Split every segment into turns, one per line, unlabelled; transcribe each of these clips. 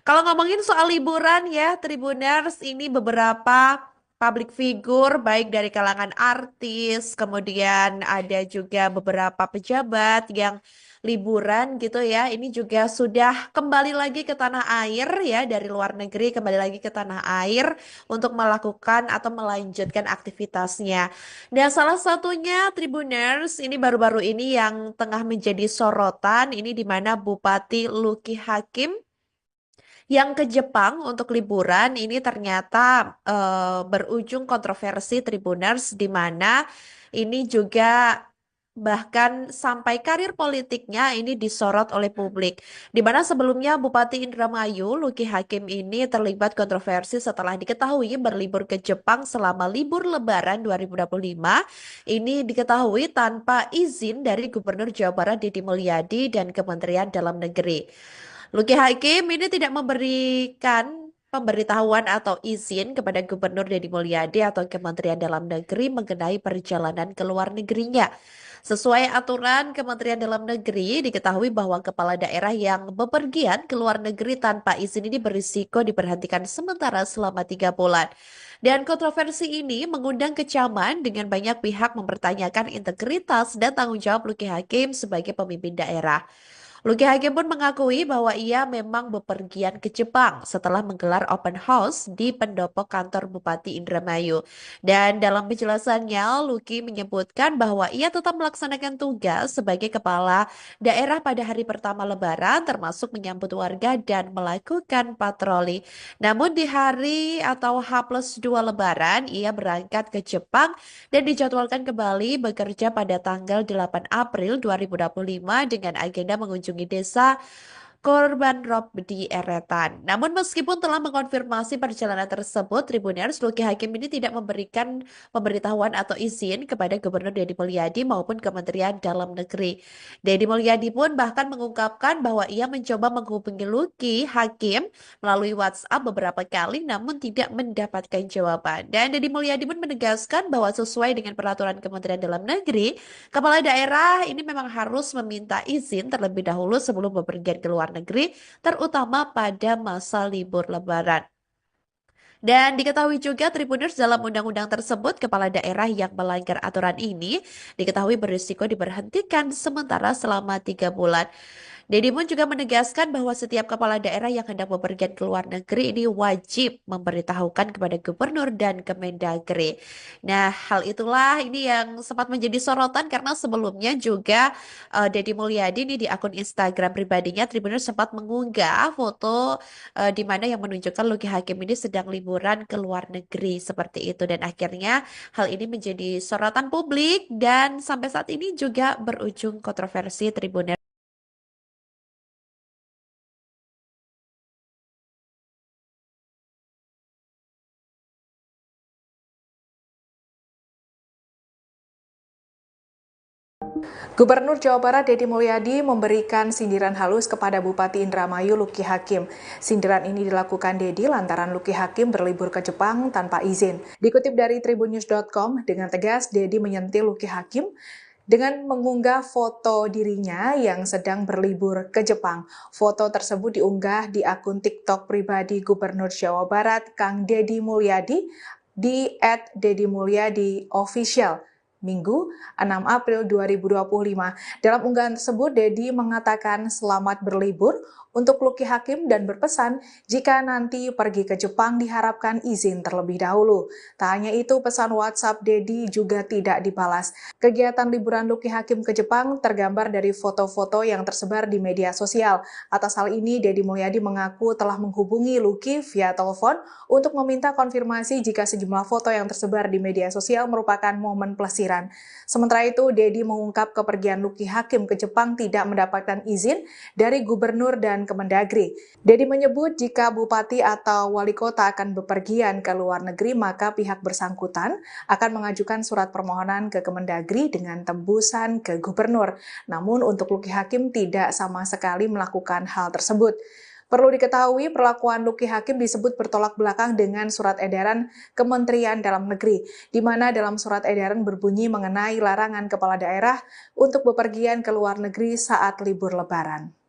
Kalau ngomongin soal liburan ya, Tribuners, ini beberapa public figure baik dari kalangan artis, kemudian ada juga beberapa pejabat yang liburan gitu ya. Ini juga sudah kembali lagi ke tanah air ya, dari luar negeri kembali lagi ke tanah air untuk melakukan atau melanjutkan aktivitasnya. Dan salah satunya Tribuners ini baru-baru ini yang tengah menjadi sorotan ini di mana Bupati Luki Hakim yang ke Jepang untuk liburan ini ternyata berujung kontroversi Tribuners di mana ini juga bahkan sampai karir politiknya ini disorot oleh publik. Di mana sebelumnya Bupati Indramayu Luki Hakim ini terlibat kontroversi setelah diketahui berlibur ke Jepang selama libur Lebaran 2025. Ini diketahui tanpa izin dari Gubernur Jawa Barat Deddy Mulyadi dan Kementerian Dalam Negeri. Luki Hakim ini tidak memberikan pemberitahuan atau izin kepada Gubernur Deddy Mulyadi atau Kementerian Dalam Negeri mengenai perjalanan ke luar negerinya. Sesuai aturan Kementerian Dalam Negeri, diketahui bahwa kepala daerah yang bepergian ke luar negeri tanpa izin ini berisiko diberhentikan sementara selama 3 bulan. Dan kontroversi ini mengundang kecaman dengan banyak pihak mempertanyakan integritas dan tanggung jawab Luki Hakim sebagai pemimpin daerah. Luki Hakim pun mengakui bahwa ia memang bepergian ke Jepang setelah menggelar open house di pendopo kantor Bupati Indramayu. Dan dalam penjelasannya, Luki menyebutkan bahwa ia tetap melaksanakan tugas sebagai kepala daerah pada hari pertama Lebaran, termasuk menyambut warga dan melakukan patroli. Namun di hari atau H+2 Lebaran, ia berangkat ke Jepang dan dijadwalkan kembali bekerja pada tanggal 8 April 2025 dengan agenda mengunjungi desa korban rob di Eretan. Namun meskipun telah mengkonfirmasi perjalanan tersebut, Tribuners Luki Hakim ini tidak memberikan pemberitahuan atau izin kepada Gubernur Deddy Mulyadi maupun Kementerian Dalam Negeri. Deddy Mulyadi pun bahkan mengungkapkan bahwa ia mencoba menghubungi Luki Hakim melalui WhatsApp beberapa kali namun tidak mendapatkan jawaban. Dan Deddy Mulyadi pun menegaskan bahwa sesuai dengan peraturan Kementerian Dalam Negeri, kepala daerah ini memang harus meminta izin terlebih dahulu sebelum bepergian ke luar negeri, terutama pada masa libur Lebaran. Dan diketahui juga Tribuners dalam undang-undang tersebut, kepala daerah yang melanggar aturan ini diketahui berisiko diberhentikan sementara selama 3 bulan. Deddy pun juga menegaskan bahwa setiap kepala daerah yang hendak bepergian ke luar negeri ini wajib memberitahukan kepada gubernur dan Kemendagri. Nah, hal itulah ini yang sempat menjadi sorotan karena sebelumnya juga Deddy Mulyadi ini di akun Instagram pribadinya Tribuners sempat mengunggah foto di mana yang menunjukkan Luki Hakim ini sedang liburan ke luar negeri seperti itu dan akhirnya hal ini menjadi sorotan publik dan sampai saat ini juga berujung kontroversi Tribuners.
Gubernur Jawa Barat Deddy Mulyadi memberikan sindiran halus kepada Bupati Indramayu Luki Hakim. Sindiran ini dilakukan Deddy lantaran Luki Hakim berlibur ke Jepang tanpa izin. Dikutip dari tribunnews.com, dengan tegas Deddy menyentil Luki Hakim dengan mengunggah foto dirinya yang sedang berlibur ke Jepang. Foto tersebut diunggah di akun TikTok pribadi Gubernur Jawa Barat Kang Deddy Mulyadi di @deddymulyadi_official. Minggu 6 April 2025. Dalam unggahan tersebut, Deddy mengatakan selamat berlibur untuk Luki Hakim dan berpesan jika nanti pergi ke Jepang diharapkan izin terlebih dahulu. Tak hanya itu, pesan WhatsApp Deddy juga tidak dibalas. Kegiatan liburan Luki Hakim ke Jepang tergambar dari foto-foto yang tersebar di media sosial. Atas hal ini, Deddy Mulyadi mengaku telah menghubungi Luki via telepon untuk meminta konfirmasi jika sejumlah foto yang tersebar di media sosial merupakan momen pelesiran. Sementara itu, Deddy mengungkap kepergian Luki Hakim ke Jepang tidak mendapatkan izin dari gubernur dan Kemendagri. Deddy menyebut jika bupati atau wali kota akan bepergian ke luar negeri, maka pihak bersangkutan akan mengajukan surat permohonan ke Kemendagri dengan tembusan ke gubernur. Namun untuk Luki Hakim tidak sama sekali melakukan hal tersebut. Perlu diketahui, perlakuan Luki Hakim disebut bertolak belakang dengan surat edaran Kementerian Dalam Negeri, di mana dalam surat edaran berbunyi mengenai larangan kepala daerah untuk bepergian ke luar negeri saat libur Lebaran.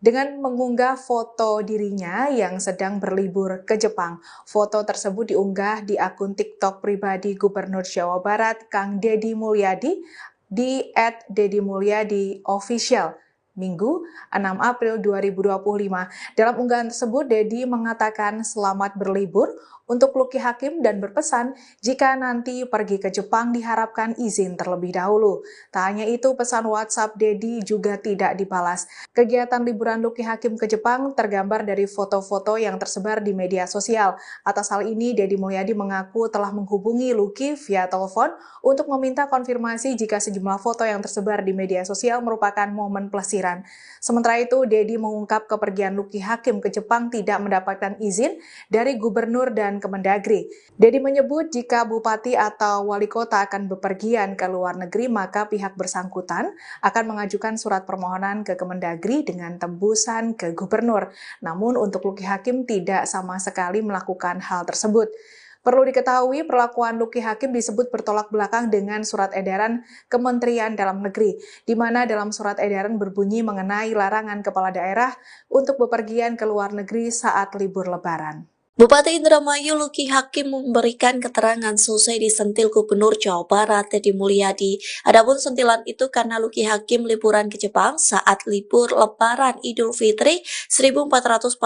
dengan mengunggah foto dirinya yang sedang berlibur ke Jepang. Foto tersebut diunggah di akun TikTok pribadi Gubernur Jawa Barat, Kang Deddy Mulyadi, di @deddymulyadi_official. Minggu 6 April 2025. Dalam unggahan tersebut, Deddy mengatakan selamat berlibur untuk Lucky Hakim dan berpesan jika nanti pergi ke Jepang diharapkan izin terlebih dahulu. Tak hanya itu, pesan WhatsApp Deddy juga tidak dibalas. Kegiatan liburan Lucky Hakim ke Jepang tergambar dari foto-foto yang tersebar di media sosial. Atas hal ini, Deddy Mulyadi mengaku telah menghubungi Lucky via telepon untuk meminta konfirmasi jika sejumlah foto yang tersebar di media sosial merupakan momen pelesiran. Sementara itu, Deddy mengungkap kepergian Lucky Hakim ke Jepang tidak mendapatkan izin dari gubernur dan Kemendagri. Deddy menyebut jika bupati atau wali kota akan bepergian ke luar negeri, maka pihak bersangkutan akan mengajukan surat permohonan ke Kemendagri dengan tembusan ke gubernur. Namun untuk Lucky Hakim tidak sama sekali melakukan hal tersebut. Perlu diketahui, perlakuan Lucky Hakim disebut bertolak belakang dengan surat edaran Kementerian Dalam Negeri, di mana dalam surat edaran berbunyi mengenai larangan kepala daerah untuk bepergian ke luar negeri saat libur Lebaran.
Bupati Indramayu Lucky Hakim memberikan keterangan selesai disentil Gubernur Jawa Barat Deddy Mulyadi. Adapun sentilan itu karena Lucky Hakim liburan ke Jepang saat libur Lebaran Idul Fitri 1446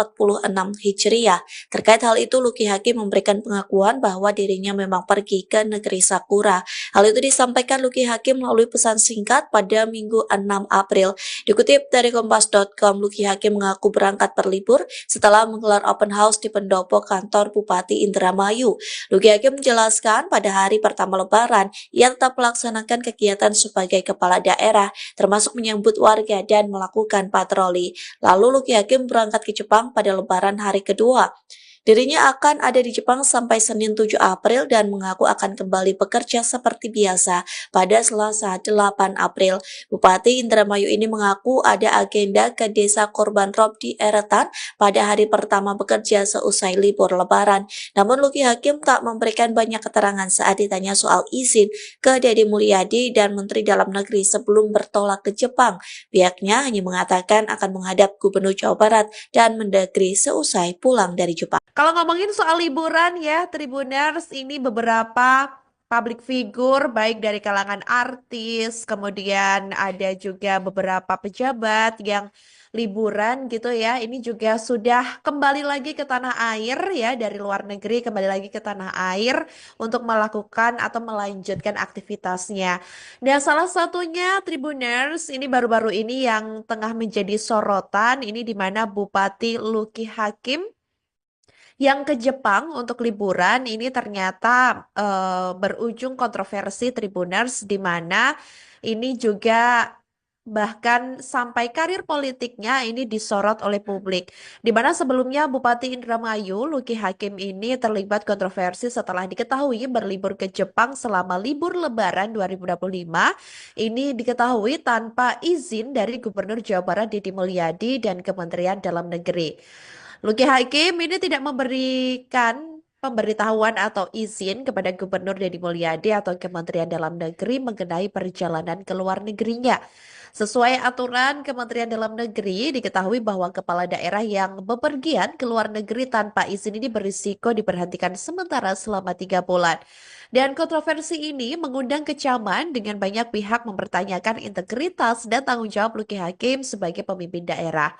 Hijriah. Terkait hal itu, Lucky Hakim memberikan pengakuan bahwa dirinya memang pergi ke negeri Sakura. Hal itu disampaikan Lucky Hakim melalui pesan singkat pada Minggu 6 April. Dikutip dari Kompas.com, Lucky Hakim mengaku berangkat berlibur setelah menggelar open house di pendopo kantor Bupati Indramayu. Lucky Hakim menjelaskan pada hari pertama Lebaran, ia tetap melaksanakan kegiatan sebagai kepala daerah, termasuk menyambut warga dan melakukan patroli. Lalu Lucky Hakim berangkat ke Jepang pada Lebaran hari kedua. Dirinya akan ada di Jepang sampai Senin 7 April dan mengaku akan kembali bekerja seperti biasa pada Selasa 8 April. Bupati Indramayu ini mengaku ada agenda ke Desa Korban Rob di Eretan pada hari pertama bekerja seusai libur Lebaran. Namun Lucky Hakim tak memberikan banyak keterangan saat ditanya soal izin ke Deddy Mulyadi dan Menteri Dalam Negeri sebelum bertolak ke Jepang. Pihaknya hanya mengatakan akan menghadap Gubernur Jawa Barat dan Mendagri seusai pulang dari Jepang.
Kalau ngomongin soal liburan ya, Tribuners, ini beberapa public figure baik dari kalangan artis, kemudian ada juga beberapa pejabat yang liburan gitu ya. Ini juga sudah kembali lagi ke tanah air ya, dari luar negeri kembali lagi ke tanah air untuk melakukan atau melanjutkan aktivitasnya. Dan salah satunya Tribuners ini baru-baru ini yang tengah menjadi sorotan, ini di mana Bupati Lucky Hakim yang ke Jepang untuk liburan ini ternyata berujung kontroversi Tribuners, di mana ini juga bahkan sampai karir politiknya ini disorot oleh publik. Di mana sebelumnya Bupati Indramayu Lucky Hakim ini terlibat kontroversi setelah diketahui berlibur ke Jepang selama libur Lebaran 2025. Ini diketahui tanpa izin dari Gubernur Jawa Barat Deddy Mulyadi dan Kementerian Dalam Negeri. Lucky Hakim ini tidak memberikan pemberitahuan atau izin kepada Gubernur Deddy Mulyadi atau Kementerian Dalam Negeri mengenai perjalanan ke luar negerinya. Sesuai aturan Kementerian Dalam Negeri, diketahui bahwa kepala daerah yang bepergian ke luar negeri tanpa izin ini berisiko diberhentikan sementara selama 3 bulan. Dan kontroversi ini mengundang kecaman dengan banyak pihak mempertanyakan integritas dan tanggung jawab Lucky Hakim sebagai pemimpin daerah.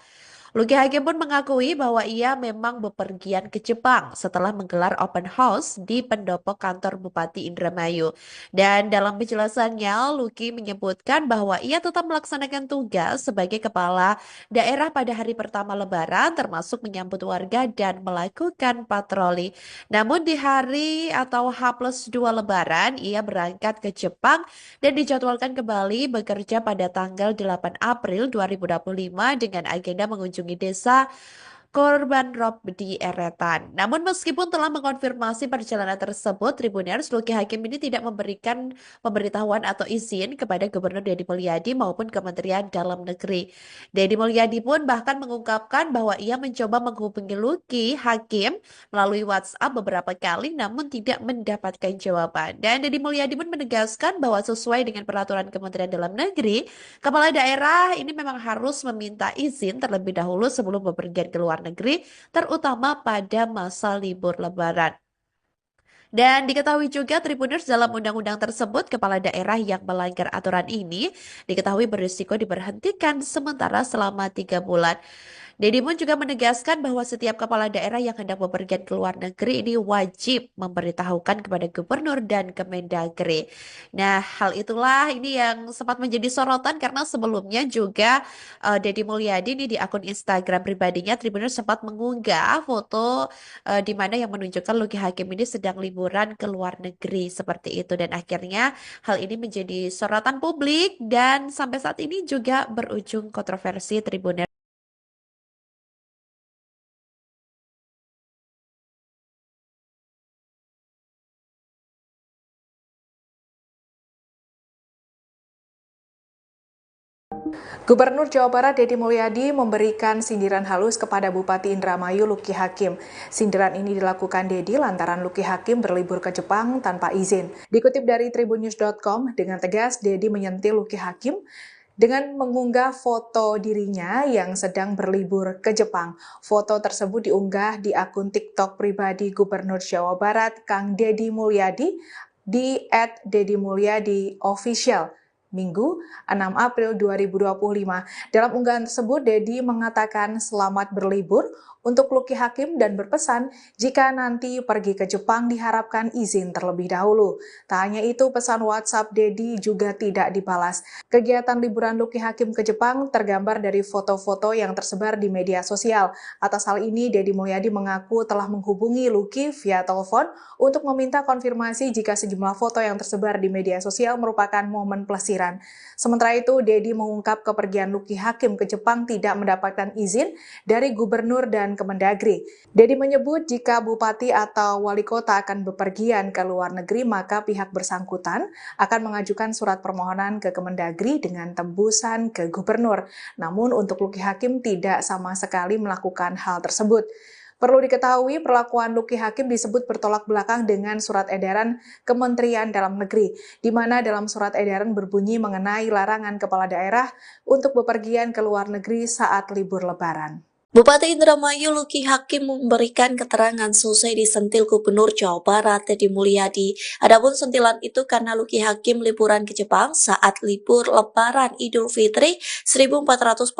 Lucky Hakim pun mengakui bahwa ia memang bepergian ke Jepang setelah menggelar open house di pendopo kantor Bupati Indramayu. Dan dalam penjelasannya, Lucky menyebutkan bahwa ia tetap melaksanakan tugas sebagai kepala daerah pada hari pertama Lebaran, termasuk menyambut warga dan melakukan patroli. Namun di hari atau H+2 Lebaran, ia berangkat ke Jepang dan dijadwalkan kembali bekerja pada tanggal 8 April 2025 dengan agenda mengunjungi desa korban rob di Eretan. Namun meskipun telah mengonfirmasi perjalanan tersebut, Tribuners, Luki Hakim ini tidak memberikan pemberitahuan atau izin kepada Gubernur Deddy Mulyadi maupun Kementerian Dalam Negeri. Deddy Mulyadi pun bahkan mengungkapkan bahwa ia mencoba menghubungi Luki Hakim melalui WhatsApp beberapa kali namun tidak mendapatkan jawaban. Dan Deddy Mulyadi pun menegaskan bahwa sesuai dengan peraturan Kementerian Dalam Negeri, kepala daerah ini memang harus meminta izin terlebih dahulu sebelum bepergian ke luar negeri, terutama pada masa libur Lebaran. Dan diketahui juga Tribuners dalam undang-undang tersebut, kepala daerah yang melanggar aturan ini diketahui berisiko diberhentikan sementara selama 3 bulan. Deddy pun juga menegaskan bahwa setiap kepala daerah yang hendak bepergian ke luar negeri ini wajib memberitahukan kepada gubernur dan Kemendagri. Nah, hal itulah ini yang sempat menjadi sorotan karena sebelumnya juga Deddy Mulyadi ini di akun Instagram pribadinya Tribuners sempat mengunggah foto di mana yang menunjukkan Luki Hakim ini sedang liburan ke luar negeri seperti itu, dan akhirnya hal ini menjadi sorotan publik dan sampai saat ini juga berujung kontroversi Tribuners.
Gubernur Jawa Barat Deddy Mulyadi memberikan sindiran halus kepada Bupati Indramayu Luki Hakim. Sindiran ini dilakukan Deddy lantaran Luki Hakim berlibur ke Jepang tanpa izin. Dikutip dari tribunnews.com, dengan tegas Deddy menyentil Luki Hakim dengan mengunggah foto dirinya yang sedang berlibur ke Jepang. Foto tersebut diunggah di akun TikTok pribadi Gubernur Jawa Barat Kang Deddy Mulyadi di @deddymulyadi_official. Minggu, 6 April 2025. Dalam unggahan tersebut, Deddy mengatakan selamat berlibur untuk Luki Hakim dan berpesan jika nanti pergi ke Jepang diharapkan izin terlebih dahulu. Tak hanya itu, pesan WhatsApp Deddy juga tidak dibalas. Kegiatan liburan Luki Hakim ke Jepang tergambar dari foto-foto yang tersebar di media sosial. Atas hal ini, Deddy Mulyadi mengaku telah menghubungi Luki via telepon untuk meminta konfirmasi jika sejumlah foto yang tersebar di media sosial merupakan momen pelesiran. Sementara itu, Deddy mengungkap kepergian Luki Hakim ke Jepang tidak mendapatkan izin dari gubernur dan Kemendagri. Deddy menyebut jika bupati atau wali kota akan bepergian ke luar negeri, maka pihak bersangkutan akan mengajukan surat permohonan ke Kemendagri dengan tembusan ke gubernur. Namun untuk Luki Hakim tidak sama sekali melakukan hal tersebut. Perlu diketahui, perlakuan Luki Hakim disebut bertolak belakang dengan surat edaran Kementerian Dalam Negeri, di mana dalam surat edaran berbunyi mengenai larangan kepala daerah untuk bepergian ke luar negeri saat libur Lebaran.
Bupati Indramayu Luki Hakim memberikan keterangan selesai disentil Gubernur Jawa Barat Deddy Mulyadi. Adapun sentilan itu karena Luki Hakim liburan ke Jepang saat libur Lebaran Idul Fitri 1446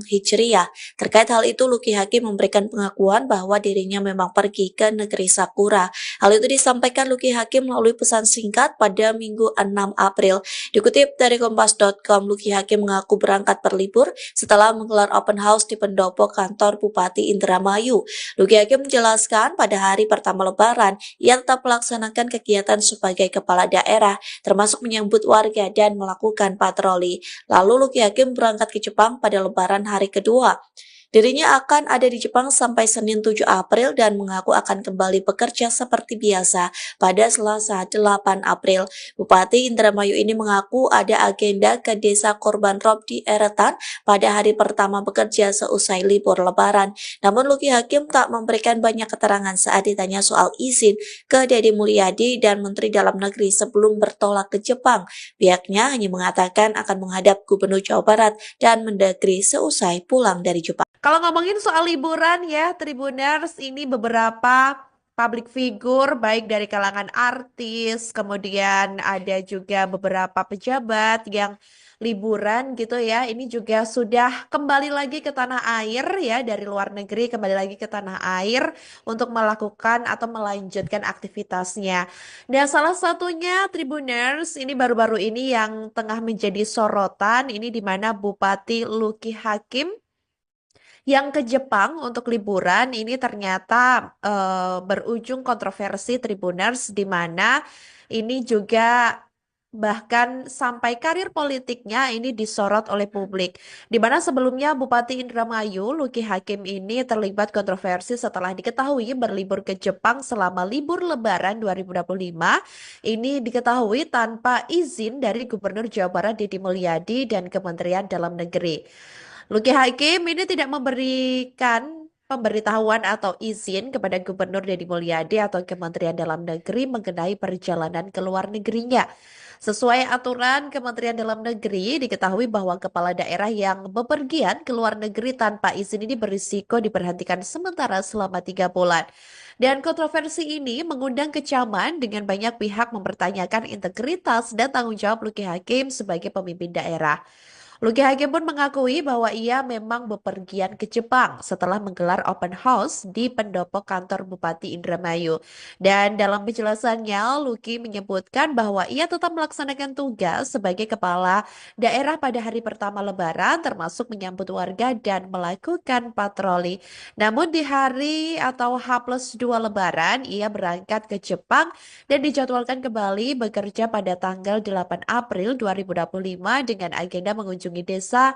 Hijriah. Terkait hal itu, Luki Hakim memberikan pengakuan bahwa dirinya memang pergi ke negeri Sakura. Hal itu disampaikan Luki Hakim melalui pesan singkat pada Minggu 6 April. Dikutip dari kompas.com, Luki Hakim mengaku berangkat berlibur setelah menggelar open house di pendopo kantor Bupati Indramayu. Luki Hakim menjelaskan pada hari pertama Lebaran, ia tetap melaksanakan kegiatan sebagai kepala daerah, termasuk menyambut warga dan melakukan patroli. Lalu Luki Hakim berangkat ke Jepang pada Lebaran hari kedua. Dirinya akan ada di Jepang sampai Senin 7 April dan mengaku akan kembali bekerja seperti biasa pada Selasa 8 April. Bupati Indramayu ini mengaku ada agenda ke desa korban rob di Eretan pada hari pertama bekerja seusai libur Lebaran. Namun Luki Hakim tak memberikan banyak keterangan saat ditanya soal izin ke Deddy Mulyadi dan Menteri Dalam Negeri sebelum bertolak ke Jepang. Pihaknya hanya mengatakan akan menghadap Gubernur Jawa Barat dan Mendagri seusai pulang dari Jepang.
Kalau ngomongin soal liburan ya, Tribuners, ini beberapa public figure baik dari kalangan artis, kemudian ada juga beberapa pejabat yang liburan gitu ya. Ini juga sudah kembali lagi ke tanah air ya, dari luar negeri kembali lagi ke tanah air untuk melakukan atau melanjutkan aktivitasnya. Dan salah satunya Tribuners ini baru-baru ini yang tengah menjadi sorotan, ini di mana Bupati Luki Hakim yang ke Jepang untuk liburan ini ternyata berujung kontroversi Tribuners, di mana ini juga Bahkan sampai karir politiknya ini disorot oleh publik. Di mana sebelumnya Bupati Indramayu, Luki Hakim ini terlibat kontroversi setelah diketahui berlibur ke Jepang selama libur Lebaran 2025. Ini diketahui tanpa izin dari Gubernur Jawa Barat Deddy Mulyadi dan Kementerian Dalam Negeri. Luki Hakim ini tidak memberikan pemberitahuan atau izin kepada Gubernur Deddy Mulyadi atau Kementerian Dalam Negeri mengenai perjalanan ke luar negerinya. Sesuai aturan Kementerian Dalam Negeri, diketahui bahwa kepala daerah yang bepergian ke luar negeri tanpa izin ini berisiko diberhentikan sementara selama 3 bulan. Dan kontroversi ini mengundang kecaman dengan banyak pihak mempertanyakan integritas dan tanggung jawab Luki Hakim sebagai pemimpin daerah. Luki Hakim pun mengakui bahwa ia memang bepergian ke Jepang setelah menggelar open house di pendopo kantor Bupati Indramayu. Dan dalam penjelasannya, Luki menyebutkan bahwa ia tetap melaksanakan tugas sebagai kepala daerah pada hari pertama Lebaran, termasuk menyambut warga dan melakukan patroli. Namun di hari atau H+2 Lebaran, ia berangkat ke Jepang dan dijadwalkan kembali bekerja pada tanggal 8 April 2025 dengan agenda mengunjungi desa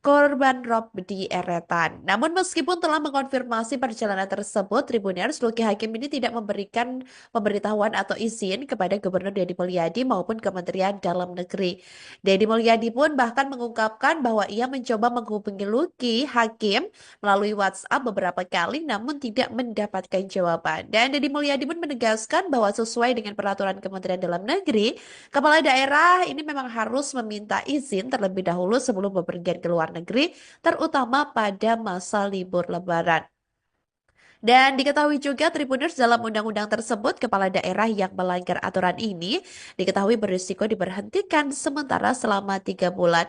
korban rob di Eretan. Namun meskipun telah mengkonfirmasi perjalanan tersebut, Tribuners, Luki Hakim ini tidak memberikan pemberitahuan atau izin kepada Gubernur Deddy Mulyadi maupun Kementerian Dalam Negeri. Deddy Mulyadi pun bahkan mengungkapkan bahwa ia mencoba menghubungi Luki Hakim melalui WhatsApp beberapa kali namun tidak mendapatkan jawaban. Dan Deddy Mulyadi pun menegaskan bahwa sesuai dengan peraturan Kementerian Dalam Negeri, kepala daerah ini memang harus meminta izin terlebih dahulu sebelum bepergian ke luar negeri, terutama pada masa libur Lebaran. Dan diketahui juga Tribuners dalam undang-undang tersebut, kepala daerah yang melanggar aturan ini diketahui berisiko diberhentikan sementara selama 3 bulan.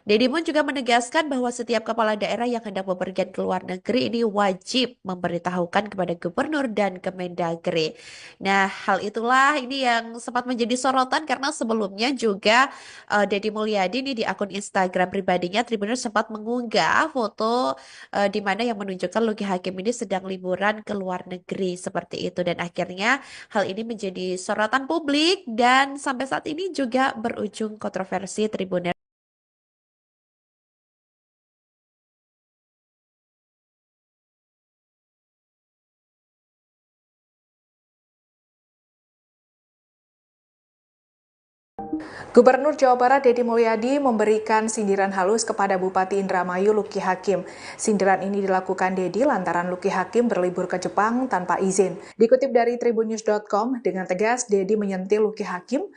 Deddy Moon juga menegaskan bahwa setiap kepala daerah yang hendak bepergian ke luar negeri ini wajib memberitahukan kepada gubernur dan Kemendagri. Nah, hal itulah ini yang sempat menjadi sorotan karena sebelumnya juga Deddy Mulyadi ini di akun Instagram pribadinya Tribuners sempat mengunggah foto di mana yang menunjukkan Luki Hakim ini sedang liburan ke luar negeri seperti itu dan akhirnya hal ini menjadi sorotan publik dan sampai saat ini juga berujung kontroversi Tribuners.
Gubernur Jawa Barat Deddy Mulyadi memberikan sindiran halus kepada Bupati Indramayu Luki Hakim. Sindiran ini dilakukan Deddy lantaran Luki Hakim berlibur ke Jepang tanpa izin. Dikutip dari tribunnews.com, dengan tegas Deddy menyentil Luki Hakim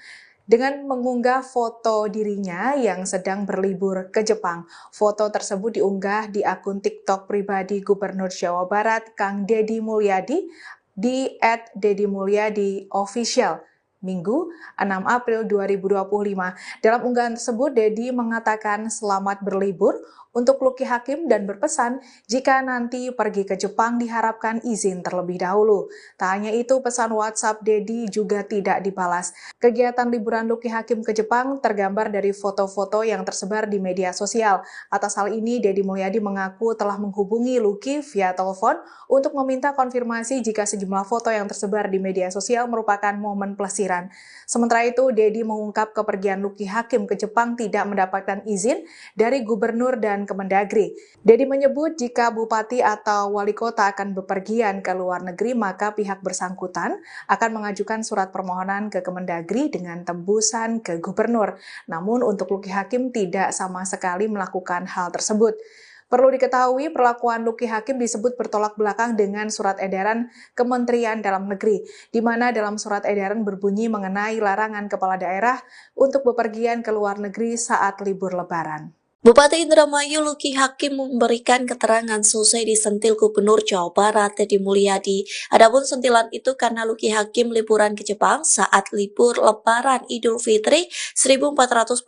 dengan mengunggah foto dirinya yang sedang berlibur ke Jepang. Foto tersebut diunggah di akun TikTok pribadi Gubernur Jawa Barat Kang Deddy Mulyadi di @deddymulyadi_official. Minggu, 6 April 2025. Dalam unggahan tersebut, Deddy mengatakan selamat berlibur untuk Luki Hakim dan berpesan jika nanti pergi ke Jepang diharapkan izin terlebih dahulu. Tak hanya itu, pesan WhatsApp Deddy juga tidak dibalas. Kegiatan liburan Luki Hakim ke Jepang tergambar dari foto-foto yang tersebar di media sosial. Atas hal ini, Deddy Mulyadi mengaku telah menghubungi Luki via telepon untuk meminta konfirmasi jika sejumlah foto yang tersebar di media sosial merupakan momen pelesiran. Sementara itu, Deddy mengungkap kepergian Luki Hakim ke Jepang tidak mendapatkan izin dari gubernur dan Kemendagri. Deddy menyebut jika bupati atau wali kota akan bepergian ke luar negeri, maka pihak bersangkutan akan mengajukan surat permohonan ke Kemendagri dengan tembusan ke gubernur. Namun untuk Luki Hakim tidak sama sekali melakukan hal tersebut. Perlu diketahui, perlakuan Luki Hakim disebut bertolak belakang dengan surat edaran Kementerian Dalam Negeri, di mana dalam surat edaran berbunyi mengenai larangan kepala daerah untuk bepergian ke luar negeri saat libur Lebaran.
Bupati Indramayu Luki Hakim memberikan keterangan selesai disentil Gubernur Jawa Barat Deddy Mulyadi. Adapun sentilan itu karena Luki Hakim liburan ke Jepang saat libur Lebaran Idul Fitri 1446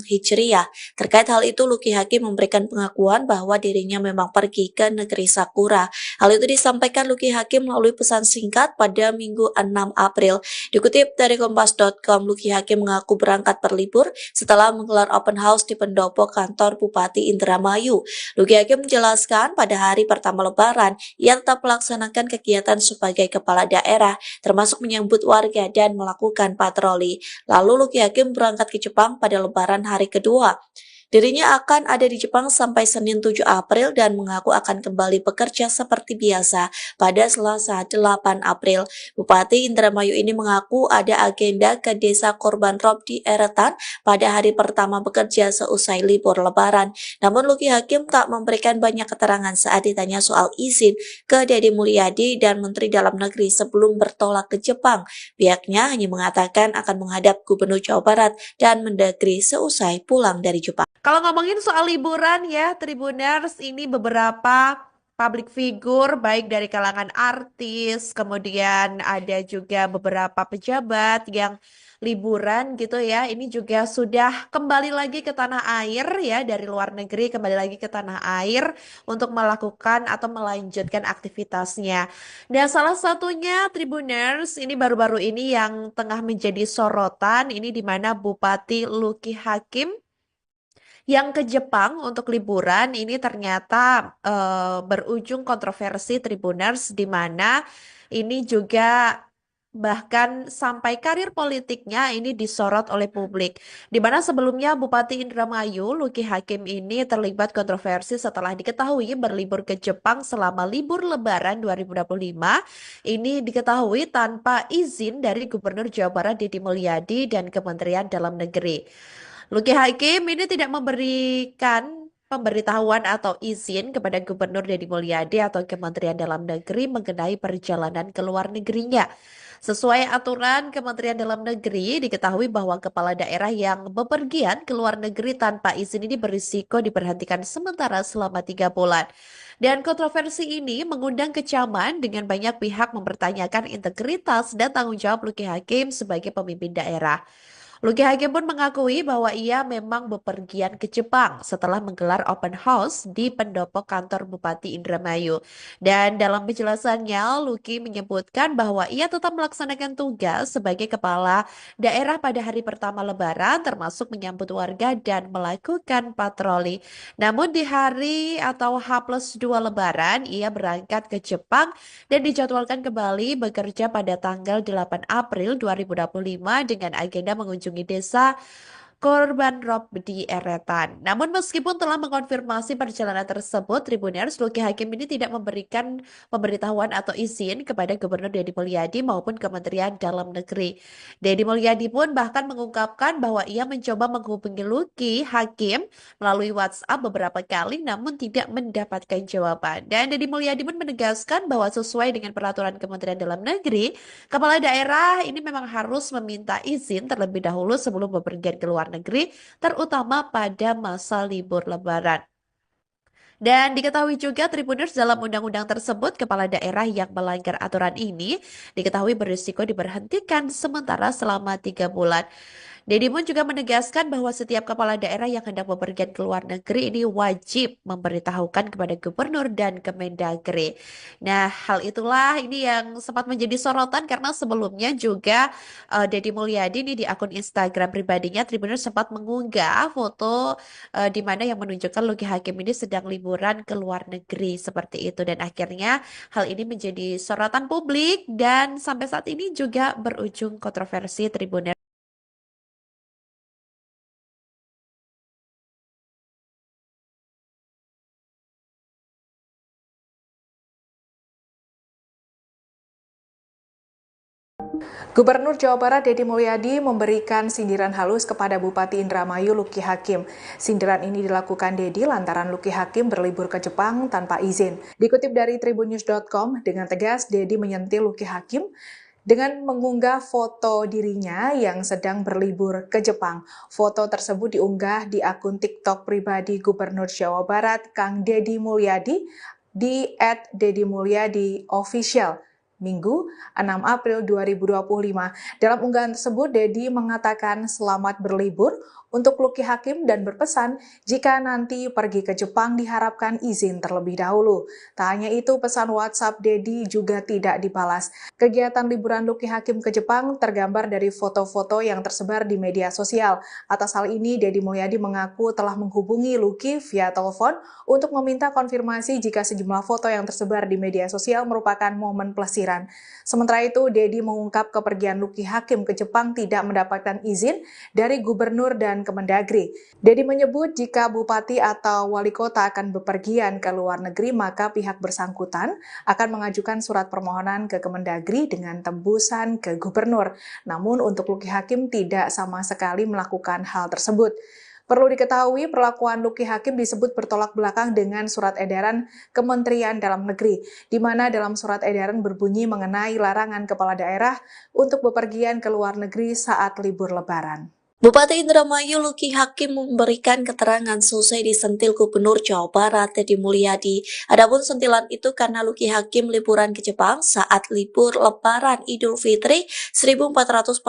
Hijriah. Terkait hal itu, Luki Hakim memberikan pengakuan bahwa dirinya memang pergi ke negeri Sakura. Hal itu disampaikan Luki Hakim melalui pesan singkat pada Minggu 6 April. Dikutip dari kompas.com, Luki Hakim mengaku berangkat berlibur setelah menggelar open house di pendopo pendopo kantor Bupati Indramayu. Luki Hakim menjelaskan pada hari pertama Lebaran, ia tetap melaksanakan kegiatan sebagai kepala daerah, termasuk menyambut warga dan melakukan patroli. Lalu Luki Hakim berangkat ke Jepang pada Lebaran hari kedua. Dirinya akan ada di Jepang sampai Senin 7 April dan mengaku akan kembali bekerja seperti biasa pada Selasa 8 April. Bupati Indramayu ini mengaku ada agenda ke desa korban rob di Eretan pada hari pertama bekerja seusai libur Lebaran. Namun Luki Hakim tak memberikan banyak keterangan saat ditanya soal izin ke Deddy Mulyadi dan Menteri Dalam Negeri sebelum bertolak ke Jepang. Pihaknya hanya mengatakan akan menghadap Gubernur Jawa Barat dan Mendagri seusai pulang dari Jepang.
Kalau ngomongin soal liburan ya, Tribuners, ini beberapa public figure baik dari kalangan artis, kemudian ada juga beberapa pejabat yang liburan gitu ya. Ini juga sudah kembali lagi ke tanah air ya, dari luar negeri kembali lagi ke tanah air untuk melakukan atau melanjutkan aktivitasnya. Dan salah satunya Tribuners ini baru-baru ini yang tengah menjadi sorotan, ini di mana Bupati Luki Hakim yang ke Jepang untuk liburan ini ternyata berujung kontroversi Tribuners, di mana ini juga bahkan sampai karir politiknya ini disorot oleh publik. Di mana sebelumnya Bupati Indramayu Luki Hakim ini terlibat kontroversi setelah diketahui berlibur ke Jepang selama libur Lebaran 2025. Ini diketahui tanpa izin dari Gubernur Jawa Barat Deddy Mulyadi dan Kementerian Dalam Negeri. Luki Hakim ini tidak memberikan pemberitahuan atau izin kepada Gubernur Deddy Mulyadi atau Kementerian Dalam Negeri mengenai perjalanan ke luar negerinya. Sesuai aturan Kementerian Dalam Negeri, diketahui bahwa kepala daerah yang bepergian ke luar negeri tanpa izin ini berisiko diberhentikan sementara selama 3 bulan. Dan kontroversi ini mengundang kecaman dengan banyak pihak mempertanyakan integritas dan tanggung jawab Luki Hakim sebagai pemimpin daerah. Luki Hakim pun mengakui bahwa ia memang bepergian ke Jepang setelah menggelar open house di pendopo kantor Bupati Indramayu. Dan dalam penjelasannya, Luki menyebutkan bahwa ia tetap melaksanakan tugas sebagai kepala daerah pada hari pertama Lebaran, termasuk menyambut warga dan melakukan patroli. Namun di hari atau H+2 Lebaran, ia berangkat ke Jepang dan dijadwalkan kembali bekerja pada tanggal 8 April 2025 dengan agenda mengunjungi desa korban rob di Eretan. Namun meskipun telah mengkonfirmasi perjalanan tersebut, Tribuners, Luki Hakim ini tidak memberikan pemberitahuan atau izin kepada Gubernur Deddy Mulyadi maupun Kementerian Dalam Negeri. Deddy Mulyadi pun bahkan mengungkapkan bahwa ia mencoba menghubungi Luki Hakim melalui WhatsApp beberapa kali namun tidak mendapatkan jawaban. Dan Deddy Mulyadi pun menegaskan bahwa sesuai dengan peraturan Kementerian Dalam Negeri, kepala daerah ini memang harus meminta izin terlebih dahulu sebelum bepergian ke luar negeri, terutama pada masa libur Lebaran. Dan diketahui juga Tribuners, dalam undang-undang tersebut, kepala daerah yang melanggar aturan ini diketahui berisiko diberhentikan sementara selama 3 bulan. Deddy pun juga menegaskan bahwa setiap kepala daerah yang hendak bepergian ke luar negeri ini wajib memberitahukan kepada gubernur dan Kemendagri. Nah, hal itulah ini yang sempat menjadi sorotan karena sebelumnya juga Deddy Mulyadi ini di akun Instagram pribadinya Tribuners sempat mengunggah foto di mana yang menunjukkan Luki Hakim ini sedang liburan ke luar negeri seperti itu, dan akhirnya hal ini menjadi sorotan publik dan sampai saat ini juga berujung kontroversi Tribuners.
Gubernur Jawa Barat Deddy Mulyadi memberikan sindiran halus kepada Bupati Indramayu Luki Hakim. Sindiran ini dilakukan Deddy lantaran Luki Hakim berlibur ke Jepang tanpa izin. Dikutip dari tribunnews.com, dengan tegas Deddy menyentil Luki Hakim dengan mengunggah foto dirinya yang sedang berlibur ke Jepang. Foto tersebut diunggah di akun TikTok pribadi Gubernur Jawa Barat Kang Deddy Mulyadi di @deddymulyadi official. Minggu 6 April 2025. Dalam unggahan tersebut, Dedi mengatakan selamat berlibur untuk Luki Hakim dan berpesan jika nanti pergi ke Jepang diharapkan izin terlebih dahulu. Tak hanya itu, pesan WhatsApp Dedi juga tidak dibalas. Kegiatan liburan Luki Hakim ke Jepang tergambar dari foto-foto yang tersebar di media sosial. Atas hal ini, Dedi Mulyadi mengaku telah menghubungi Luki via telepon untuk meminta konfirmasi jika sejumlah foto yang tersebar di media sosial merupakan momen pelesiran. Sementara itu, Dedi mengungkap kepergian Luki Hakim ke Jepang tidak mendapatkan izin dari gubernur dan Kemendagri. Dedi menyebut jika bupati atau wali kota akan bepergian ke luar negeri, maka pihak bersangkutan akan mengajukan surat permohonan ke Kemendagri dengan tembusan ke gubernur. Namun untuk Luki Hakim tidak sama sekali melakukan hal tersebut. Perlu diketahui, perlakuan Luki Hakim disebut bertolak belakang dengan surat edaran Kementerian Dalam Negeri, di mana dalam surat edaran berbunyi mengenai larangan kepala daerah untuk bepergian ke luar negeri saat libur Lebaran.
Bupati Indramayu Luki Hakim memberikan keterangan selesai disentil Gubernur Jawa Barat Deddy Mulyadi. Adapun sentilan itu karena Luki Hakim liburan ke Jepang saat libur Lebaran Idul Fitri 1446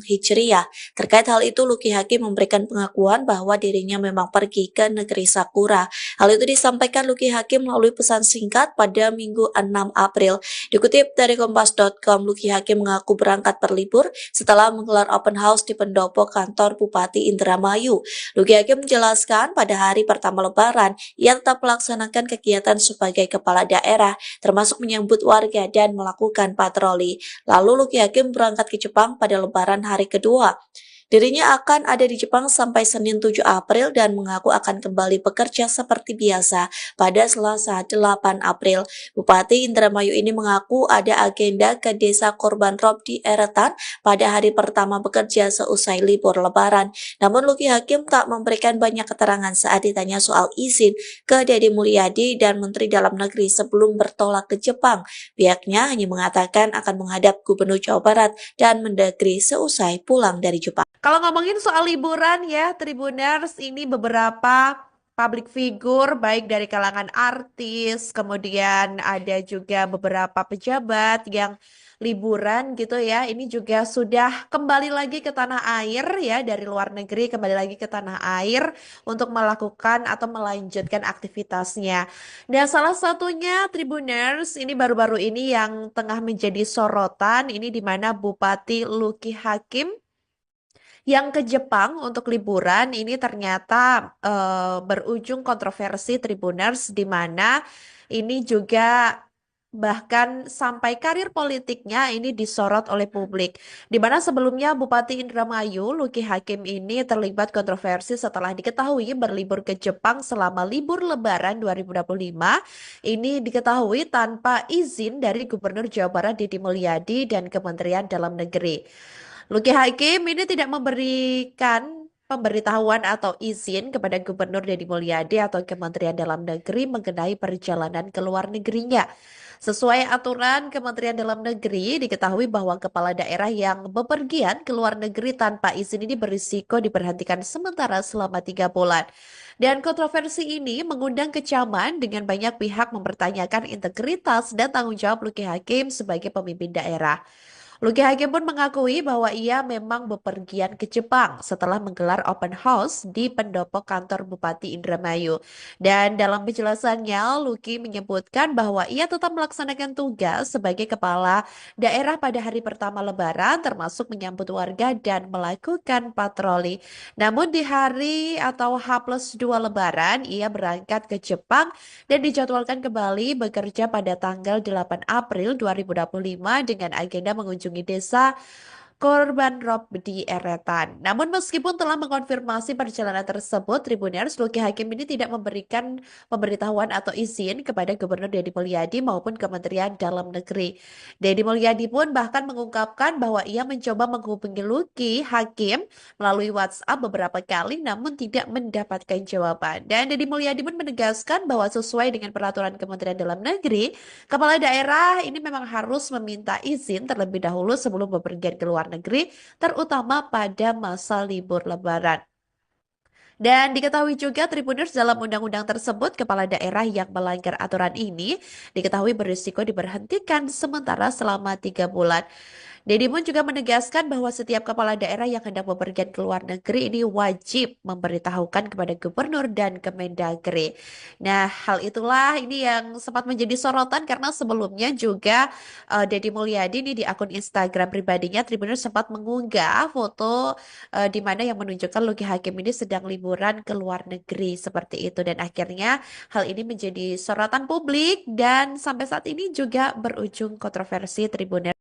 Hijriah. Terkait hal itu, Luki Hakim memberikan pengakuan bahwa dirinya memang pergi ke negeri Sakura. Hal itu disampaikan Luki Hakim melalui pesan singkat pada Minggu 6 April. Dikutip dari Kompas.com, Luki Hakim mengaku berangkat berlibur setelah menggelar open house di pendopo kantor Bupati Indramayu. Luki Hakim menjelaskan pada hari pertama Lebaran, ia tetap melaksanakan kegiatan sebagai kepala daerah, termasuk menyambut warga dan melakukan patroli. Lalu Luki Hakim berangkat ke Jepang pada Lebaran hari kedua. Dirinya akan ada di Jepang sampai Senin 7 April dan mengaku akan kembali bekerja seperti biasa pada Selasa 8 April. Bupati Indramayu ini mengaku ada agenda ke desa Korban Rob di Eretan pada hari pertama bekerja seusai libur Lebaran. Namun Luki Hakim tak memberikan banyak keterangan saat ditanya soal izin ke Deddy Mulyadi dan Menteri Dalam Negeri sebelum bertolak ke Jepang. Pihaknya hanya mengatakan akan menghadap Gubernur Jawa Barat dan Mendagri seusai pulang dari Jepang.
Kalau ngomongin soal liburan ya, Tribuners, ini beberapa public figure baik dari kalangan artis, kemudian ada juga beberapa pejabat yang liburan gitu ya. Ini juga sudah kembali lagi ke tanah air ya, dari luar negeri kembali lagi ke tanah air untuk melakukan atau melanjutkan aktivitasnya. Dan salah satunya Tribuners ini baru-baru ini yang tengah menjadi sorotan, ini di mana Bupati Luki Hakim yang ke Jepang untuk liburan ini ternyata berujung kontroversi Tribuners, di mana ini juga bahkan sampai karir politiknya ini disorot oleh publik. Di mana sebelumnya Bupati Indramayu Luki Hakim ini terlibat kontroversi setelah diketahui berlibur ke Jepang selama libur Lebaran 2025. Ini diketahui tanpa izin dari Gubernur Jawa Barat Deddy Mulyadi dan Kementerian Dalam Negeri. Luki Hakim ini tidak memberikan pemberitahuan atau izin kepada Gubernur Deddy Mulyadi atau Kementerian Dalam Negeri mengenai perjalanan ke luar negerinya. Sesuai aturan Kementerian Dalam Negeri, diketahui bahwa kepala daerah yang bepergian ke luar negeri tanpa izin ini berisiko diberhentikan sementara selama 3 bulan. Dan kontroversi ini mengundang kecaman dengan banyak pihak mempertanyakan integritas dan tanggung jawab Luki Hakim sebagai pemimpin daerah. Luki Hakim pun mengakui bahwa ia memang bepergian ke Jepang setelah menggelar open house di pendopo kantor Bupati Indramayu. Dan dalam penjelasannya, Luki menyebutkan bahwa ia tetap melaksanakan tugas sebagai kepala daerah pada hari pertama Lebaran, termasuk menyambut warga dan melakukan patroli. Namun di hari atau H+2 Lebaran, ia berangkat ke Jepang dan dijadwalkan kembali bekerja pada tanggal 8 April 2025 dengan agenda mengunjungi desa Korban Rob di Eretan. Namun meskipun telah mengkonfirmasi perjalanan tersebut, Tribuners, Luki Hakim ini tidak memberikan pemberitahuan atau izin kepada Gubernur Deddy Mulyadi maupun Kementerian Dalam Negeri. Deddy Mulyadi pun bahkan mengungkapkan bahwa ia mencoba menghubungi Luki Hakim melalui WhatsApp beberapa kali namun tidak mendapatkan jawaban. Dan Deddy Mulyadi pun menegaskan bahwa sesuai dengan peraturan Kementerian Dalam Negeri, kepala daerah ini memang harus meminta izin terlebih dahulu sebelum bepergian ke luar negeri, terutama pada masa libur Lebaran. Dan diketahui juga Tribuners dalam undang-undang tersebut, kepala daerah yang melanggar aturan ini diketahui berisiko diberhentikan sementara selama 3 bulan. Deddy Moon juga menegaskan bahwa setiap kepala daerah yang hendak bepergian ke luar negeri ini wajib memberitahukan kepada gubernur dan Kemendagri. Nah, hal itulah ini yang sempat menjadi sorotan karena sebelumnya juga Deddy Mulyadi ini di akun Instagram pribadinya Tribuners sempat mengunggah foto di mana yang menunjukkan Luki Hakim ini sedang liburan ke luar negeri seperti itu dan akhirnya hal ini menjadi sorotan publik dan sampai saat ini juga berujung kontroversi Tribuners.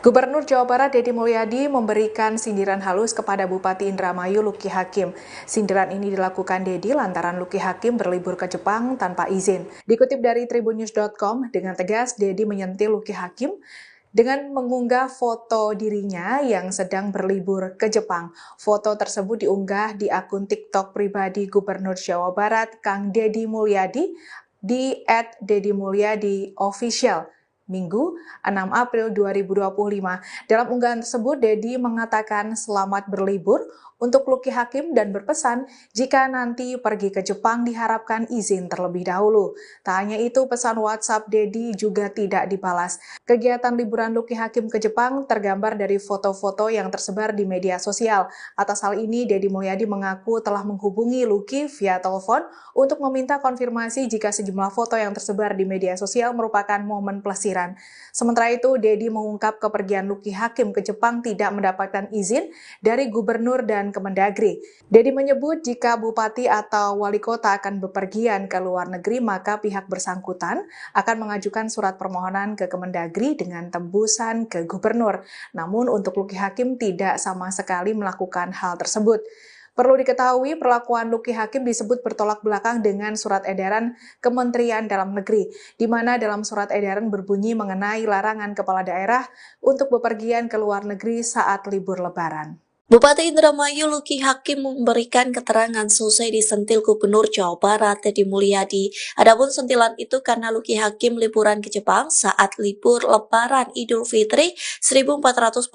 Gubernur Jawa Barat Deddy Mulyadi memberikan sindiran halus kepada Bupati Indramayu Luki Hakim. Sindiran ini dilakukan Deddy lantaran Luki Hakim berlibur ke Jepang tanpa izin. Dikutip dari tribunnews.com, dengan tegas Deddy menyentil Luki Hakim dengan mengunggah foto dirinya yang sedang berlibur ke Jepang. Foto tersebut diunggah di akun TikTok pribadi Gubernur Jawa Barat Kang Deddy Mulyadi di @deddymulyadi_official. Minggu, 6 April 2025. Dalam unggahan tersebut, Deddy mengatakan selamat berlibur untuk Luki Hakim dan berpesan jika nanti pergi ke Jepang diharapkan izin terlebih dahulu. Tak hanya itu, pesan WhatsApp Deddy juga tidak dibalas. Kegiatan liburan Luki Hakim ke Jepang tergambar dari foto-foto yang tersebar di media sosial. Atas hal ini, Deddy Mulyadi mengaku telah menghubungi Luki via telepon untuk meminta konfirmasi jika sejumlah foto yang tersebar di media sosial merupakan momen pelesiran. Sementara itu, Deddy mengungkap kepergian Luki Hakim ke Jepang tidak mendapatkan izin dari gubernur dan Kemendagri. Deddy menyebut jika bupati atau wali kota akan bepergian ke luar negeri, maka pihak bersangkutan akan mengajukan surat permohonan ke Kemendagri dengan tembusan ke gubernur. Namun untuk Luki Hakim tidak sama sekali melakukan hal tersebut. Perlu diketahui, perlakuan Luki Hakim disebut bertolak belakang dengan surat edaran Kementerian Dalam Negeri, di mana dalam surat edaran berbunyi mengenai larangan kepala daerah untuk bepergian ke luar negeri saat libur Lebaran.
Bupati Indramayu Luki Hakim memberikan keterangan selesai disentil Gubernur Jawa Barat Deddy Mulyadi. Adapun sentilan itu karena Luki Hakim liburan ke Jepang saat libur Lebaran Idul Fitri 1446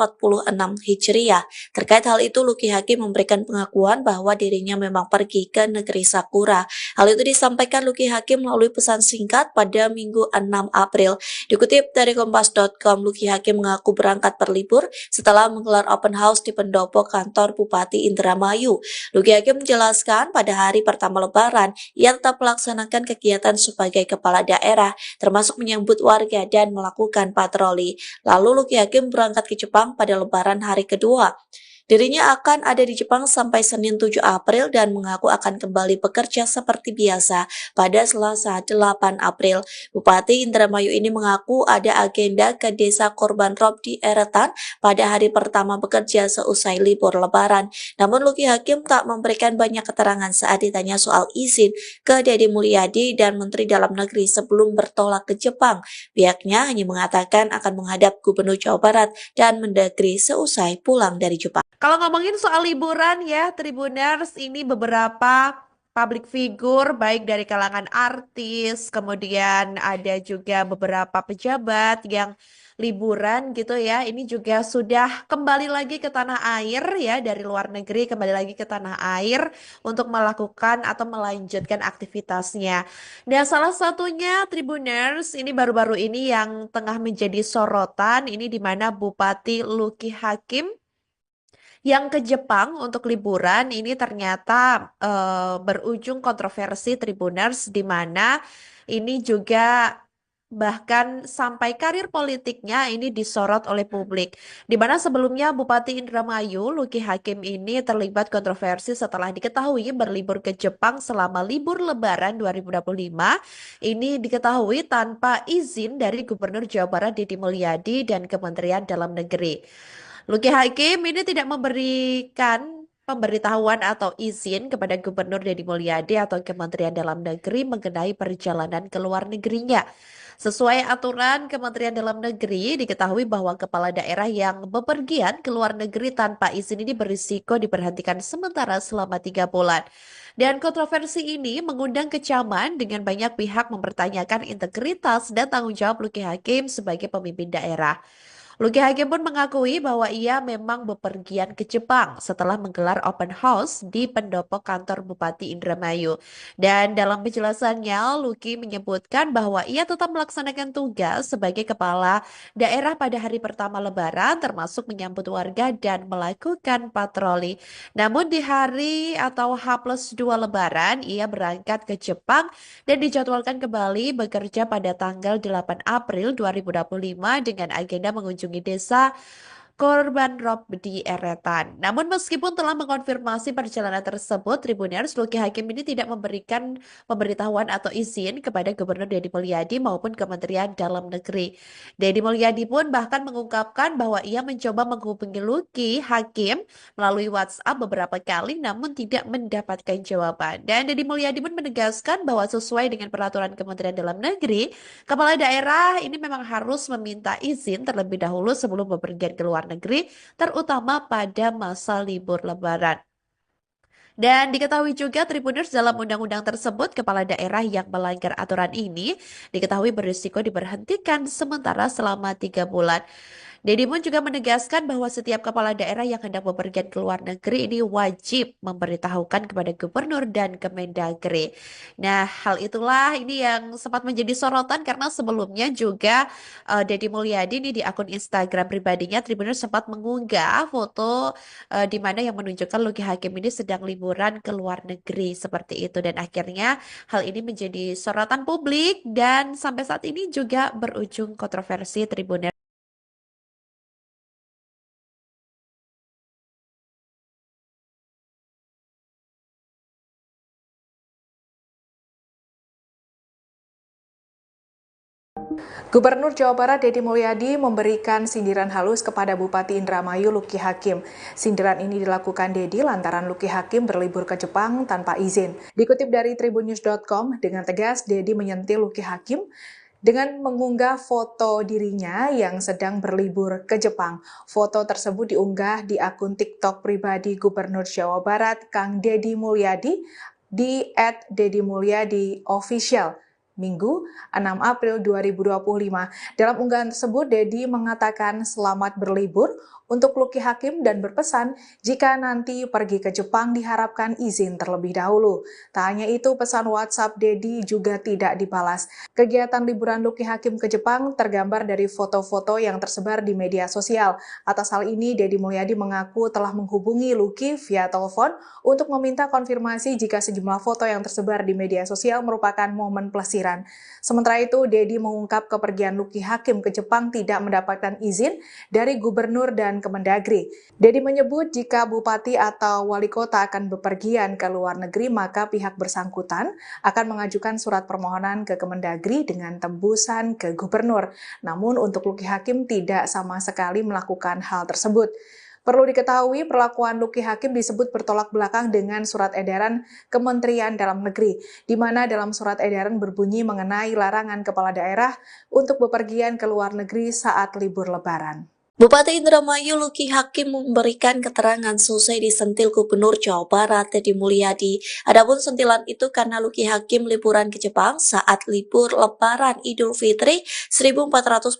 Hijriah. Terkait hal itu, Luki Hakim memberikan pengakuan bahwa dirinya memang pergi ke negeri Sakura. Hal itu disampaikan Luki Hakim melalui pesan singkat pada Minggu 6 April. Dikutip dari Kompas.com, Luki Hakim mengaku berangkat berlibur setelah menggelar open house di pendopo kantor Bupati Indramayu. Luki Hakim menjelaskan pada hari pertama Lebaran, ia tetap melaksanakan kegiatan sebagai kepala daerah, termasuk menyambut warga dan melakukan patroli. Lalu Luki Hakim berangkat ke Jepang pada Lebaran hari kedua. Dirinya akan ada di Jepang sampai Senin 7 April dan mengaku akan kembali bekerja seperti biasa pada Selasa 8 April. Bupati Indramayu ini mengaku ada agenda ke desa Korban Rob di Eretan pada hari pertama bekerja seusai libur Lebaran. Namun Luki Hakim tak memberikan banyak keterangan saat ditanya soal izin ke Deddy Mulyadi dan Menteri Dalam Negeri sebelum bertolak ke Jepang. Pihaknya hanya mengatakan akan menghadap Gubernur Jawa Barat dan Mendagri seusai pulang dari Jepang.
Kalau ngomongin soal liburan ya, Tribuners ini beberapa public figure baik dari kalangan artis, kemudian ada juga beberapa pejabat yang liburan gitu ya. Ini juga sudah kembali lagi ke tanah air ya, dari luar negeri kembali lagi ke tanah air untuk melakukan atau melanjutkan aktivitasnya. Dan salah satunya Tribuners ini baru-baru ini yang tengah menjadi sorotan ini di mana Bupati Luki Hakim yang ke Jepang untuk liburan ini ternyata berujung kontroversi Tribuners di mana ini juga bahkan sampai karir politiknya ini disorot oleh publik. Di mana sebelumnya Bupati Indramayu Luki Hakim ini terlibat kontroversi setelah diketahui berlibur ke Jepang selama libur Lebaran 2025. Ini diketahui tanpa izin dari Gubernur Jawa Barat Deddy Mulyadi dan Kementerian Dalam Negeri. Luki Hakim ini tidak memberikan pemberitahuan atau izin kepada Gubernur Deddy Mulyadi atau Kementerian Dalam Negeri mengenai perjalanan ke luar negerinya. Sesuai aturan Kementerian Dalam Negeri, diketahui bahwa kepala daerah yang bepergian ke luar negeri tanpa izin ini berisiko diberhentikan sementara selama 3 bulan. Dan kontroversi ini mengundang kecaman dengan banyak pihak mempertanyakan integritas dan tanggung jawab Luki Hakim sebagai pemimpin daerah. Luki Hakim pun mengakui bahwa ia memang bepergian ke Jepang setelah menggelar open house di pendopo kantor Bupati Indramayu. Dan dalam penjelasannya, Luki menyebutkan bahwa ia tetap melaksanakan tugas sebagai kepala daerah pada hari pertama Lebaran, termasuk menyambut warga dan melakukan patroli. Namun di hari atau H+2 Lebaran, ia berangkat ke Jepang dan dijadwalkan kembali bekerja pada tanggal 8 April 2025 dengan agenda mengunjungi desa korban rob di Eretan. Namun meskipun telah mengkonfirmasi perjalanan tersebut, Tribuners, Luki Hakim ini tidak memberikan pemberitahuan atau izin kepada Gubernur Deddy Mulyadi maupun Kementerian Dalam Negeri. Deddy Mulyadi pun bahkan mengungkapkan bahwa ia mencoba menghubungi Luki Hakim melalui WhatsApp beberapa kali namun tidak mendapatkan jawaban. Dan Deddy Mulyadi pun menegaskan bahwa sesuai dengan peraturan Kementerian Dalam Negeri, kepala daerah ini memang harus meminta izin terlebih dahulu sebelum bepergian ke luar negeri, terutama pada masa libur Lebaran. Dan diketahui juga Tribuners dalam undang-undang tersebut, kepala daerah yang melanggar aturan ini diketahui berisiko diberhentikan sementara selama 3 bulan. Deddy pun juga menegaskan bahwa setiap kepala daerah yang hendak bepergian ke luar negeri ini wajib memberitahukan kepada gubernur dan Kemendagri. Nah, hal itulah ini yang sempat menjadi sorotan karena sebelumnya juga Deddy Mulyadi ini di akun Instagram pribadinya Tribuners sempat mengunggah foto di mana yang menunjukkan Luki Hakim ini sedang liburan ke luar negeri seperti itu, dan akhirnya hal ini menjadi sorotan publik dan sampai saat ini juga berujung kontroversi Tribuners.
Gubernur Jawa Barat Deddy Mulyadi memberikan sindiran halus kepada Bupati Indramayu Luki Hakim. Sindiran ini dilakukan Deddy lantaran Luki Hakim berlibur ke Jepang tanpa izin. Dikutip dari tribunnews.com, dengan tegas Deddy menyentil Luki Hakim dengan mengunggah foto dirinya yang sedang berlibur ke Jepang. Foto tersebut diunggah di akun TikTok pribadi Gubernur Jawa Barat Kang Deddy Mulyadi di @deddymulyadi_official. Minggu, 6 April 2025. Dalam unggahan tersebut, Deddy mengatakan selamat berlibur untuk Luki Hakim dan berpesan jika nanti pergi ke Jepang diharapkan izin terlebih dahulu. Tak hanya itu, pesan WhatsApp Deddy juga tidak dibalas. Kegiatan liburan Luki Hakim ke Jepang tergambar dari foto-foto yang tersebar di media sosial. Atas hal ini, Deddy Mulyadi mengaku telah menghubungi Luki via telepon untuk meminta konfirmasi jika sejumlah foto yang tersebar di media sosial merupakan momen pelesiran. Sementara itu, Deddy mengungkap kepergian Luki Hakim ke Jepang tidak mendapatkan izin dari gubernur dan Kemendagri. Deddy menyebut jika bupati atau wali kota akan bepergian ke luar negeri, maka pihak bersangkutan akan mengajukan surat permohonan ke Kemendagri dengan tembusan ke gubernur. Namun untuk Luki Hakim tidak sama sekali melakukan hal tersebut. Perlu diketahui, perlakuan Luki Hakim disebut bertolak belakang dengan surat edaran Kementerian Dalam Negeri, di mana dalam surat edaran berbunyi mengenai larangan kepala daerah untuk bepergian ke luar negeri saat libur Lebaran.
Bupati Indramayu Luki Hakim memberikan keterangan selesai disentil Gubernur Jawa Barat Deddy Mulyadi. Adapun sentilan itu karena Luki Hakim liburan ke Jepang saat libur Lebaran Idul Fitri 1446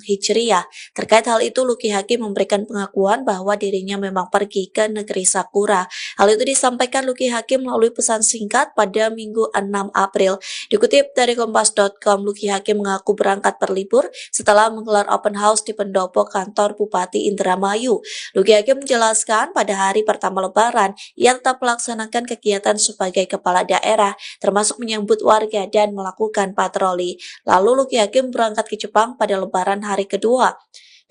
Hijriah. Terkait hal itu, Luki Hakim memberikan pengakuan bahwa dirinya memang pergi ke negeri Sakura. Hal itu disampaikan Luki Hakim melalui pesan singkat pada Minggu 6 April. Dikutip dari kompas.com, Luki Hakim mengaku berangkat berlibur setelah menggelar open house di pendopo kantor Bupati Indramayu. Luki Hakim menjelaskan pada hari pertama Lebaran, ia tetap melaksanakan kegiatan sebagai kepala daerah, termasuk menyambut warga dan melakukan patroli. Lalu Luki Hakim berangkat ke Jepang pada Lebaran hari kedua.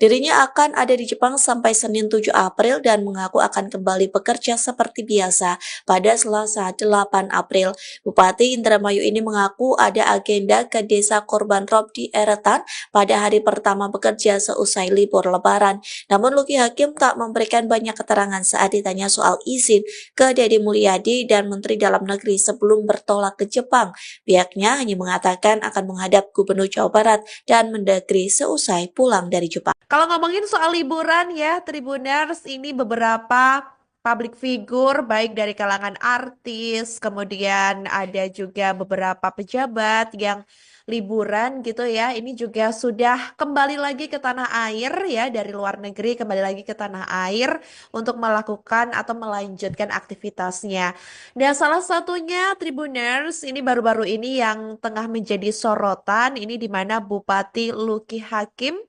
Dirinya akan ada di Jepang sampai Senin 7 April dan mengaku akan kembali bekerja seperti biasa pada Selasa 8 April. Bupati Indramayu ini mengaku ada agenda ke desa korban rob di Eretan pada hari pertama bekerja seusai libur Lebaran. Namun Luki Hakim tak memberikan banyak keterangan saat ditanya soal izin ke Deddy Mulyadi dan Menteri Dalam Negeri sebelum bertolak ke Jepang. Pihaknya hanya mengatakan akan menghadap Gubernur Jawa Barat dan Mendagri seusai pulang dari Jepang.
Kalau ngomongin soal liburan ya, Tribuners, ini beberapa public figure baik dari kalangan artis, kemudian ada juga beberapa pejabat yang liburan gitu ya. Ini juga sudah kembali lagi ke tanah air ya, dari luar negeri kembali lagi ke tanah air untuk melakukan atau melanjutkan aktivitasnya. Dan salah satunya Tribuners ini baru-baru ini yang tengah menjadi sorotan, ini di mana Bupati Luki Hakim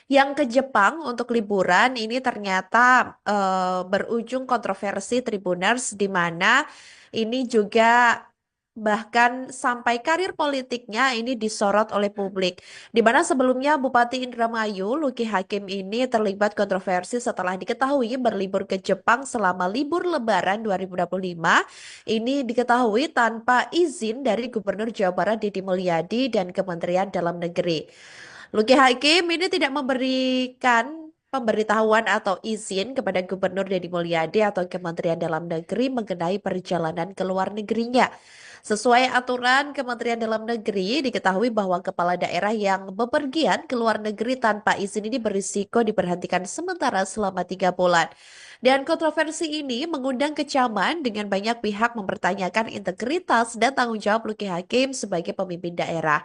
yang ke Jepang untuk liburan ini ternyata berujung kontroversi Tribuners, di mana ini juga bahkan sampai karir politiknya ini disorot oleh publik. Di mana sebelumnya Bupati Indramayu Luki Hakim ini terlibat kontroversi setelah diketahui berlibur ke Jepang selama libur Lebaran 2025. Ini diketahui tanpa izin dari Gubernur Jawa Barat Deddy Mulyadi dan Kementerian Dalam Negeri. Luki Hakim ini tidak memberikan pemberitahuan atau izin kepada Gubernur Deddy Mulyadi atau Kementerian Dalam Negeri mengenai perjalanan ke luar negerinya. Sesuai aturan Kementerian Dalam Negeri, diketahui bahwa kepala daerah yang bepergian ke luar negeri tanpa izin ini berisiko diberhentikan sementara selama 3 bulan. Dan kontroversi ini mengundang kecaman dengan banyak pihak mempertanyakan integritas dan tanggung jawab Luki Hakim sebagai pemimpin daerah.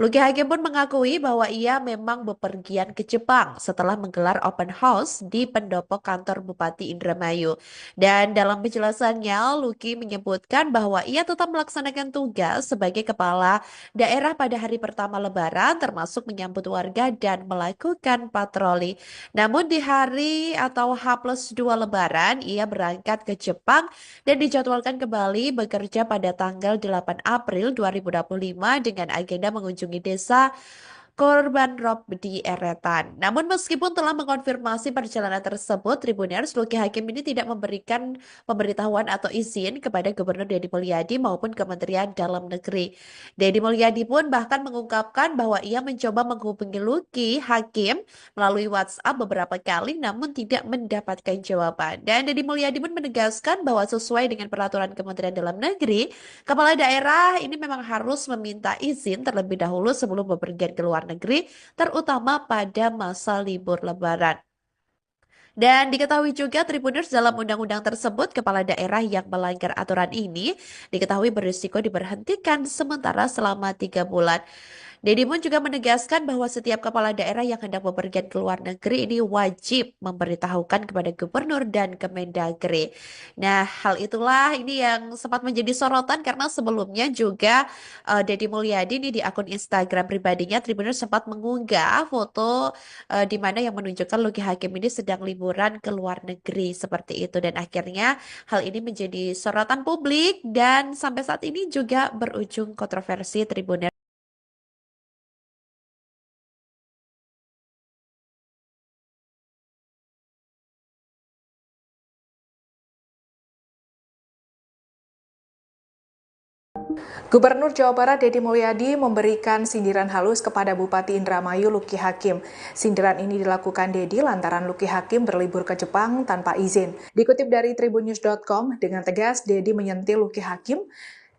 Luki Hakim pun mengakui bahwa ia memang bepergian ke Jepang setelah menggelar open house di pendopo kantor Bupati Indramayu. Dan dalam penjelasannya, Luki menyebutkan bahwa ia tetap melaksanakan tugas sebagai kepala daerah pada hari pertama Lebaran, termasuk menyambut warga dan melakukan patroli. Namun di hari atau H+2 Lebaran, ia berangkat ke Jepang dan dijadwalkan kembali bekerja pada tanggal 8 April 2025 dengan agenda mengunjungi desa korban rob di Eretan. Namun meskipun telah mengkonfirmasi perjalanan tersebut, Tribuners, Luki Hakim ini tidak memberikan pemberitahuan atau izin kepada Gubernur Deddy Mulyadi maupun Kementerian Dalam Negeri. Deddy Mulyadi pun bahkan mengungkapkan bahwa ia mencoba menghubungi Luki Hakim melalui WhatsApp beberapa kali namun tidak mendapatkan jawaban. Dan Deddy Mulyadi pun menegaskan bahwa sesuai dengan peraturan Kementerian Dalam Negeri, kepala daerah ini memang harus meminta izin terlebih dahulu sebelum bepergian ke luar negeri, terutama pada masa libur Lebaran. Dan diketahui juga Tribuners, dalam undang-undang tersebut, kepala daerah yang melanggar aturan ini diketahui berisiko diberhentikan sementara selama 3 bulan. Deddy pun juga menegaskan bahwa setiap kepala daerah yang hendak bepergian ke luar negeri ini wajib memberitahukan kepada gubernur dan Kemendagri. Nah, hal itulah ini yang sempat menjadi sorotan karena sebelumnya juga Deddy Mulyadi ini di akun Instagram pribadinya Tribuners sempat mengunggah foto di mana yang menunjukkan Luki Hakim ini sedang liburan ke luar negeri seperti itu, dan akhirnya hal ini menjadi sorotan publik dan sampai saat ini juga berujung kontroversi Tribuners.
Gubernur Jawa Barat Deddy Mulyadi memberikan sindiran halus kepada Bupati Indramayu Luki Hakim. Sindiran ini dilakukan Deddy lantaran Luki Hakim berlibur ke Jepang tanpa izin. Dikutip dari tribunnews.com, dengan tegas Deddy menyentil Luki Hakim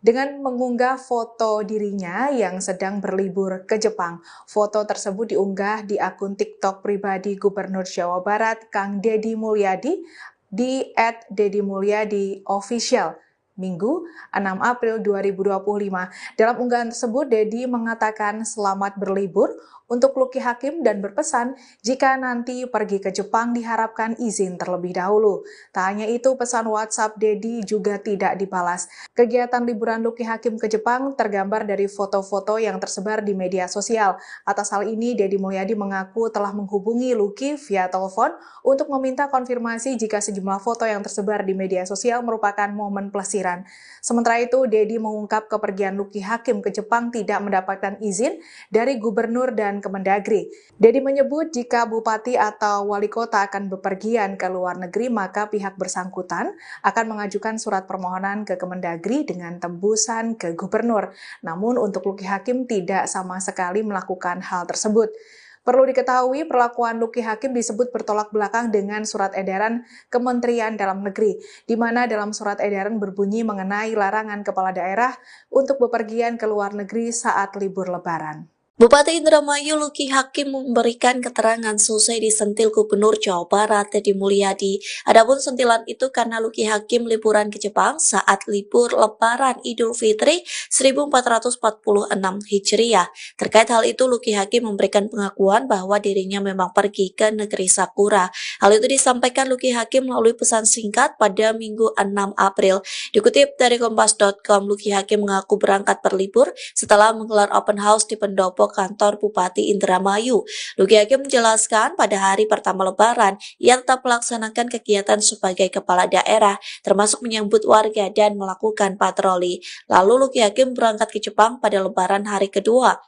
dengan mengunggah foto dirinya yang sedang berlibur ke Jepang. Foto tersebut diunggah di akun TikTok pribadi Gubernur Jawa Barat Kang Deddy Mulyadi di @deddymulyadi_official. Minggu 6 April 2025. Dalam unggahan tersebut, Deddy mengatakan selamat berlibur untuk Luki Hakim dan berpesan jika nanti pergi ke Jepang diharapkan izin terlebih dahulu. Tak hanya itu, pesan WhatsApp Deddy juga tidak dibalas. Kegiatan liburan Luki Hakim ke Jepang tergambar dari foto-foto yang tersebar di media sosial. Atas hal ini, Deddy Mulyadi mengaku telah menghubungi Luki via telepon untuk meminta konfirmasi jika sejumlah foto yang tersebar di media sosial merupakan momen pelesiran. Sementara itu, Deddy mengungkap kepergian Luki Hakim ke Jepang tidak mendapatkan izin dari Gubernur dan Kemendagri. Dedi menyebut jika bupati atau wali kota akan bepergian ke luar negeri, maka pihak bersangkutan akan mengajukan surat permohonan ke Kemendagri dengan tembusan ke gubernur. Namun untuk Luki Hakim tidak sama sekali melakukan hal tersebut. Perlu diketahui, perlakuan Luki Hakim disebut bertolak belakang dengan surat edaran Kementerian Dalam Negeri, di mana dalam surat edaran berbunyi mengenai larangan kepala daerah untuk bepergian ke luar negeri saat libur Lebaran.
Bupati Indramayu Luki Hakim memberikan keterangan selesai disentil Gubernur Jawa Barat Deddy Mulyadi. Adapun sentilan itu karena Luki Hakim liburan ke Jepang saat libur Lebaran Idul Fitri 1446 Hijriah. Terkait hal itu, Luki Hakim memberikan pengakuan bahwa dirinya memang pergi ke negeri Sakura. Hal itu disampaikan Luki Hakim melalui pesan singkat pada Minggu 6 April. Dikutip dari Kompas.com, Luki Hakim mengaku berangkat berlibur setelah menggelar open house di pendopo kantor Bupati Indramayu. Luki Hakim menjelaskan pada hari pertama Lebaran, ia tetap melaksanakan kegiatan sebagai kepala daerah, termasuk menyambut warga dan melakukan patroli. Lalu Luki Hakim berangkat ke Jepang pada Lebaran hari kedua.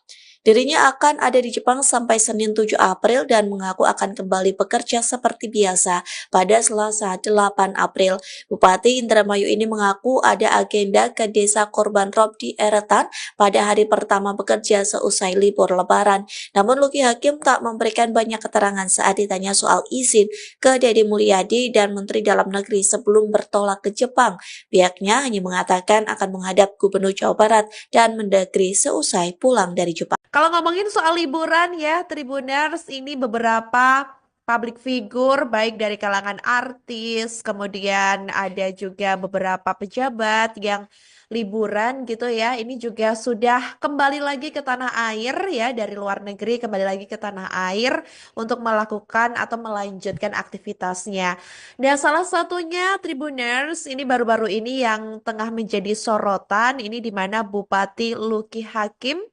Dirinya akan ada di Jepang sampai Senin 7 April dan mengaku akan kembali bekerja seperti biasa pada Selasa 8 April. Bupati Indramayu ini mengaku ada agenda ke desa Korban Rob di Eretan pada hari pertama bekerja seusai libur Lebaran. Namun Luki Hakim tak memberikan banyak keterangan saat ditanya soal izin ke Deddy Mulyadi dan Menteri Dalam Negeri sebelum bertolak ke Jepang. Pihaknya hanya mengatakan akan menghadap Gubernur Jawa Barat dan Mendagri seusai pulang dari Jepang.
Kalau ngomongin soal liburan ya, Tribuners, ini beberapa public figure baik dari kalangan artis, kemudian ada juga beberapa pejabat yang liburan gitu ya. Ini juga sudah kembali lagi ke tanah air ya, dari luar negeri kembali lagi ke tanah air untuk melakukan atau melanjutkan aktivitasnya. Dan salah satunya Tribuners ini baru-baru ini yang tengah menjadi sorotan, ini di mana Bupati Luki Hakim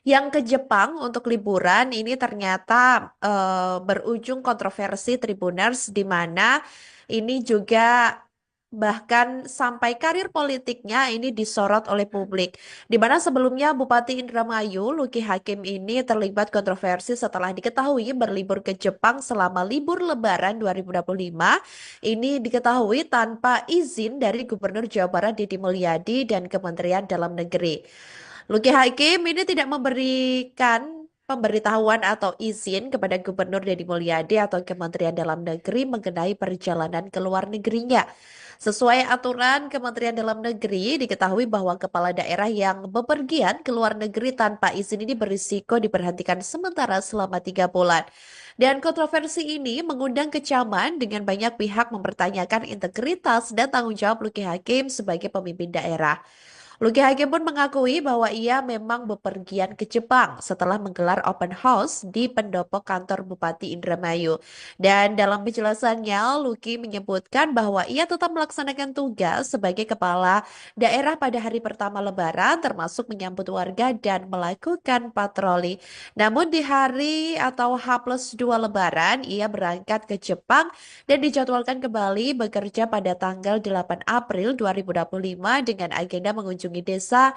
yang ke Jepang untuk liburan ini ternyata berujung kontroversi Tribuners, di mana ini juga bahkan sampai karir politiknya ini disorot oleh publik. Di mana sebelumnya Bupati Indramayu Luki Hakim ini terlibat kontroversi setelah diketahui berlibur ke Jepang selama libur Lebaran 2025. Ini diketahui tanpa izin dari Gubernur Jawa Barat Deddy Mulyadi dan Kementerian Dalam Negeri. Luki Hakim ini tidak memberikan pemberitahuan atau izin kepada Gubernur Deddy Mulyadi atau Kementerian Dalam Negeri mengenai perjalanan ke luar negerinya. Sesuai aturan Kementerian Dalam Negeri, diketahui bahwa kepala daerah yang bepergian ke luar negeri tanpa izin ini berisiko diberhentikan sementara selama 3 bulan. Dan kontroversi ini mengundang kecaman dengan banyak pihak mempertanyakan integritas dan tanggung jawab Luki Hakim sebagai pemimpin daerah. Luki Hakim pun mengakui bahwa ia memang bepergian ke Jepang setelah menggelar open house di pendopo kantor Bupati Indramayu. Dan dalam penjelasannya, Luki menyebutkan bahwa ia tetap melaksanakan tugas sebagai kepala daerah pada hari pertama Lebaran, termasuk menyambut warga dan melakukan patroli. Namun di hari atau H+2 Lebaran, ia berangkat ke Jepang dan dijadwalkan kembali bekerja pada tanggal 8 April 2025 dengan agenda mengunjungi desa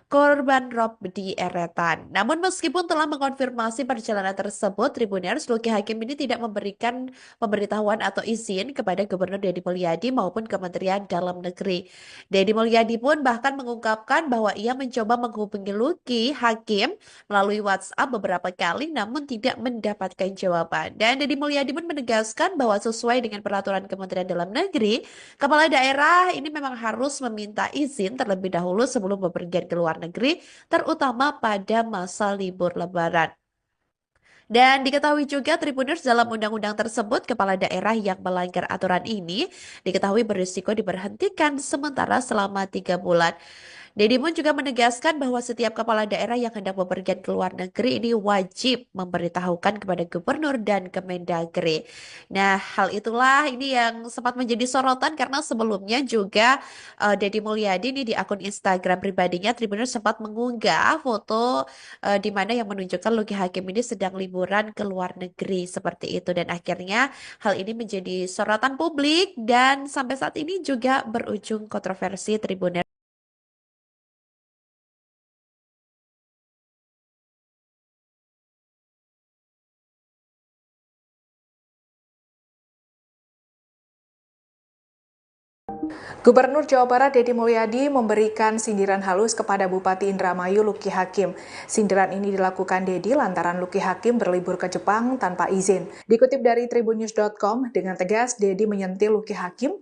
Korban Rob di Eretan. Namun meskipun telah mengkonfirmasi perjalanan tersebut, Tribuners, Luki Hakim ini tidak memberikan pemberitahuan atau izin kepada Gubernur Deddy Mulyadi maupun Kementerian Dalam Negeri. Deddy Mulyadi pun bahkan mengungkapkan bahwa ia mencoba menghubungi Luki Hakim melalui WhatsApp beberapa kali namun tidak mendapatkan jawaban. Dan Deddy Mulyadi pun menegaskan bahwa sesuai dengan peraturan Kementerian Dalam Negeri, kepala daerah ini memang harus meminta izin terlebih dahulu sebelum bepergian ke luar negeri, terutama pada masa libur Lebaran. Dan diketahui juga Tribuners, dalam undang-undang tersebut, kepala daerah yang melanggar aturan ini diketahui berisiko diberhentikan sementara selama 3 bulan. Deddy pun juga menegaskan bahwa setiap kepala daerah yang hendak bepergian ke luar negeri ini wajib memberitahukan kepada gubernur dan Kemendagri. Nah, hal itulah ini yang sempat menjadi sorotan karena sebelumnya juga Deddy Mulyadi ini di akun Instagram pribadinya Tribuners sempat mengunggah foto di mana yang menunjukkan Luki Hakim ini sedang liburan ke luar negeri seperti itu, dan akhirnya hal ini menjadi sorotan publik dan sampai saat ini juga berujung kontroversi Tribuners.
Gubernur Jawa Barat Deddy Mulyadi memberikan sindiran halus kepada Bupati Indramayu Luki Hakim. Sindiran ini dilakukan Deddy lantaran Luki Hakim berlibur ke Jepang tanpa izin. Dikutip dari tribunnews.com, dengan tegas Deddy menyentil Luki Hakim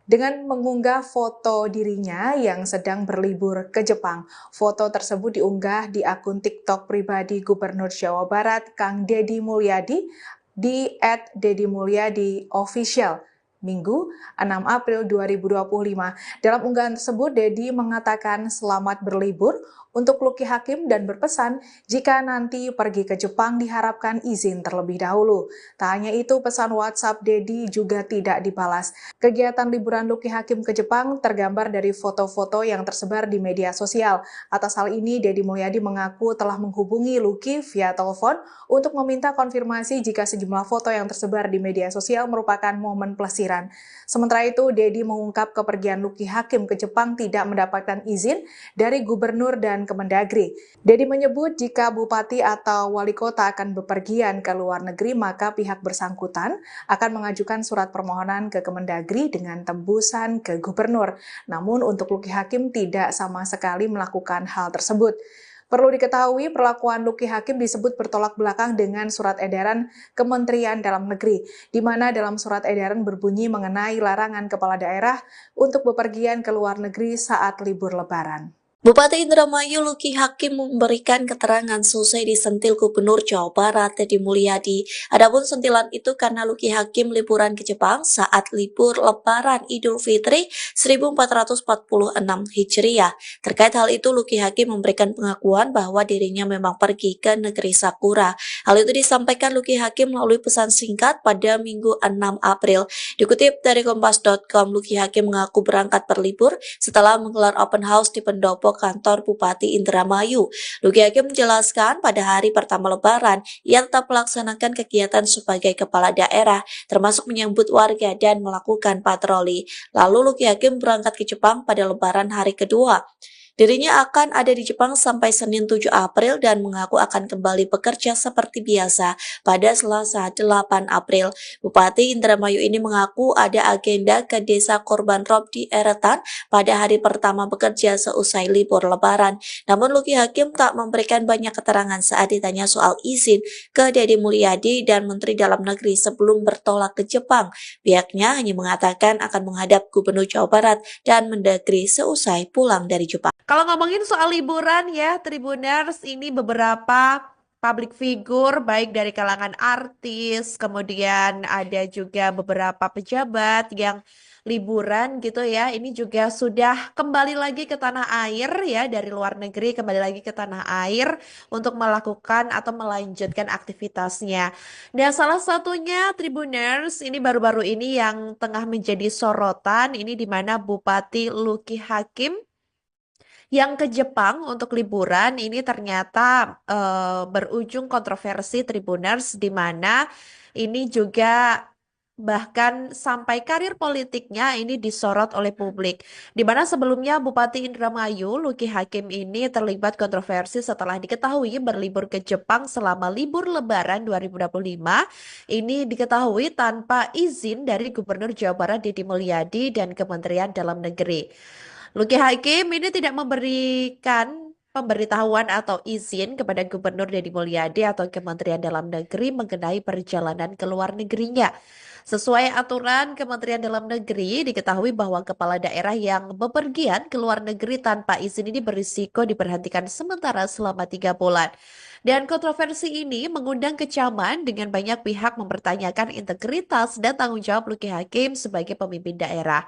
dengan mengunggah foto dirinya yang sedang berlibur ke Jepang. Foto tersebut diunggah di akun TikTok pribadi Gubernur Jawa Barat Kang Deddy Mulyadi di @deddymulyadi_official. Minggu, 6 April 2025. Dalam unggahan tersebut, Deddy mengatakan selamat berlibur untuk Luki Hakim dan berpesan jika nanti pergi ke Jepang diharapkan izin terlebih dahulu. Tak hanya itu, pesan WhatsApp Deddy juga tidak dibalas. Kegiatan liburan Luki Hakim ke Jepang tergambar dari foto-foto yang tersebar di media sosial. Atas hal ini, Deddy Mulyadi mengaku telah menghubungi Luki via telepon untuk meminta konfirmasi jika sejumlah foto yang tersebar di media sosial merupakan momen pelesiran. Sementara itu, Deddy mengungkap kepergian Luki Hakim ke Jepang tidak mendapatkan izin dari gubernur dan Kemendagri. Deddy menyebut jika bupati atau wali kota akan bepergian ke luar negeri, maka pihak bersangkutan akan mengajukan surat permohonan ke Kemendagri dengan tembusan ke gubernur. Namun untuk Luki Hakim tidak sama sekali melakukan hal tersebut. Perlu diketahui, perlakuan Luki Hakim disebut bertolak belakang dengan surat edaran Kementerian Dalam Negeri, di mana dalam surat edaran berbunyi mengenai larangan kepala daerah untuk bepergian ke luar negeri saat libur Lebaran.
Bupati Indramayu Luki Hakim memberikan keterangan selesai disentil Gubernur Jawa Barat Deddy Mulyadi. Adapun sentilan itu karena Luki Hakim liburan ke Jepang saat libur Lebaran Idul Fitri 1446 Hijriah. Terkait hal itu, Luki Hakim memberikan pengakuan bahwa dirinya memang pergi ke negeri Sakura. Hal itu disampaikan Luki Hakim melalui pesan singkat pada Minggu 6 April. Dikutip dari Kompas.com, Luki Hakim mengaku berangkat berlibur setelah menggelar open house di pendopo kantor Bupati Indramayu. Luki Hakim menjelaskan pada hari pertama Lebaran, ia tetap melaksanakan kegiatan sebagai kepala daerah, termasuk menyambut warga dan melakukan patroli. Lalu Luki Hakim berangkat ke Jepang pada Lebaran hari kedua. Dirinya akan ada di Jepang sampai Senin 7 April dan mengaku akan kembali bekerja seperti biasa pada Selasa 8 April. Bupati Indramayu ini mengaku ada agenda ke desa Korban Rob di Eretan pada hari pertama bekerja seusai libur Lebaran. Namun Luki Hakim tak memberikan banyak keterangan saat ditanya soal izin ke Deddy Mulyadi dan Menteri Dalam Negeri sebelum bertolak ke Jepang. Pihaknya hanya mengatakan akan menghadap Gubernur Jawa Barat dan Mendagri seusai pulang dari Jepang.
Kalau ngomongin soal liburan ya, Tribuners, ini beberapa public figure baik dari kalangan artis, kemudian ada juga beberapa pejabat yang liburan gitu ya. Ini juga sudah kembali lagi ke tanah air ya, dari luar negeri kembali lagi ke tanah air untuk melakukan atau melanjutkan aktivitasnya. Dan salah satunya Tribuners ini baru-baru ini yang tengah menjadi sorotan, ini di mana Bupati Luki Hakim yang ke Jepang untuk liburan ini ternyata berujung kontroversi Tribuners, di mana ini juga bahkan sampai karir politiknya ini disorot oleh publik. Di mana sebelumnya Bupati Indramayu Luki Hakim ini terlibat kontroversi setelah diketahui berlibur ke Jepang selama libur Lebaran 2025. Ini diketahui tanpa izin dari Gubernur Jawa Barat Deddy Mulyadi dan Kementerian Dalam Negeri. Luki Hakim ini tidak memberikan pemberitahuan atau izin kepada Gubernur Deddy Mulyadi atau Kementerian Dalam Negeri mengenai perjalanan ke luar negerinya. Sesuai aturan Kementerian Dalam Negeri, diketahui bahwa kepala daerah yang bepergian ke luar negeri tanpa izin ini berisiko diberhentikan sementara selama 3 bulan. Dan kontroversi ini mengundang kecaman dengan banyak pihak mempertanyakan integritas dan tanggung jawab Luki Hakim sebagai pemimpin daerah.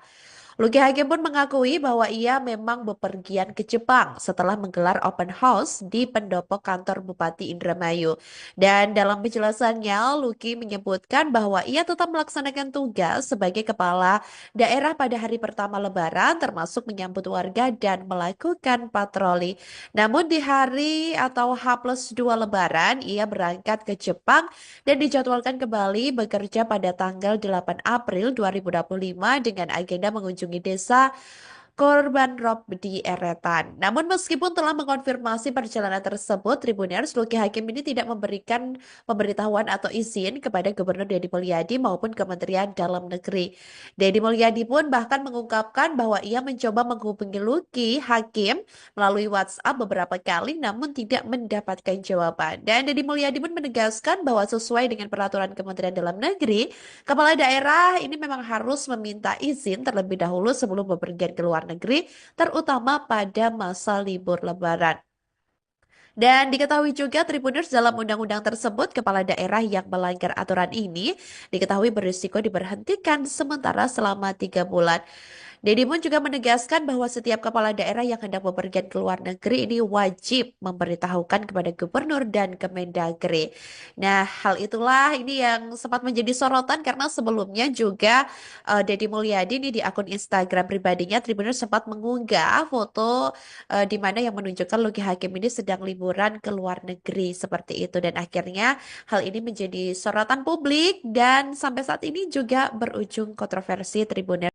Luki Hakim pun mengakui bahwa ia memang bepergian ke Jepang setelah menggelar open house di pendopo kantor Bupati Indramayu. Dan dalam penjelasannya, Luki menyebutkan bahwa ia tetap melaksanakan tugas sebagai kepala daerah pada hari pertama Lebaran, termasuk menyambut warga dan melakukan patroli. Namun di hari atau H+2 Lebaran, ia berangkat ke Jepang dan dijadwalkan kembali bekerja pada tanggal 8 April 2025 dengan agenda mengunjungi desa korban rob di Eretan. Namun meskipun telah mengonfirmasi perjalanan tersebut, Tribuners, Luki Hakim ini tidak memberikan pemberitahuan atau izin kepada Gubernur Deddy Mulyadi maupun Kementerian Dalam Negeri. Deddy Mulyadi pun bahkan mengungkapkan bahwa ia mencoba menghubungi Luki Hakim melalui WhatsApp beberapa kali namun tidak mendapatkan jawaban. Dan Deddy Mulyadi pun menegaskan bahwa sesuai dengan peraturan Kementerian Dalam Negeri, kepala daerah ini memang harus meminta izin terlebih dahulu sebelum bepergian ke luar negeri, terutama pada masa libur Lebaran. Dan diketahui juga Tribuners dalam undang-undang tersebut, kepala daerah yang melanggar aturan ini diketahui berisiko diberhentikan sementara selama 3 bulan. Deddy pun juga menegaskan bahwa setiap kepala daerah yang hendak bepergian ke luar negeri ini wajib memberitahukan kepada gubernur dan Kemendagri. Nah, hal itulah ini yang sempat menjadi sorotan karena sebelumnya juga Deddy Mulyadi ini di akun Instagram pribadinya Tribuners sempat mengunggah foto di mana yang menunjukkan Luki Hakim ini sedang liburan ke luar negeri seperti itu, dan akhirnya hal ini menjadi sorotan publik dan sampai saat ini juga berujung kontroversi Tribuners.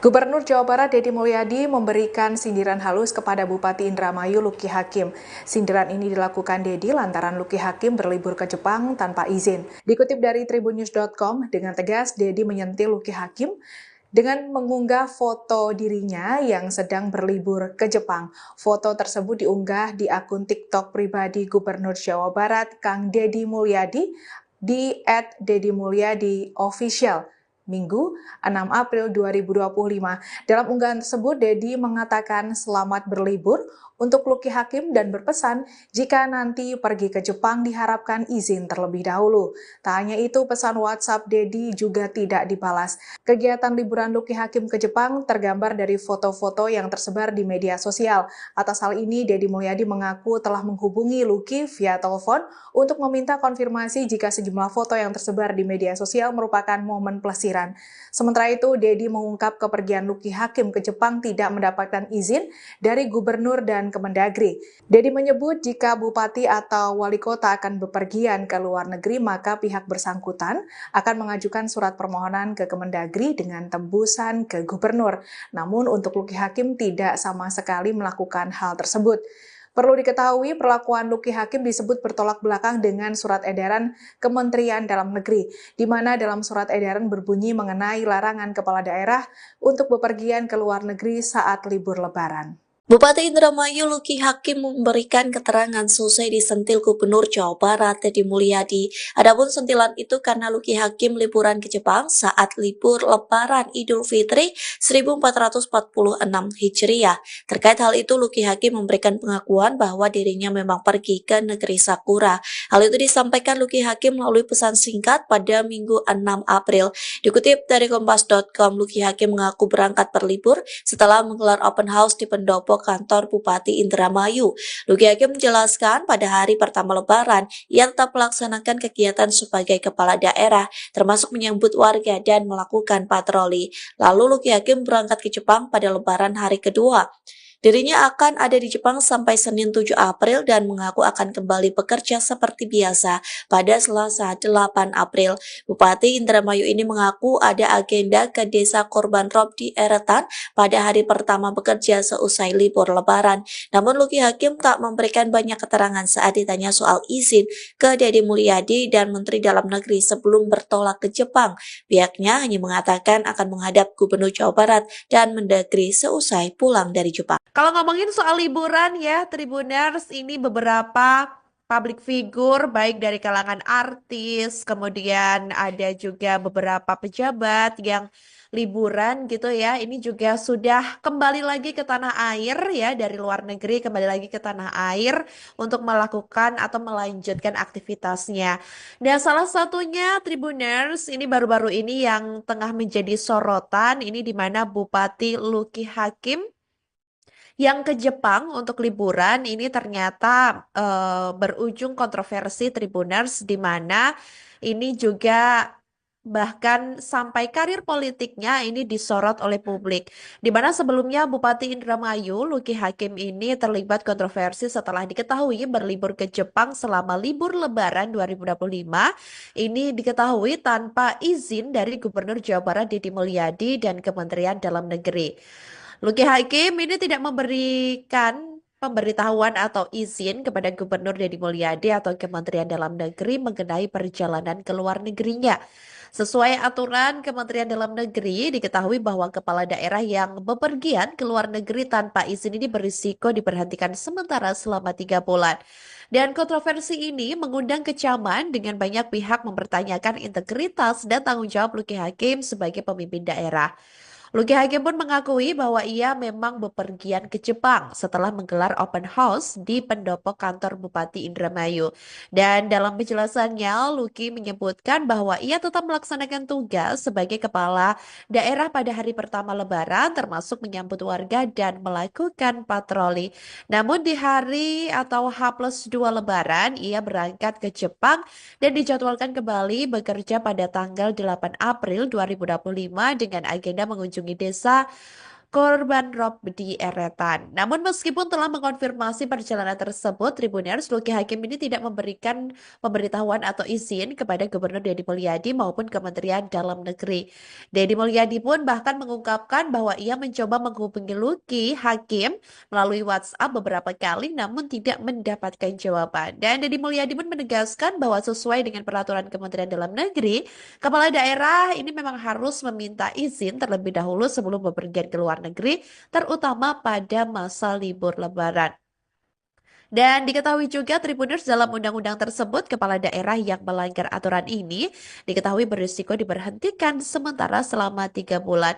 Gubernur Jawa Barat Deddy Mulyadi memberikan sindiran halus kepada Bupati Indramayu Luki Hakim. Sindiran ini dilakukan Deddy lantaran Luki Hakim berlibur ke Jepang tanpa izin. Dikutip dari tribunnews.com, dengan tegas Deddy menyentil Luki Hakim dengan mengunggah foto dirinya yang sedang berlibur ke Jepang. Foto tersebut diunggah di akun TikTok pribadi Gubernur Jawa Barat Kang Deddy Mulyadi di @deddymulyadi_official. Minggu, 6 April 2025. Dalam unggahan tersebut, Deddy mengatakan selamat berlibur untuk Luki Hakim dan berpesan jika nanti pergi ke Jepang diharapkan izin terlebih dahulu. Tak hanya itu, pesan WhatsApp Deddy juga tidak dibalas. Kegiatan liburan Luki Hakim ke Jepang tergambar dari foto-foto yang tersebar di media sosial. Atas hal ini, Deddy Mulyadi mengaku telah menghubungi Luki via telepon untuk meminta konfirmasi jika sejumlah foto yang tersebar di media sosial merupakan momen pelesiran. Sementara itu, Deddy mengungkap kepergian Luki Hakim ke Jepang tidak mendapatkan izin dari gubernur dan Kemendagri. Deddy menyebut jika bupati atau wali kota akan bepergian ke luar negeri, maka pihak bersangkutan akan mengajukan surat permohonan ke Kemendagri dengan tembusan ke gubernur. Namun untuk Luki Hakim tidak sama sekali melakukan hal tersebut. Perlu diketahui, perlakuan Luki Hakim disebut bertolak belakang dengan surat edaran Kementerian Dalam Negeri, di mana dalam surat edaran berbunyi mengenai larangan kepala daerah untuk bepergian ke luar negeri saat libur Lebaran.
Bupati Indramayu Luki Hakim memberikan keterangan selesai disentil Gubernur Jawa Barat Deddy Mulyadi. Adapun sentilan itu karena Luki Hakim liburan ke Jepang saat libur Lebaran Idul Fitri 1446 Hijriah. Terkait hal itu, Luki Hakim memberikan pengakuan bahwa dirinya memang pergi ke negeri Sakura. Hal itu disampaikan Luki Hakim melalui pesan singkat pada Minggu 6 April. Dikutip dari Kompas.com, Luki Hakim mengaku berangkat berlibur setelah menggelar open house di pendopo kantor Bupati Indramayu. Luki Hakim menjelaskan pada hari pertama Lebaran, ia tetap melaksanakan kegiatan sebagai kepala daerah, termasuk menyambut warga dan melakukan patroli. Lalu Luki Hakim berangkat ke Jepang pada Lebaran hari kedua. Dirinya akan ada di Jepang sampai Senin 7 April dan mengaku akan kembali bekerja seperti biasa pada Selasa 8 April. Bupati Indramayu ini mengaku ada agenda ke desa korban rob di Eretan pada hari pertama bekerja seusai libur Lebaran. Namun Luki Hakim tak memberikan banyak keterangan saat ditanya soal izin ke Deddy Mulyadi dan Menteri Dalam Negeri sebelum bertolak ke Jepang. Pihaknya hanya mengatakan akan menghadap Gubernur Jawa Barat dan Mendagri seusai pulang dari Jepang.
Kalau ngomongin soal liburan ya, Tribuners, ini beberapa public figure baik dari kalangan artis, kemudian ada juga beberapa pejabat yang liburan gitu ya. Ini juga sudah kembali lagi ke tanah air ya, dari luar negeri kembali lagi ke tanah air untuk melakukan atau melanjutkan aktivitasnya. Dan salah satunya Tribuners ini baru-baru ini yang tengah menjadi sorotan, ini di mana Bupati Luki Hakim yang ke Jepang untuk liburan ini ternyata berujung kontroversi Tribuners, di mana ini juga Bahkan sampai karir politiknya ini disorot oleh publik. Di mana sebelumnya Bupati Indramayu, Luki Hakim ini terlibat kontroversi setelah diketahui berlibur ke Jepang selama libur Lebaran 2025. Ini diketahui tanpa izin dari Gubernur Jawa Barat Deddy Mulyadi dan Kementerian Dalam Negeri. Luki Hakim ini tidak memberikan pemberitahuan atau izin kepada Gubernur Deddy Mulyadi atau Kementerian Dalam Negeri mengenai perjalanan ke luar negerinya. Sesuai aturan Kementerian Dalam Negeri, diketahui bahwa kepala daerah yang bepergian ke luar negeri tanpa izin ini berisiko diberhentikan sementara selama 3 bulan. Dan kontroversi ini mengundang kecaman dengan banyak pihak mempertanyakan integritas dan tanggung jawab Luki Hakim sebagai pemimpin daerah. Luki Hakim pun mengakui bahwa ia memang bepergian ke Jepang setelah menggelar open house di pendopo kantor Bupati Indramayu. Dan dalam penjelasannya, Luki menyebutkan bahwa ia tetap melaksanakan tugas sebagai kepala daerah pada hari pertama Lebaran, termasuk menyambut warga dan melakukan patroli. Namun di hari atau H+2 Lebaran, ia berangkat ke Jepang dan dijadwalkan kembali bekerja pada tanggal 8 April 2025 dengan agenda mengunjungi desa korban rob di Eretan. Namun meskipun telah mengkonfirmasi perjalanan tersebut, Tribuners, Luki Hakim ini tidak memberikan pemberitahuan atau izin kepada Gubernur Deddy Mulyadi maupun Kementerian Dalam Negeri. Deddy Mulyadi pun bahkan mengungkapkan bahwa ia mencoba menghubungi Luki Hakim melalui WhatsApp beberapa kali namun tidak mendapatkan jawaban. Dan Deddy Mulyadi pun menegaskan bahwa sesuai dengan peraturan Kementerian Dalam Negeri, kepala daerah ini memang harus meminta izin terlebih dahulu sebelum bepergian ke luar negeri, terutama pada masa libur Lebaran. Dan diketahui juga Tribuners dalam undang-undang tersebut, kepala daerah yang melanggar aturan ini diketahui berisiko diberhentikan sementara selama 3 bulan.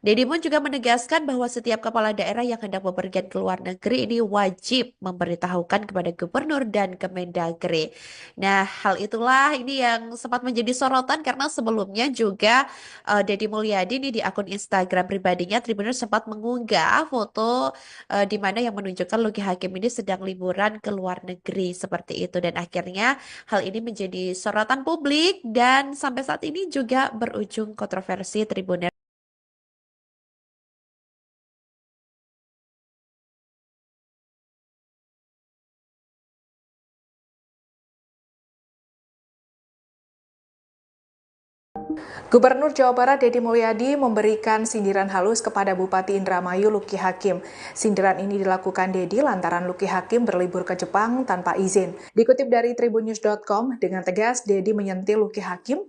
Deddy Moon juga menegaskan bahwa setiap kepala daerah yang hendak bepergian ke luar negeri ini wajib memberitahukan kepada gubernur dan Kemendagri. Nah, hal itulah ini yang sempat menjadi sorotan karena sebelumnya juga Deddy Mulyadi ini di akun Instagram pribadinya Tribuners sempat mengunggah foto di mana yang menunjukkan Luki Hakim ini sedang liburan ke luar negeri seperti itu dan akhirnya hal ini menjadi sorotan publik dan sampai saat ini juga berujung kontroversi Tribuners.
Gubernur Jawa Barat Deddy Mulyadi memberikan sindiran halus kepada Bupati Indramayu Luki Hakim. Sindiran ini dilakukan Deddy lantaran Luki Hakim berlibur ke Jepang tanpa izin. Dikutip dari tribunnews.com, dengan tegas Deddy menyentil Luki Hakim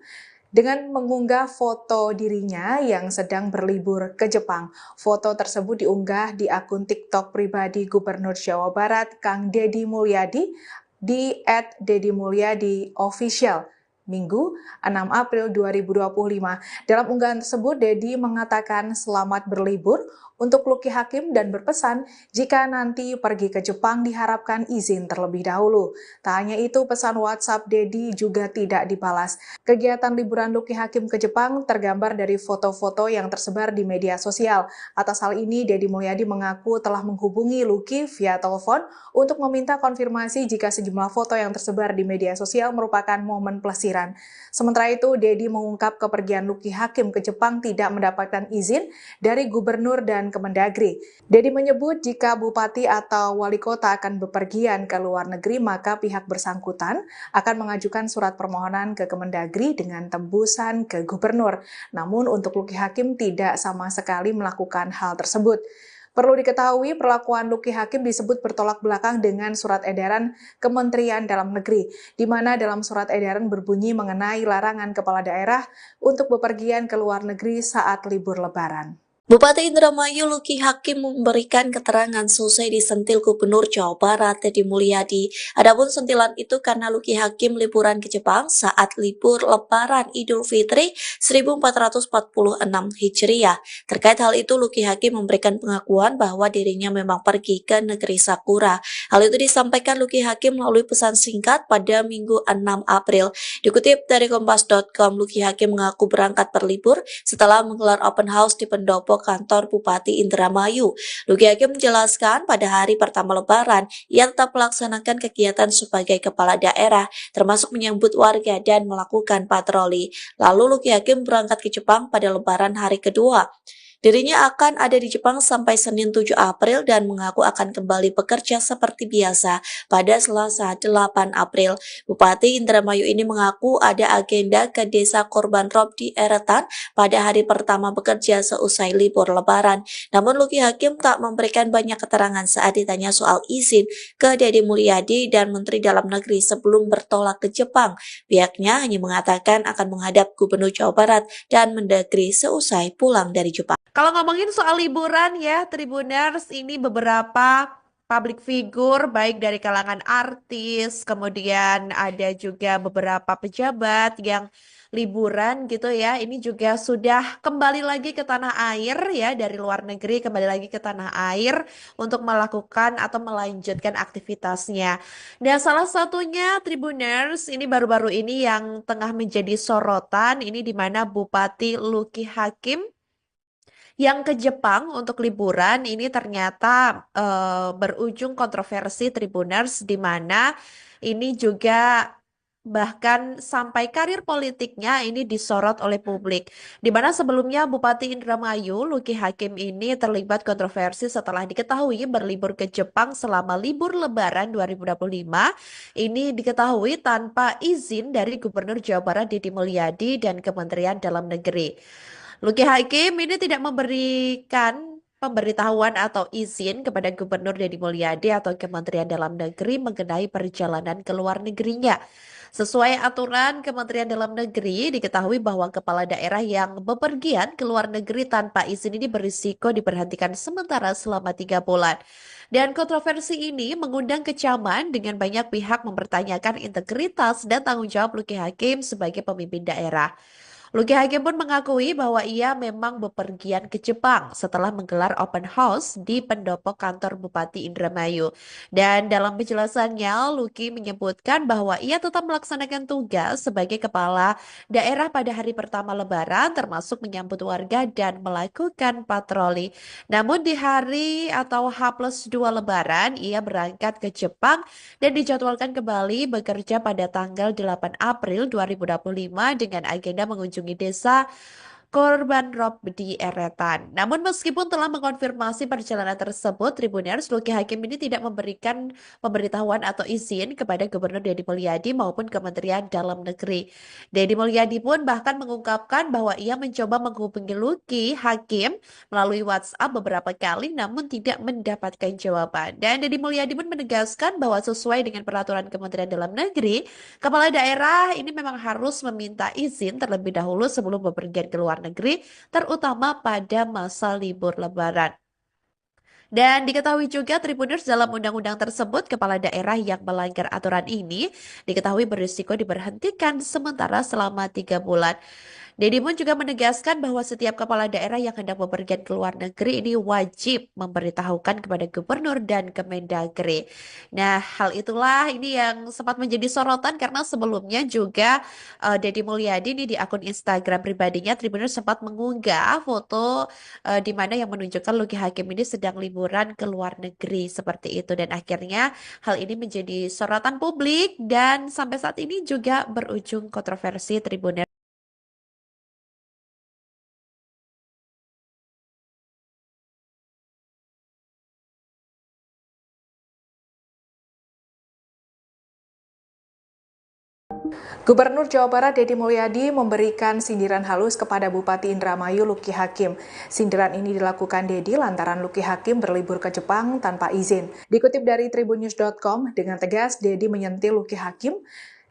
dengan mengunggah foto dirinya yang sedang berlibur ke Jepang. Foto tersebut diunggah di akun TikTok pribadi Gubernur Jawa Barat Kang Deddy Mulyadi di @deddymulyadi_official. Minggu, 6 April 2025. Dalam unggahan tersebut, Deddy mengatakan selamat berlibur untuk Luki Hakim dan berpesan jika nanti pergi ke Jepang diharapkan izin terlebih dahulu. Tak hanya itu, pesan WhatsApp Deddy juga tidak dibalas. Kegiatan liburan Luki Hakim ke Jepang tergambar dari foto-foto yang tersebar di media sosial. Atas hal ini, Deddy Mulyadi mengaku telah menghubungi Luki via telepon untuk meminta konfirmasi jika sejumlah foto yang tersebar di media sosial merupakan momen pelesiran. Sementara itu, Deddy mengungkap kepergian Luki Hakim ke Jepang tidak mendapatkan izin dari gubernur dan Kemendagri. Deddy menyebut jika bupati atau wali kota akan bepergian ke luar negeri, maka pihak bersangkutan akan mengajukan surat permohonan ke Kemendagri dengan tembusan ke gubernur. Namun untuk Luki Hakim tidak sama sekali melakukan hal tersebut. Perlu diketahui, perlakuan Luki Hakim disebut bertolak belakang dengan surat edaran Kementerian Dalam Negeri, di mana dalam surat edaran berbunyi mengenai larangan kepala daerah untuk bepergian ke luar negeri saat libur Lebaran.
Bupati Indramayu Luki Hakim memberikan keterangan selesai disentil Gubernur Jawa Barat Deddy Mulyadi. Adapun sentilan itu karena Luki Hakim liburan ke Jepang saat libur Lebaran Idul Fitri 1446 Hijriah. Terkait hal itu, Luki Hakim memberikan pengakuan bahwa dirinya memang pergi ke negeri Sakura. Hal itu disampaikan Luki Hakim melalui pesan singkat pada Minggu 6 April. Dikutip dari kompas.com, Luki Hakim mengaku berangkat berlibur setelah menggelar open house di pendopo pendopo kantor Bupati Indramayu. Luki Hakim menjelaskan pada hari pertama Lebaran, ia tetap melaksanakan kegiatan sebagai kepala daerah, termasuk menyambut warga dan melakukan patroli. Lalu Luki Hakim berangkat ke Jepang pada Lebaran hari kedua. Dirinya akan ada di Jepang sampai Senin 7 April dan mengaku akan kembali bekerja seperti biasa pada Selasa 8 April. Bupati Indramayu ini mengaku ada agenda ke desa korban rob di Eretan pada hari pertama bekerja seusai libur Lebaran. Namun Luki Hakim tak memberikan banyak keterangan saat ditanya soal izin ke Deddy Mulyadi dan Menteri Dalam Negeri sebelum bertolak ke Jepang. Pihaknya hanya mengatakan akan menghadap Gubernur Jawa Barat dan Mendagri seusai pulang dari Jepang.
Kalau ngomongin soal liburan ya, Tribuners, ini beberapa public figure baik dari kalangan artis, kemudian ada juga beberapa pejabat yang liburan gitu ya. Ini juga sudah kembali lagi ke tanah air ya, dari luar negeri kembali lagi ke tanah air untuk melakukan atau melanjutkan aktivitasnya. Dan salah satunya Tribuners ini baru-baru ini yang tengah menjadi sorotan, ini di mana Bupati Luki Hakim yang ke Jepang untuk liburan ini ternyata berujung kontroversi Tribuners, di mana ini juga bahkan sampai karir politiknya ini disorot oleh publik. Di mana sebelumnya Bupati Indramayu Luki Hakim ini terlibat kontroversi setelah diketahui berlibur ke Jepang selama libur Lebaran 2025. Ini diketahui tanpa izin dari Gubernur Jawa Barat Deddy Mulyadi dan Kementerian Dalam Negeri. Luki Hakim ini tidak memberikan pemberitahuan atau izin kepada Gubernur Deddy Mulyadi atau Kementerian Dalam Negeri mengenai perjalanan ke luar negerinya. Sesuai aturan Kementerian Dalam Negeri, diketahui bahwa kepala daerah yang bepergian ke luar negeri tanpa izin ini berisiko diberhentikan sementara selama 3 bulan. Dan kontroversi ini mengundang kecaman dengan banyak pihak mempertanyakan integritas dan tanggung jawab Luki Hakim sebagai pemimpin daerah. Luki Hakim pun mengakui bahwa ia memang bepergian ke Jepang setelah menggelar open house di pendopo kantor Bupati Indramayu. Dan dalam penjelasannya, Luki menyebutkan bahwa ia tetap melaksanakan tugas sebagai kepala daerah pada hari pertama Lebaran, termasuk menyambut warga dan melakukan patroli. Namun di hari atau H+2 Lebaran, ia berangkat ke Jepang dan dijadwalkan kembali bekerja pada tanggal 8 April 2025 dengan agenda mengunjungi desa korban rob di Eretan. Namun meskipun telah mengkonfirmasi perjalanan tersebut, Tribuners, Luki Hakim ini tidak memberikan pemberitahuan atau izin kepada Gubernur Deddy Mulyadi maupun Kementerian Dalam Negeri. Deddy Mulyadi pun bahkan mengungkapkan bahwa ia mencoba menghubungi Luki Hakim melalui WhatsApp beberapa kali namun tidak mendapatkan jawaban. Dan Deddy Mulyadi pun menegaskan bahwa sesuai dengan peraturan Kementerian Dalam Negeri, kepala daerah ini memang harus meminta izin terlebih dahulu sebelum bepergian ke luar negeri, terutama pada masa libur Lebaran. Dan diketahui juga Tribuners, dalam undang-undang tersebut, kepala daerah yang melanggar aturan ini diketahui berisiko diberhentikan sementara selama 3 bulan. Deddy pun juga menegaskan bahwa setiap kepala daerah yang hendak bepergian ke luar negeri ini wajib memberitahukan kepada gubernur dan Kemendagri. Nah, hal itulah ini yang sempat menjadi sorotan karena sebelumnya juga Deddy Mulyadi ini di akun Instagram pribadinya Tribuners sempat mengunggah foto di mana yang menunjukkan Luki Hakim ini sedang liburan ke luar negeri seperti itu, dan akhirnya hal ini menjadi sorotan publik dan sampai saat ini juga berujung kontroversi Tribuners.
Gubernur Jawa Barat Deddy Mulyadi memberikan sindiran halus kepada Bupati Indramayu Luki Hakim. Sindiran ini dilakukan Deddy lantaran Luki Hakim berlibur ke Jepang tanpa izin. Dikutip dari tribunnews.com, dengan tegas Deddy menyentil Luki Hakim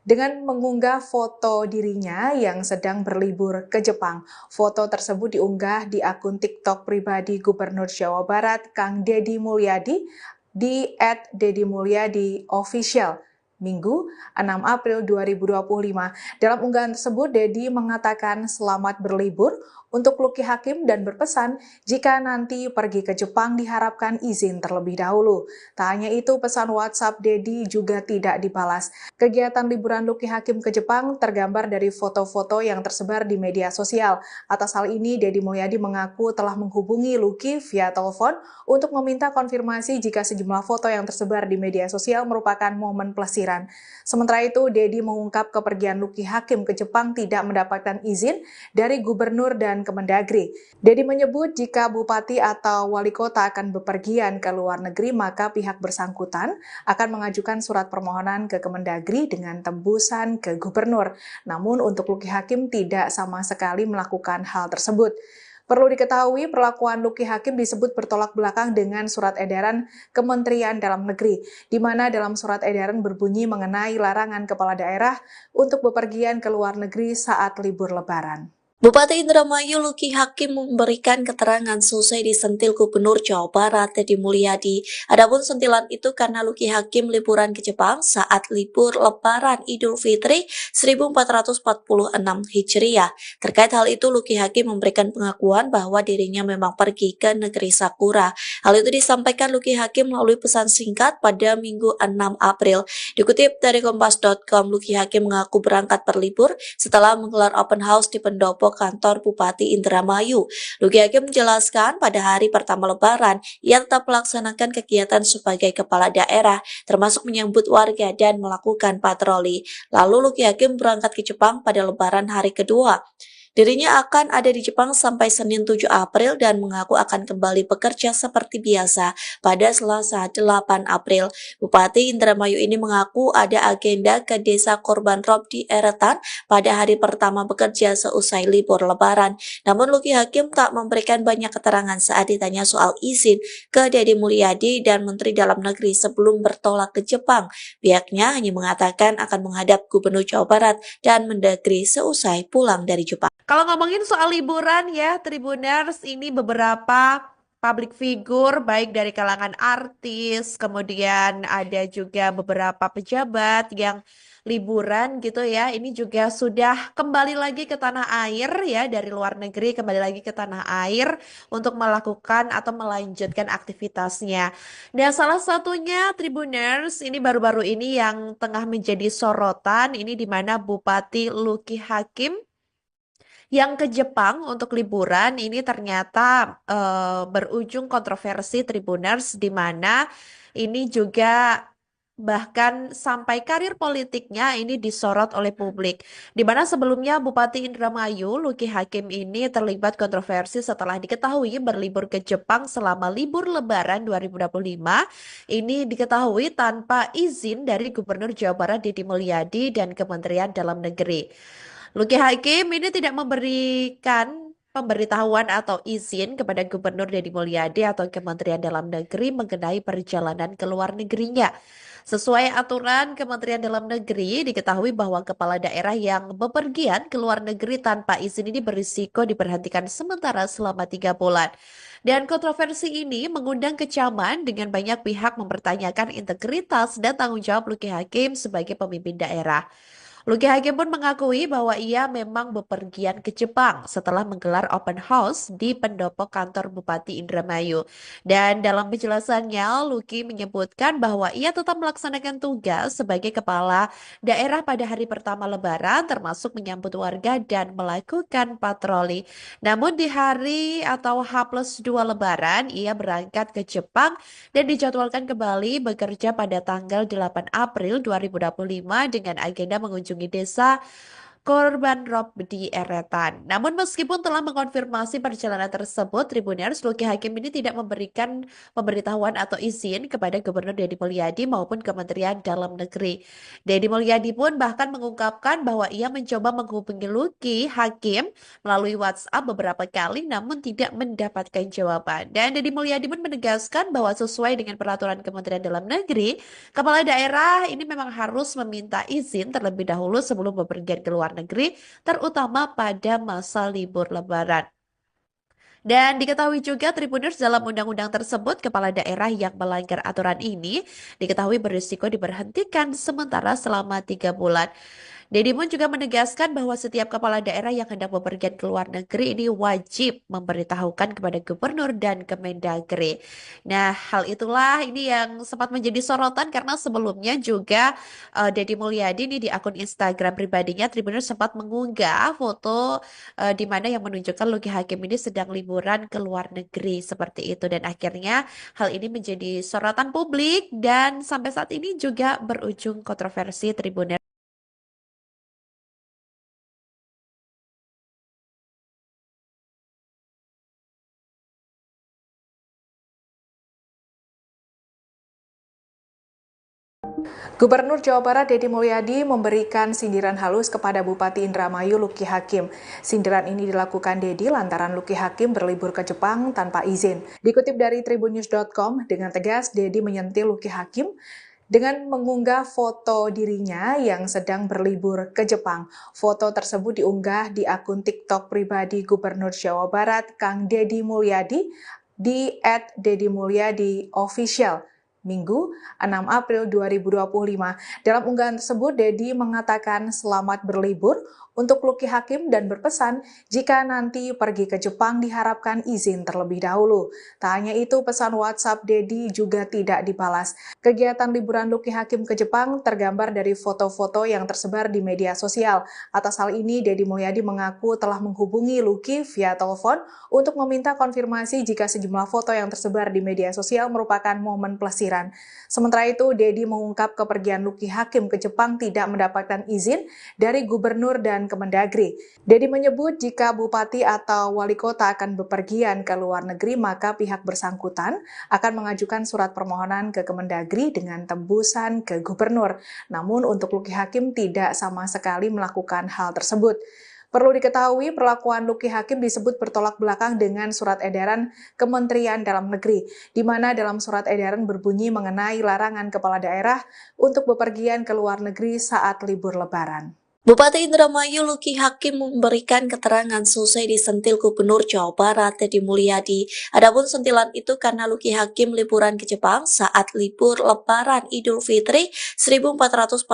dengan mengunggah foto dirinya yang sedang berlibur ke Jepang. Foto tersebut diunggah di akun TikTok pribadi Gubernur Jawa Barat Kang Deddy Mulyadi di @deddymulyadi_official. Minggu 6 April 2025. Dalam unggahan tersebut, Deddy mengatakan selamat berlibur untuk Luki Hakim dan berpesan jika nanti pergi ke Jepang diharapkan izin terlebih dahulu. Tak hanya itu, pesan WhatsApp Dedi juga tidak dibalas. Kegiatan liburan Luki Hakim ke Jepang tergambar dari foto-foto yang tersebar di media sosial. Atas hal ini, Deddy Mulyadi mengaku telah menghubungi Luki via telepon untuk meminta konfirmasi jika sejumlah foto yang tersebar di media sosial merupakan momen pelesiran. Sementara itu, Deddy mengungkap kepergian Luki Hakim ke Jepang tidak mendapatkan izin dari gubernur dan Kemendagri. Deddy menyebut jika bupati atau wali kota akan bepergian ke luar negeri, maka pihak bersangkutan akan mengajukan surat permohonan ke Kemendagri dengan tembusan ke gubernur. Namun untuk Luki Hakim tidak sama sekali melakukan hal tersebut. Perlu diketahui, perlakuan Luki Hakim disebut bertolak belakang dengan surat edaran Kementerian Dalam Negeri, di mana dalam surat edaran berbunyi mengenai larangan kepala daerah untuk bepergian ke luar negeri saat libur Lebaran.
Bupati Indramayu Luki Hakim memberikan keterangan selesai disentil Gubernur Jawa Barat Deddy Mulyadi. Adapun sentilan itu karena Luki Hakim liburan ke Jepang saat libur Lebaran Idul Fitri 1446 Hijriah. Terkait hal itu, Luki Hakim memberikan pengakuan bahwa dirinya memang pergi ke negeri Sakura. Hal itu disampaikan Luki Hakim melalui pesan singkat pada Minggu 6 April. Dikutip dari Kompas.com, Luki Hakim mengaku berangkat berlibur setelah menggelar open house di pendopo kantor Bupati Indramayu. Luki Hakim menjelaskan pada hari pertama Lebaran, ia tetap melaksanakan kegiatan sebagai kepala daerah, termasuk menyambut warga dan melakukan patroli. Lalu Luki Hakim berangkat ke Jepang pada Lebaran hari kedua. Dirinya akan ada di Jepang sampai Senin 7 April dan mengaku akan kembali bekerja seperti biasa pada Selasa 8 April. Bupati Indramayu ini mengaku ada agenda ke desa Korban Rob di Eretan pada hari pertama bekerja seusai libur Lebaran. Namun Luki Hakim tak memberikan banyak keterangan saat ditanya soal izin ke Deddy Mulyadi dan Menteri Dalam Negeri sebelum bertolak ke Jepang. Pihaknya hanya mengatakan akan menghadap Gubernur Jawa Barat dan Mendagri seusai pulang dari Jepang.
Kalau ngomongin soal liburan ya, Tribuners, ini beberapa public figure baik dari kalangan artis, kemudian ada juga beberapa pejabat yang liburan gitu ya. Ini juga sudah kembali lagi ke tanah air ya, dari luar negeri kembali lagi ke tanah air untuk melakukan atau melanjutkan aktivitasnya. Dan salah satunya Tribuners ini baru-baru ini yang tengah menjadi sorotan, ini di mana Bupati Luki Hakim yang ke Jepang untuk liburan ini ternyata berujung kontroversi Tribuners, di mana ini juga bahkan sampai karir politiknya ini disorot oleh publik. Di mana sebelumnya Bupati Indramayu Luki Hakim ini terlibat kontroversi setelah diketahui berlibur ke Jepang selama libur Lebaran 2025. Ini diketahui tanpa izin dari Gubernur Jawa Barat Deddy Mulyadi dan Kementerian Dalam Negeri. Luki Hakim ini tidak memberikan pemberitahuan atau izin kepada Gubernur Deddy Mulyadi atau Kementerian Dalam Negeri mengenai perjalanan ke luar negerinya. Sesuai aturan Kementerian Dalam Negeri, diketahui bahwa kepala daerah yang bepergian ke luar negeri tanpa izin ini berisiko diberhentikan sementara selama 3 bulan. Dan kontroversi ini mengundang kecaman dengan banyak pihak mempertanyakan integritas dan tanggung jawab Luki Hakim sebagai pemimpin daerah. Luki Hakim pun mengakui bahwa ia memang bepergian ke Jepang setelah menggelar open house di pendopo kantor Bupati Indramayu. Dan dalam penjelasannya, Luki menyebutkan bahwa ia tetap melaksanakan tugas sebagai kepala daerah pada hari pertama Lebaran, termasuk menyambut warga dan melakukan patroli. Namun di hari atau H+2 Lebaran, ia berangkat ke Jepang dan dijadwalkan kembali bekerja pada tanggal 8 April 2025 dengan agenda mengunjungi desa Korban Rob di Eretan. Namun meskipun telah mengkonfirmasi perjalanan tersebut, Tribuners, Luki Hakim ini tidak memberikan pemberitahuan atau izin kepada Gubernur Deddy Mulyadi maupun Kementerian Dalam Negeri. Deddy Mulyadi pun bahkan mengungkapkan bahwa ia mencoba menghubungi Luki Hakim melalui WhatsApp beberapa kali namun tidak mendapatkan jawaban. Dan Deddy Mulyadi pun menegaskan bahwa sesuai dengan peraturan Kementerian Dalam Negeri, kepala daerah ini memang harus meminta izin terlebih dahulu sebelum bepergian ke luar negeri, terutama pada masa libur Lebaran. Dan diketahui juga Tribuners, dalam undang-undang tersebut, kepala daerah yang melanggar aturan ini diketahui berisiko diberhentikan sementara selama 3 bulan. Deddy Moon juga menegaskan bahwa setiap kepala daerah yang hendak bepergian ke luar negeri ini wajib memberitahukan kepada gubernur dan Kemendagri. Nah, hal itulah ini yang sempat menjadi sorotan karena sebelumnya juga Deddy Mulyadi ini di akun Instagram pribadinya Tribuners sempat mengunggah foto di mana yang menunjukkan Luki Hakim ini sedang liburan ke luar negeri seperti itu dan akhirnya hal ini menjadi sorotan publik dan sampai saat ini juga berujung kontroversi Tribuners.
Gubernur Jawa Barat Deddy Mulyadi memberikan sindiran halus kepada Bupati Indramayu Luki Hakim. Sindiran ini dilakukan Deddy lantaran Luki Hakim berlibur ke Jepang tanpa izin. Dikutip dari tribunnews.com, dengan tegas Deddy menyentil Luki Hakim dengan mengunggah foto dirinya yang sedang berlibur ke Jepang. Foto tersebut diunggah di akun TikTok pribadi Gubernur Jawa Barat Kang Deddy Mulyadi di @deddymulyadi_official. Minggu, 6 April 2025. Dalam unggahan tersebut, Deddy mengatakan selamat berlibur untuk Luki Hakim dan berpesan jika nanti pergi ke Jepang diharapkan izin terlebih dahulu. Tak hanya itu, pesan WhatsApp Deddy juga tidak dibalas. Kegiatan liburan Luki Hakim ke Jepang tergambar dari foto-foto yang tersebar di media sosial. Atas hal ini, Deddy Mulyadi mengaku telah menghubungi Luki via telepon untuk meminta konfirmasi jika sejumlah foto yang tersebar di media sosial merupakan momen pelesiran. Sementara itu, Deddy mengungkap kepergian Luki Hakim ke Jepang tidak mendapatkan izin dari gubernur dan Kemendagri. Deddy menyebut jika bupati atau wali kota akan bepergian ke luar negeri, maka pihak bersangkutan akan mengajukan surat permohonan ke Kemendagri dengan tembusan ke gubernur. Namun untuk Luki Hakim tidak sama sekali melakukan hal tersebut. Perlu diketahui, perlakuan Luki Hakim disebut bertolak belakang dengan surat edaran Kementerian Dalam Negeri, di mana dalam surat edaran berbunyi mengenai larangan kepala daerah untuk bepergian ke luar negeri saat libur Lebaran.
Bupati Indramayu Luki Hakim memberikan keterangan selesai disentil Gubernur Jawa Barat Deddy Mulyadi. Adapun sentilan itu karena Luki Hakim liburan ke Jepang saat libur Lebaran Idul Fitri 1446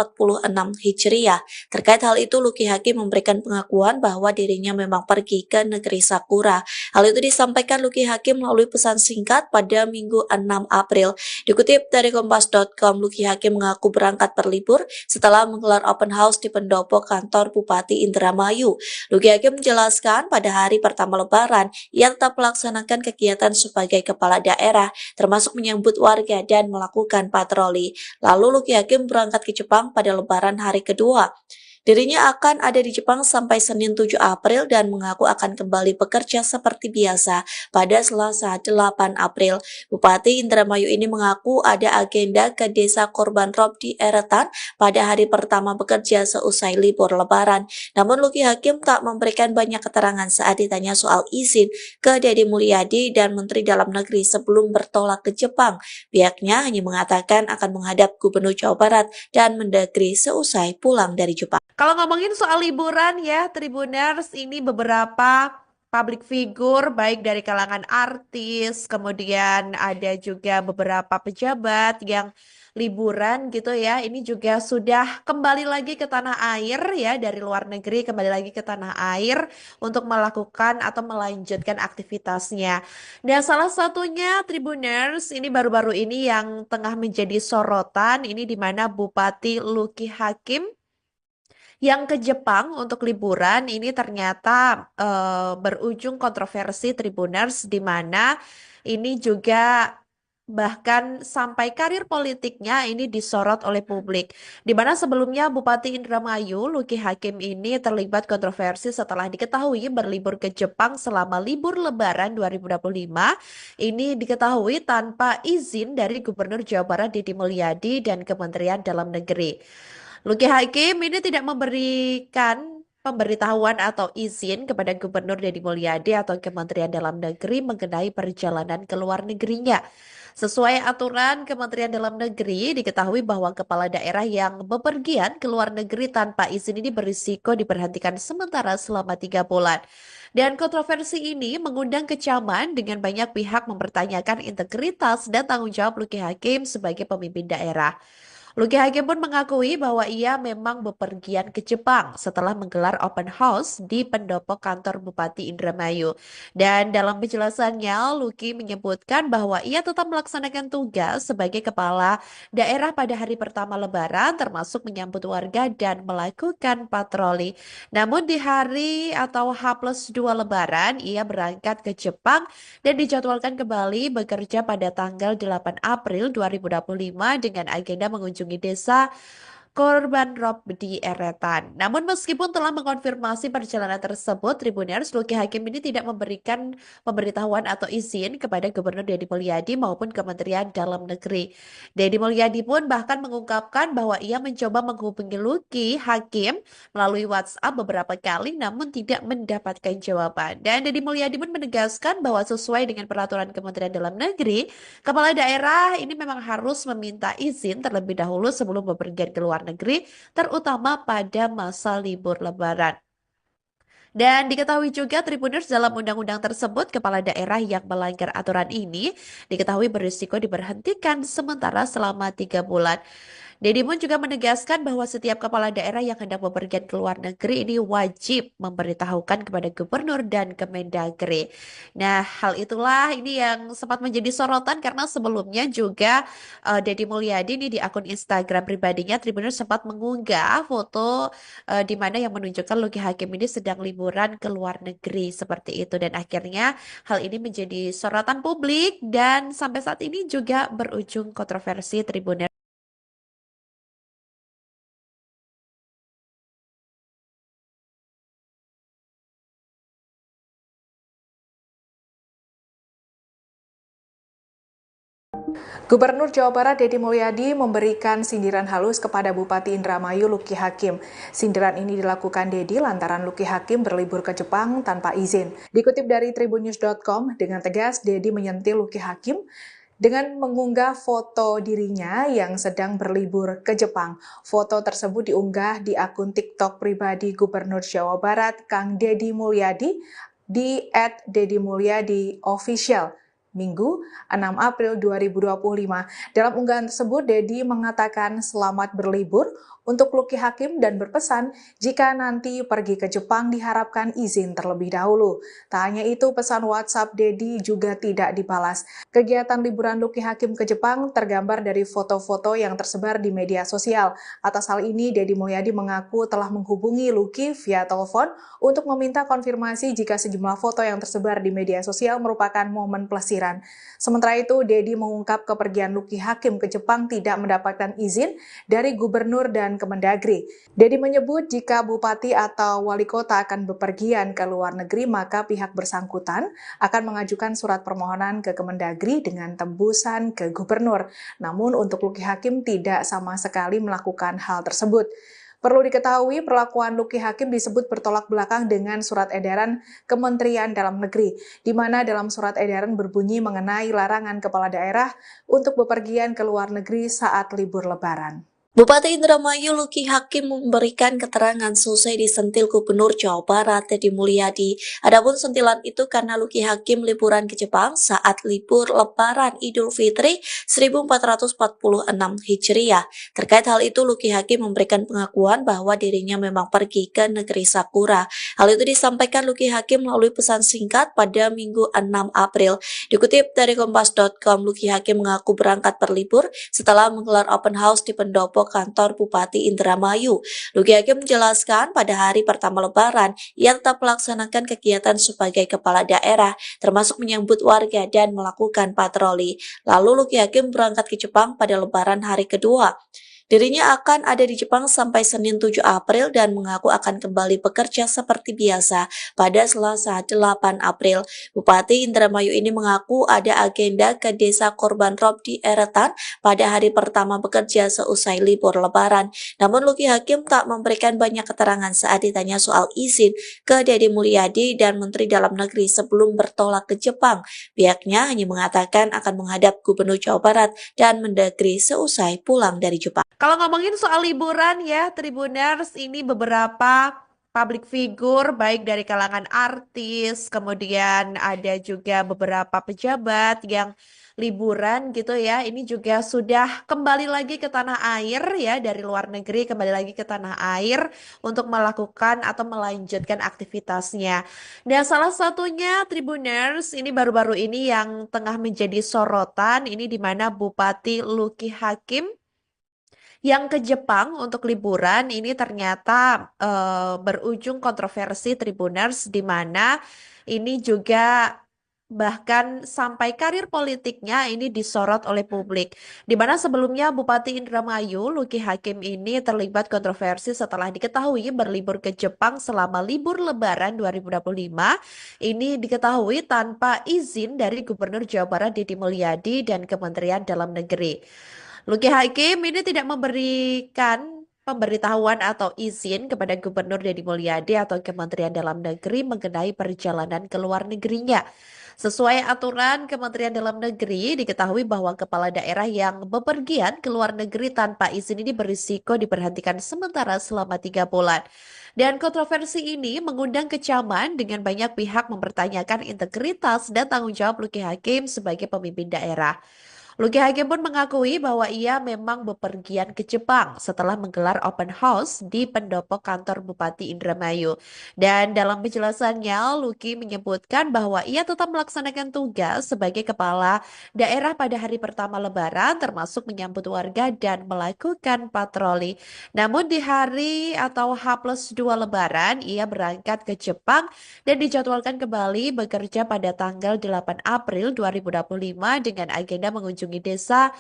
Hijriah. Terkait hal itu, Luki Hakim memberikan pengakuan bahwa dirinya memang pergi ke negeri Sakura. Hal itu disampaikan Luki Hakim melalui pesan singkat pada Minggu 6 April. Dikutip dari Kompas.com, Luki Hakim mengaku berangkat berlibur setelah menggelar open house di pendopo kantor Bupati Indramayu. Luki Hakim menjelaskan pada hari pertama Lebaran, ia tetap melaksanakan kegiatan sebagai kepala daerah, termasuk menyambut warga dan melakukan patroli. Lalu Luki Hakim berangkat ke Jepang pada Lebaran hari kedua. Dirinya akan ada di Jepang sampai Senin 7 April dan mengaku akan kembali bekerja seperti biasa pada Selasa 8 April. Bupati Indramayu ini mengaku ada agenda ke Desa Korban Rob di Eretan pada hari pertama bekerja seusai libur Lebaran. Namun Luki Hakim tak memberikan banyak keterangan saat ditanya soal izin ke Deddy Mulyadi dan Menteri Dalam Negeri sebelum bertolak ke Jepang. Pihaknya hanya mengatakan akan menghadap Gubernur Jawa Barat dan Mendagri seusai pulang dari Jepang.
Kalau ngomongin soal liburan ya, Tribuners ini beberapa public figure baik dari kalangan artis, kemudian ada juga beberapa pejabat yang liburan gitu ya. Ini juga sudah kembali lagi ke tanah air ya, dari luar negeri kembali lagi ke tanah air untuk melakukan atau melanjutkan aktivitasnya. Dan salah satunya Tribuners ini baru-baru ini yang tengah menjadi sorotan ini di mana Bupati Luki Hakim yang ke Jepang untuk liburan ini ternyata berujung kontroversi Tribuners di mana ini juga bahkan sampai karir politiknya ini disorot oleh publik. Di mana sebelumnya Bupati Indramayu Luki Hakim ini terlibat kontroversi setelah diketahui berlibur ke Jepang selama libur Lebaran 2025. Ini diketahui tanpa izin dari Gubernur Jawa Barat Deddy Mulyadi dan Kementerian Dalam Negeri. Luki Hakim ini tidak memberikan pemberitahuan atau izin kepada Gubernur Deddy Mulyadi atau Kementerian Dalam Negeri mengenai perjalanan ke luar negerinya. Sesuai aturan Kementerian Dalam Negeri, diketahui bahwa kepala daerah yang bepergian ke luar negeri tanpa izin ini berisiko diberhentikan sementara selama 3 bulan. Dan kontroversi ini mengundang kecaman dengan banyak pihak mempertanyakan integritas dan tanggung jawab Luki Hakim sebagai pemimpin daerah. Lucky Hakim pun mengakui bahwa ia memang bepergian ke Jepang setelah menggelar open house di pendopo kantor Bupati Indramayu. Dan dalam penjelasannya, Lucky menyebutkan bahwa ia tetap melaksanakan tugas sebagai kepala daerah pada hari pertama Lebaran, termasuk menyambut warga dan melakukan patroli. Namun di hari atau H+2 Lebaran, ia berangkat ke Jepang dan dijadwalkan kembali bekerja pada tanggal 8 April 2025 dengan agenda mengunjungi desa korban rob di Eretan. Namun meskipun telah mengkonfirmasi perjalanan tersebut, Tribuners, Lucky Hakim ini tidak memberikan pemberitahuan atau izin kepada Gubernur Deddy Mulyadi maupun Kementerian Dalam Negeri. Deddy Mulyadi pun bahkan mengungkapkan bahwa ia mencoba menghubungi Lucky Hakim melalui WhatsApp beberapa kali namun tidak mendapatkan jawaban. Dan Deddy Mulyadi pun menegaskan bahwa sesuai dengan peraturan Kementerian Dalam Negeri, kepala daerah ini memang harus meminta izin terlebih dahulu sebelum bepergian ke luar negeri, terutama pada masa libur Lebaran. Dan diketahui juga Tribuners dalam undang-undang tersebut, kepala daerah yang melanggar aturan ini diketahui berisiko diberhentikan sementara selama 3 bulan. Deddy pun juga menegaskan bahwa setiap kepala daerah yang hendak bepergian ke luar negeri ini wajib memberitahukan kepada gubernur dan Kemendagri. Nah, hal itulah ini yang sempat menjadi sorotan karena sebelumnya juga Deddy Mulyadi ini di akun Instagram pribadinya Tribuners sempat mengunggah foto di mana yang menunjukkan Lucky Hakim ini sedang liburan ke luar negeri seperti itu dan akhirnya hal ini menjadi sorotan publik dan sampai saat ini juga berujung kontroversi Tribuners.
Gubernur Jawa Barat Deddy Mulyadi memberikan sindiran halus kepada Bupati Indramayu Lucky Hakim. Sindiran ini dilakukan Deddy lantaran Lucky Hakim berlibur ke Jepang tanpa izin. Dikutip dari tribunnews.com, dengan tegas Deddy menyentil Lucky Hakim dengan mengunggah foto dirinya yang sedang berlibur ke Jepang. Foto tersebut diunggah di akun TikTok pribadi Gubernur Jawa Barat Kang Deddy Mulyadi di @deddymulyadi_official. Minggu, 6 April 2025. Dalam unggahan tersebut, Deddy mengatakan selamat berlibur untuk Lucky Hakim dan berpesan jika nanti pergi ke Jepang diharapkan izin terlebih dahulu. Tak hanya itu, pesan WhatsApp Deddy juga tidak dibalas. Kegiatan liburan Lucky Hakim ke Jepang tergambar dari foto-foto yang tersebar di media sosial. Atas hal ini, Deddy Mulyadi mengaku telah menghubungi Lucky via telepon untuk meminta konfirmasi jika sejumlah foto yang tersebar di media sosial merupakan momen pelesiran. Sementara itu, Deddy mengungkap kepergian Lucky Hakim ke Jepang tidak mendapatkan izin dari gubernur dan Kemendagri. Deddy menyebut jika bupati atau wali kota akan bepergian ke luar negeri, maka pihak bersangkutan akan mengajukan surat permohonan ke Kemendagri dengan tembusan ke gubernur. Namun untuk Lucky Hakim tidak sama sekali melakukan hal tersebut. Perlu diketahui, perlakuan Lucky Hakim disebut bertolak belakang dengan surat edaran Kementerian Dalam Negeri, di mana dalam surat edaran berbunyi mengenai larangan kepala daerah untuk bepergian ke luar negeri saat libur Lebaran.
Bupati Indramayu Lucky Hakim memberikan keterangan selesai disentil Gubernur Jawa Barat Deddy Mulyadi. Adapun sentilan itu karena Lucky Hakim liburan ke Jepang saat libur Lebaran Idul Fitri 1446 Hijriah. Terkait hal itu, Lucky Hakim memberikan pengakuan bahwa dirinya memang pergi ke negeri Sakura. Hal itu disampaikan Lucky Hakim melalui pesan singkat pada Minggu 6 April. Dikutip dari kompas.com, Lucky Hakim mengaku berangkat berlibur setelah menggelar open house di pendopo kantor Bupati Indramayu. Lucky Hakim menjelaskan pada hari pertama Lebaran, ia tetap melaksanakan kegiatan sebagai kepala daerah, termasuk menyambut warga dan melakukan patroli. Lalu Lucky Hakim berangkat ke Jepang pada Lebaran hari kedua. Dirinya akan ada di Jepang sampai Senin 7 April dan mengaku akan kembali bekerja seperti biasa pada Selasa 8 April. Bupati Indramayu ini mengaku ada agenda ke desa korban rob di Eretan pada hari pertama bekerja seusai libur Lebaran. Namun Lucky Hakim tak memberikan banyak keterangan saat ditanya soal izin ke Deddy Mulyadi dan Menteri Dalam Negeri sebelum bertolak ke Jepang. Pihaknya hanya mengatakan akan menghadap Gubernur Jawa Barat dan Mendagri seusai pulang dari Jepang.
Kalau ngomongin soal liburan ya, Tribuners, ini beberapa public figure baik dari kalangan artis, kemudian ada juga beberapa pejabat yang liburan gitu ya. Ini juga sudah kembali lagi ke tanah air ya, dari luar negeri kembali lagi ke tanah air untuk melakukan atau melanjutkan aktivitasnya. Dan salah satunya Tribuners ini baru-baru ini yang tengah menjadi sorotan ini di mana Bupati Luki Hakim yang ke Jepang untuk liburan ini ternyata berujung kontroversi Tribuners di mana ini juga bahkan sampai karir politiknya ini disorot oleh publik. Di mana sebelumnya Bupati Indramayu Luki Hakim ini terlibat kontroversi setelah diketahui berlibur ke Jepang selama libur Lebaran 2025. Ini diketahui tanpa izin dari Gubernur Jawa Barat Deddy Mulyadi dan Kementerian Dalam Negeri. Luki Hakim ini tidak memberikan pemberitahuan atau izin kepada Gubernur Deddy Mulyadi atau Kementerian Dalam Negeri mengenai perjalanan ke luar negerinya. Sesuai aturan Kementerian Dalam Negeri, diketahui bahwa kepala daerah yang bepergian ke luar negeri tanpa izin ini berisiko diberhentikan sementara selama 3 bulan. Dan kontroversi ini mengundang kecaman dengan banyak pihak mempertanyakan integritas dan tanggung jawab Luki Hakim sebagai pemimpin daerah. Luki Hakim pun mengakui bahwa ia memang bepergian ke Jepang setelah menggelar open house di pendopo kantor Bupati Indramayu. Dan dalam penjelasannya, Luki menyebutkan bahwa ia tetap melaksanakan tugas sebagai kepala daerah pada hari pertama Lebaran, termasuk menyambut warga dan melakukan patroli. Namun di hari atau H+2 Lebaran, ia berangkat ke Jepang dan dijadwalkan kembali bekerja pada tanggal 8 April 2025 dengan agenda mengunjungi desa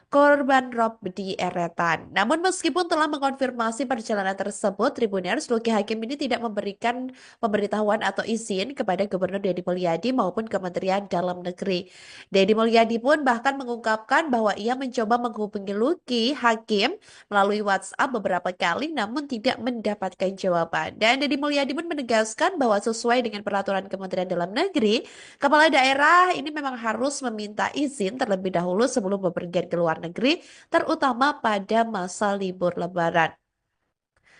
korban rob di Eretan. Namun meskipun telah mengkonfirmasi perjalanan tersebut, Tribuners Luki Hakim ini tidak memberikan pemberitahuan atau izin kepada Gubernur Deddy Mulyadi maupun Kementerian Dalam Negeri. Deddy Mulyadi pun bahkan mengungkapkan bahwa ia mencoba menghubungi Luki Hakim melalui WhatsApp beberapa kali namun tidak mendapatkan jawaban. Dan Deddy Mulyadi pun menegaskan bahwa sesuai dengan peraturan Kementerian Dalam Negeri, kepala daerah ini memang harus meminta izin terlebih dahulu sebelum bepergian ke luar negeri, terutama pada masa libur Lebaran.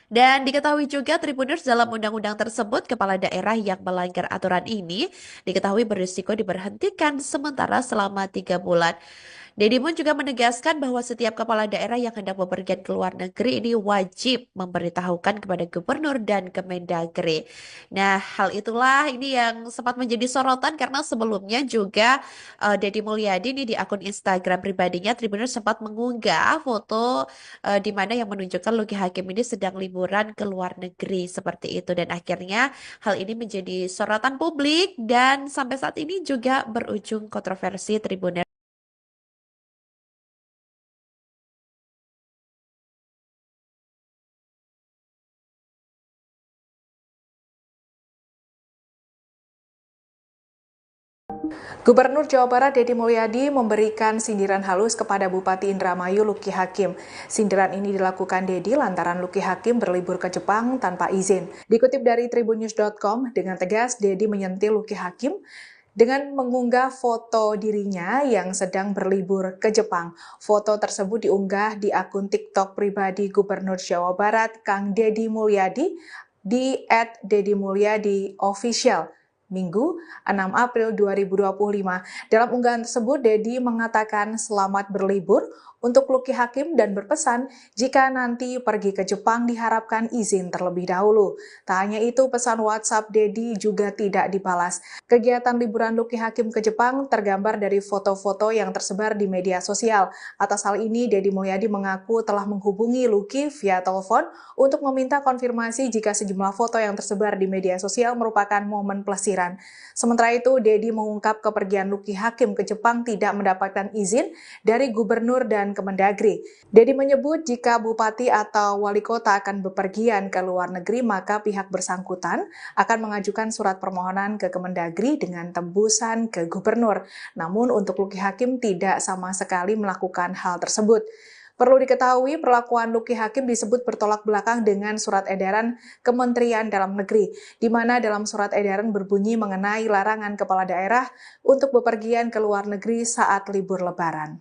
Dan diketahui juga Tribuners dalam undang-undang tersebut, kepala daerah yang melanggar aturan ini diketahui berisiko diberhentikan sementara selama 3 bulan. Deddy pun juga menegaskan bahwa setiap kepala daerah yang hendak bepergian ke luar negeri ini wajib memberitahukan kepada gubernur dan Kemendagri. Nah, hal itulah ini yang sempat menjadi sorotan karena sebelumnya juga Deddy Mulyadi ini di akun Instagram pribadinya Tribuners sempat mengunggah foto di mana yang menunjukkan Luki Hakim ini sedang liburan ke luar negeri seperti itu dan akhirnya hal ini menjadi sorotan publik dan sampai saat ini juga berujung kontroversi Tribuners.
Gubernur Jawa Barat Deddy Mulyadi memberikan sindiran halus kepada Bupati Indramayu Luki Hakim. Sindiran ini dilakukan Deddy lantaran Luki Hakim berlibur ke Jepang tanpa izin. Dikutip dari tribunnews.com, dengan tegas Deddy menyentil Luki Hakim dengan mengunggah foto dirinya yang sedang berlibur ke Jepang. Foto tersebut diunggah di akun TikTok pribadi Gubernur Jawa Barat Kang Deddy Mulyadi di @deddymulyadi_official. Minggu 6 April 2025. Dalam unggahan tersebut, Deddy mengatakan selamat berlibur untuk Luki Hakim dan berpesan jika nanti pergi ke Jepang diharapkan izin terlebih dahulu. Tak hanya itu, pesan WhatsApp Deddy juga tidak dibalas. Kegiatan liburan Luki Hakim ke Jepang tergambar dari foto-foto yang tersebar di media sosial. Atas hal ini, Deddy Mulyadi mengaku telah menghubungi Luki via telepon untuk meminta konfirmasi jika sejumlah foto yang tersebar di media sosial merupakan momen pelesiran. Sementara itu, Deddy mengungkap kepergian Luki Hakim ke Jepang tidak mendapatkan izin dari gubernur dan Kemendagri. Deddy menyebut jika bupati atau wali kota akan bepergian ke luar negeri, maka pihak bersangkutan akan mengajukan surat permohonan ke Kemendagri dengan tembusan ke gubernur. Namun untuk Luki Hakim tidak sama sekali melakukan hal tersebut. Perlu diketahui, perlakuan Luki Hakim disebut bertolak belakang dengan surat edaran Kementerian Dalam Negeri, di mana dalam surat edaran berbunyi mengenai larangan kepala daerah untuk bepergian ke luar negeri saat libur Lebaran.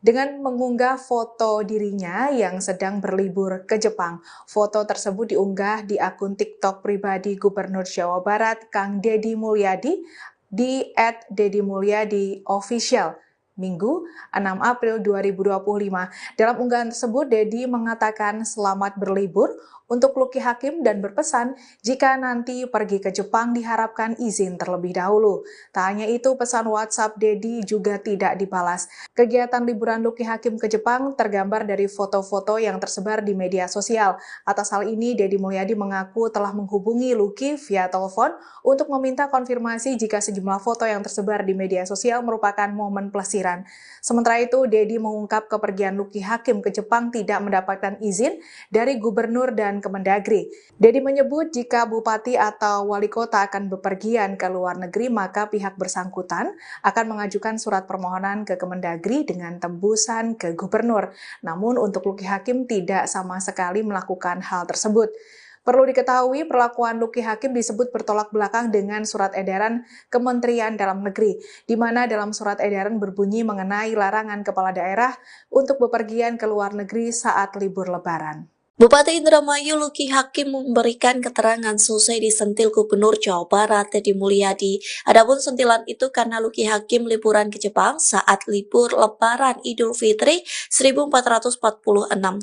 dengan mengunggah foto dirinya yang sedang berlibur ke Jepang. Foto tersebut diunggah di akun TikTok pribadi Gubernur Jawa Barat, Kang Deddy Mulyadi, di @deddymulyadi_official. Minggu 6 April 2025. Dalam unggahan tersebut, Deddy mengatakan selamat berlibur untuk Lucky Hakim dan berpesan jika nanti pergi ke Jepang diharapkan izin terlebih dahulu. Tak hanya itu, pesan WhatsApp Deddy juga tidak dibalas. Kegiatan liburan Lucky Hakim ke Jepang tergambar dari foto-foto yang tersebar di media sosial. Atas hal ini, Deddy Mulyadi mengaku telah menghubungi Lucky via telepon untuk meminta konfirmasi jika sejumlah foto yang tersebar di media sosial merupakan momen pelesiran. Sementara itu, Deddy mengungkap kepergian Lucky Hakim ke Jepang tidak mendapatkan izin dari gubernur dan Kemendagri. Deddy menyebut jika bupati atau wali kota akan bepergian ke luar negeri, maka pihak bersangkutan akan mengajukan surat permohonan ke Kemendagri dengan tembusan ke gubernur. Namun untuk Lucky Hakim tidak sama sekali melakukan hal tersebut. Perlu diketahui, perlakuan Lucky Hakim disebut bertolak belakang dengan surat edaran Kementerian Dalam Negeri, di mana dalam surat edaran berbunyi mengenai larangan kepala daerah untuk bepergian ke luar negeri saat libur Lebaran.
Bupati Indramayu Lucky Hakim memberikan keterangan selesai disentil Gubernur Jawa Barat Deddy Mulyadi. Adapun sentilan itu karena Lucky Hakim liburan ke Jepang saat libur Lebaran Idul Fitri 1446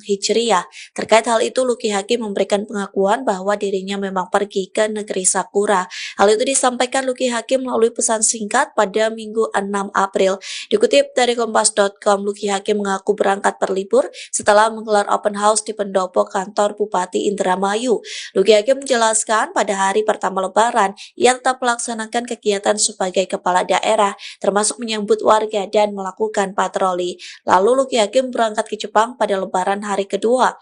Hijriah. Terkait hal itu, Lucky Hakim memberikan pengakuan bahwa dirinya memang pergi ke negeri Sakura. Hal itu disampaikan Lucky Hakim melalui pesan singkat pada Minggu 6 April. Dikutip dari Kompas.com, Lucky Hakim mengaku berangkat berlibur setelah menggelar open house di pendopo kantor Bupati Indramayu. Lucky Hakim menjelaskan pada hari pertama Lebaran, ia tetap melaksanakan kegiatan sebagai kepala daerah, termasuk menyambut warga dan melakukan patroli. Lalu Lucky Hakim berangkat ke Jepang pada Lebaran hari kedua.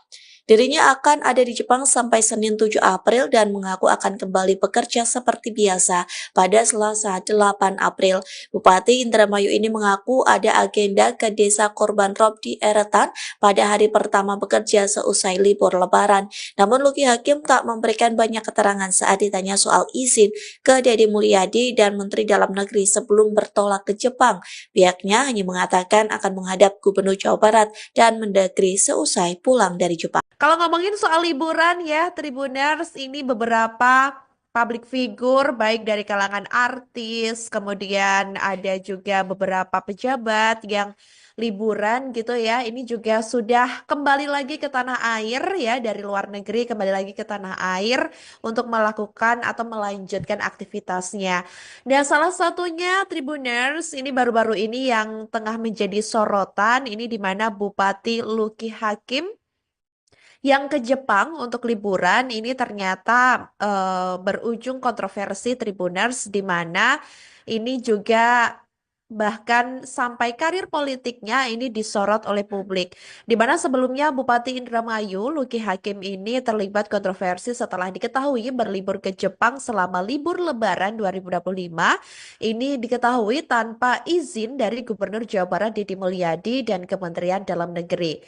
Dirinya akan ada di Jepang sampai Senin 7 April dan mengaku akan kembali bekerja seperti biasa pada Selasa 8 April. Bupati Indramayu ini mengaku ada agenda ke Desa Korban Rob di Eretan pada hari pertama bekerja seusai libur Lebaran. Namun Lucky Hakim tak memberikan banyak keterangan saat ditanya soal izin ke Deddy Mulyadi dan Menteri Dalam Negeri sebelum bertolak ke Jepang. Pihaknya hanya mengatakan akan menghadap Gubernur Jawa Barat dan Mendagri seusai pulang dari Jepang.
Kalau ngomongin soal liburan ya, Tribuners, ini beberapa public figure baik dari kalangan artis, kemudian ada juga beberapa pejabat yang liburan gitu ya. Ini juga sudah kembali lagi ke tanah air ya, dari luar negeri kembali lagi ke tanah air untuk melakukan atau melanjutkan aktivitasnya. Dan salah satunya Tribuners ini baru-baru ini yang tengah menjadi sorotan, ini di mana Bupati Lucky Hakim yang ke Jepang untuk liburan ini ternyata berujung kontroversi Tribuners, di mana ini juga bahkan sampai karir politiknya ini disorot oleh publik. Di mana sebelumnya Bupati Indramayu Lucky Hakim ini terlibat kontroversi setelah diketahui berlibur ke Jepang selama libur Lebaran 2025. Ini diketahui tanpa izin dari Gubernur Jawa Barat Deddy Mulyadi dan Kementerian Dalam Negeri.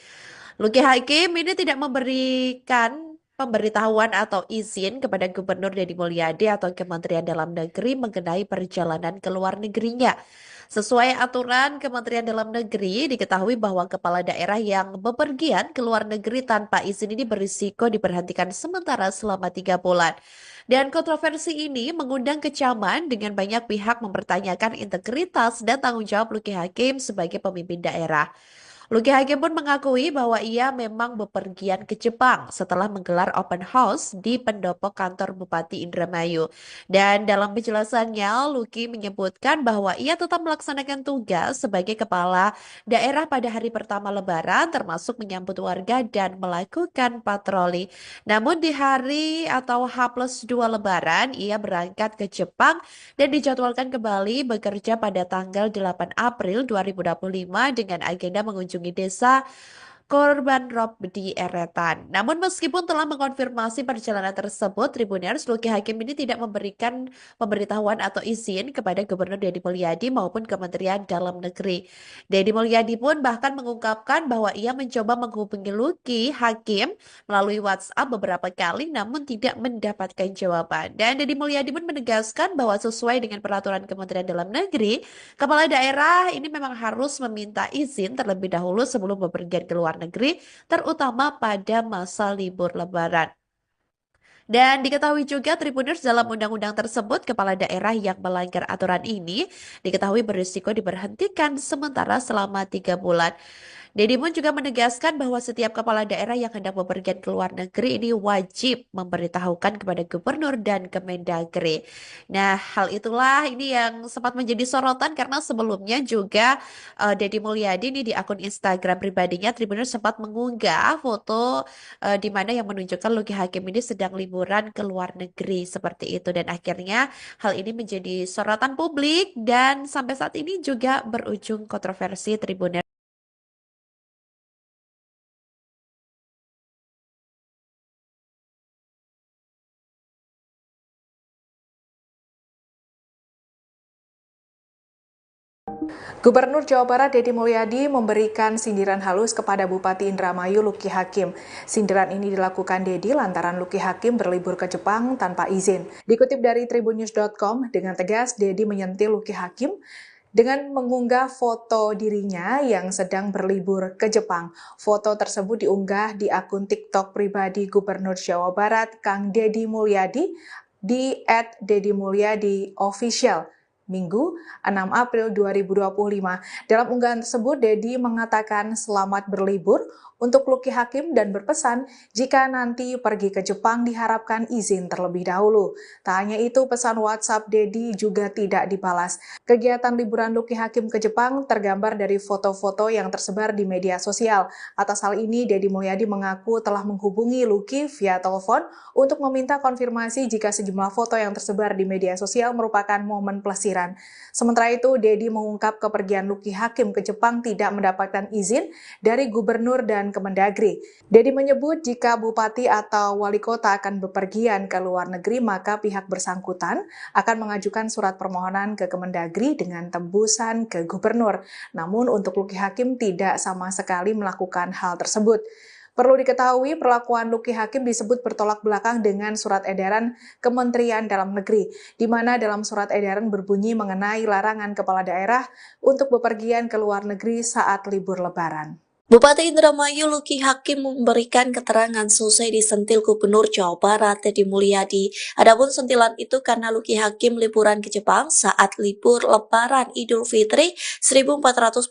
Lucky Hakim ini tidak memberikan pemberitahuan atau izin kepada Gubernur Deddy Mulyadi atau Kementerian Dalam Negeri mengenai perjalanan ke luar negerinya. Sesuai aturan Kementerian Dalam Negeri, diketahui bahwa kepala daerah yang bepergian ke luar negeri tanpa izin ini berisiko diberhentikan sementara selama 3 bulan. Dan kontroversi ini mengundang kecaman dengan banyak pihak mempertanyakan integritas dan tanggung jawab Lucky Hakim sebagai pemimpin daerah. Lucky Hakim pun mengakui bahwa ia memang bepergian ke Jepang setelah menggelar open house di pendopo kantor Bupati Indramayu. Dan dalam penjelasannya, Lucky menyebutkan bahwa ia tetap melaksanakan tugas sebagai kepala daerah pada hari pertama Lebaran, termasuk menyambut warga dan melakukan patroli. Namun di hari atau H+2 Lebaran, ia berangkat ke Jepang dan dijadwalkan kembali bekerja pada tanggal 8 April 2025 dengan agenda mengunjungi desa korban rob di Eretan. Namun meskipun telah mengkonfirmasi perjalanan tersebut, Tribuners, Luki Hakim ini tidak memberikan pemberitahuan atau izin kepada Gubernur Deddy Mulyadi maupun Kementerian Dalam Negeri. Deddy Mulyadi pun bahkan mengungkapkan bahwa ia mencoba menghubungi Luki Hakim melalui WhatsApp beberapa kali namun tidak mendapatkan jawaban. Dan Deddy Mulyadi pun menegaskan bahwa sesuai dengan peraturan Kementerian Dalam Negeri, kepala daerah ini memang harus meminta izin terlebih dahulu sebelum bepergian ke luar negeri, terutama pada masa libur Lebaran. Dan diketahui juga Tribuners dalam undang-undang tersebut, kepala daerah yang melanggar aturan ini diketahui berisiko diberhentikan sementara selama 3 bulan. Deddy Moon juga menegaskan bahwa setiap kepala daerah yang hendak bepergian ke luar negeri ini wajib memberitahukan kepada gubernur dan Kemendagri. Nah, hal itulah ini yang sempat menjadi sorotan karena sebelumnya juga Deddy Mulyadi ini di akun Instagram pribadinya Tribuners sempat mengunggah foto di mana yang menunjukkan Luki Hakim ini sedang liburan ke luar negeri seperti itu, dan akhirnya hal ini menjadi sorotan publik dan sampai saat ini juga berujung kontroversi Tribuners.
Gubernur Jawa Barat Deddy Mulyadi memberikan sindiran halus kepada Bupati Indramayu Luki Hakim. Sindiran ini dilakukan Deddy lantaran Luki Hakim berlibur ke Jepang tanpa izin. Dikutip dari tribunnews.com, dengan tegas Deddy menyentil Luki Hakim dengan mengunggah foto dirinya yang sedang berlibur ke Jepang. Foto tersebut diunggah di akun TikTok pribadi Gubernur Jawa Barat Kang Deddy Mulyadi di @deddymulyadi_official. Minggu, 6 April 2025. Dalam unggahan tersebut, Deddy mengatakan selamat berlibur untuk Luki Hakim dan berpesan jika nanti pergi ke Jepang diharapkan izin terlebih dahulu. Tak hanya itu, pesan WhatsApp Deddy juga tidak dibalas. Kegiatan liburan Luki Hakim ke Jepang tergambar dari foto-foto yang tersebar di media sosial. Atas hal ini, Deddy Mulyadi mengaku telah menghubungi Luki via telepon untuk meminta konfirmasi jika sejumlah foto yang tersebar di media sosial merupakan momen pelesiran. Sementara itu, Deddy mengungkap kepergian Luki Hakim ke Jepang tidak mendapatkan izin dari gubernur dan Kemendagri. Deddy menyebut jika bupati atau wali kota akan bepergian ke luar negeri, maka pihak bersangkutan akan mengajukan surat permohonan ke Kemendagri dengan tembusan ke gubernur. Namun untuk Luki Hakim tidak sama sekali melakukan hal tersebut. Perlu diketahui, perlakuan Luki Hakim disebut bertolak belakang dengan surat edaran Kementerian Dalam Negeri, di mana dalam surat edaran berbunyi mengenai larangan kepala daerah untuk bepergian ke luar negeri saat libur Lebaran.
Bupati Indramayu Luki Hakim memberikan keterangan selesai disentil Gubernur Jawa Barat Deddy Mulyadi. Adapun sentilan itu karena Luki Hakim liburan ke Jepang saat libur Lebaran Idul Fitri 1446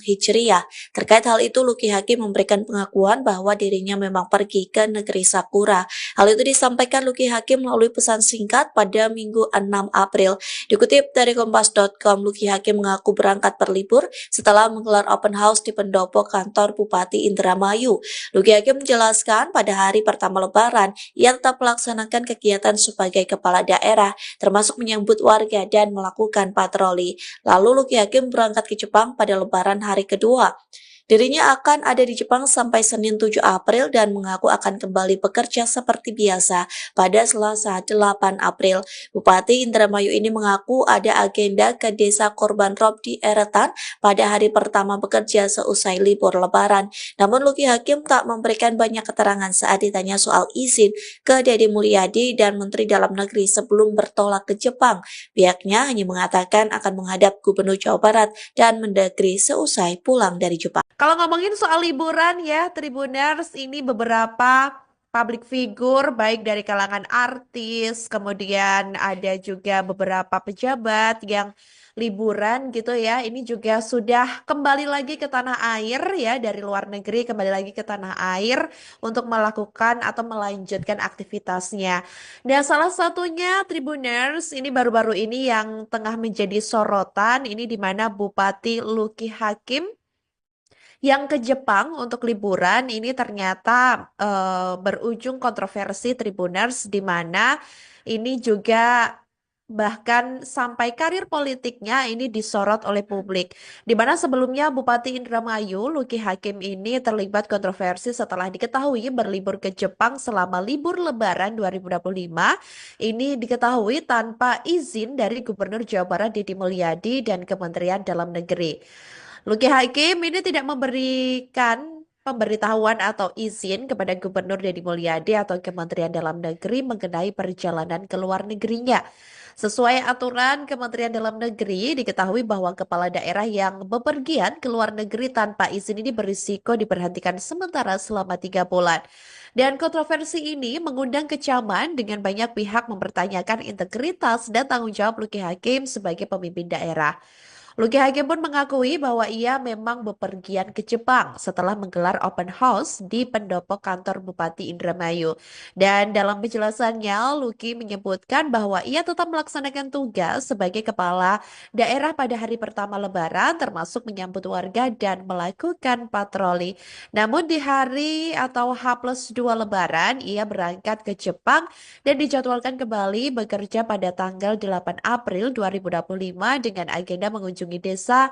Hijriah. Terkait hal itu, Luki Hakim memberikan pengakuan bahwa dirinya memang pergi ke negeri Sakura. Hal itu disampaikan Luki Hakim melalui pesan singkat pada Minggu 6 April. Dikutip dari kompas.com, Luki Hakim mengaku berangkat berlibur setelah menggelar open house di pendopo kantor Bupati Indramayu. Luki Hakim menjelaskan pada hari pertama Lebaran, ia tetap melaksanakan kegiatan sebagai kepala daerah, termasuk menyambut warga dan melakukan patroli. Lalu Luki Hakim berangkat ke Jepang pada Lebaran hari kedua. Dirinya akan ada di Jepang sampai Senin 7 April dan mengaku akan kembali bekerja seperti biasa pada Selasa 8 April. Bupati Indramayu ini mengaku ada agenda ke desa korban rob di Eretan pada hari pertama bekerja seusai libur Lebaran. Namun Luki Hakim tak memberikan banyak keterangan saat ditanya soal izin ke Deddy Mulyadi dan Menteri Dalam Negeri sebelum bertolak ke Jepang. Pihaknya hanya mengatakan akan menghadap Gubernur Jawa Barat dan Mendagri seusai pulang dari Jepang.
Kalau ngomongin soal liburan ya, Tribuners, ini beberapa public figure baik dari kalangan artis, kemudian ada juga beberapa pejabat yang liburan gitu ya. Ini juga sudah kembali lagi ke tanah air ya, dari luar negeri kembali lagi ke tanah air untuk melakukan atau melanjutkan aktivitasnya. Nah, salah satunya Tribuners ini baru-baru ini yang tengah menjadi sorotan ini di mana Bupati Luki Hakim yang ke Jepang untuk liburan ini ternyata berujung kontroversi Tribuners, di mana ini juga bahkan sampai karir politiknya ini disorot oleh publik. Di mana sebelumnya Bupati Indramayu, Luki Hakim ini terlibat kontroversi setelah diketahui berlibur ke Jepang selama libur Lebaran 2025. Ini diketahui tanpa izin dari Gubernur Jawa Barat Deddy Mulyadi dan Kementerian Dalam Negeri. Luki Hakim ini tidak memberikan pemberitahuan atau izin kepada Gubernur Deddy Mulyadi atau Kementerian Dalam Negeri mengenai perjalanan ke luar negerinya. Sesuai aturan Kementerian Dalam Negeri, diketahui bahwa kepala daerah yang bepergian ke luar negeri tanpa izin ini berisiko diberhentikan sementara selama 3 bulan. Dan kontroversi ini mengundang kecaman dengan banyak pihak mempertanyakan integritas dan tanggung jawab Luki Hakim sebagai pemimpin daerah. Luki Hakim pun mengakui bahwa ia memang bepergian ke Jepang setelah menggelar open house di pendopo kantor Bupati Indramayu. Dan dalam penjelasannya, Luki menyebutkan bahwa ia tetap melaksanakan tugas sebagai kepala daerah pada hari pertama Lebaran, termasuk menyambut warga dan melakukan patroli. Namun di hari atau H+2 Lebaran, ia berangkat ke Jepang dan dijadwalkan kembali bekerja pada tanggal 8 April 2025 dengan agenda mengunjungi desa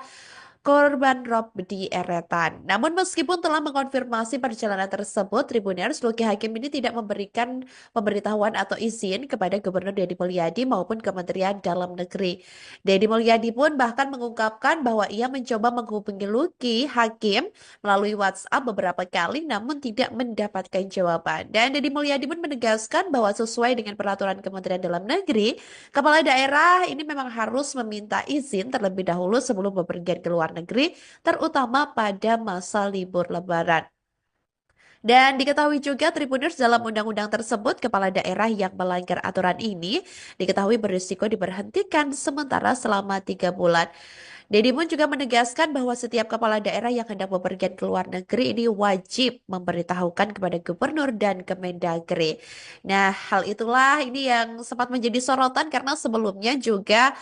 korban rob di Eretan. Namun meskipun telah mengkonfirmasi perjalanan tersebut, Tribuners, Luki Hakim ini tidak memberikan pemberitahuan atau izin kepada Gubernur Deddy Mulyadi maupun Kementerian Dalam Negeri. Deddy Mulyadi pun bahkan mengungkapkan bahwa ia mencoba menghubungi Luki Hakim melalui WhatsApp beberapa kali namun tidak mendapatkan jawaban. Dan Deddy Mulyadi pun menegaskan bahwa sesuai dengan peraturan Kementerian Dalam Negeri, kepala daerah ini memang harus meminta izin terlebih dahulu sebelum bepergian ke luar negeri, terutama pada masa libur Lebaran. Dan diketahui juga Tribuners dalam undang-undang tersebut, kepala daerah yang melanggar aturan ini diketahui berisiko diberhentikan sementara selama 3 bulan. Deddy pun juga menegaskan bahwa setiap kepala daerah yang hendak bepergian ke luar negeri ini wajib memberitahukan kepada gubernur dan Kemendagri. Nah, hal itulah ini yang sempat menjadi sorotan karena sebelumnya juga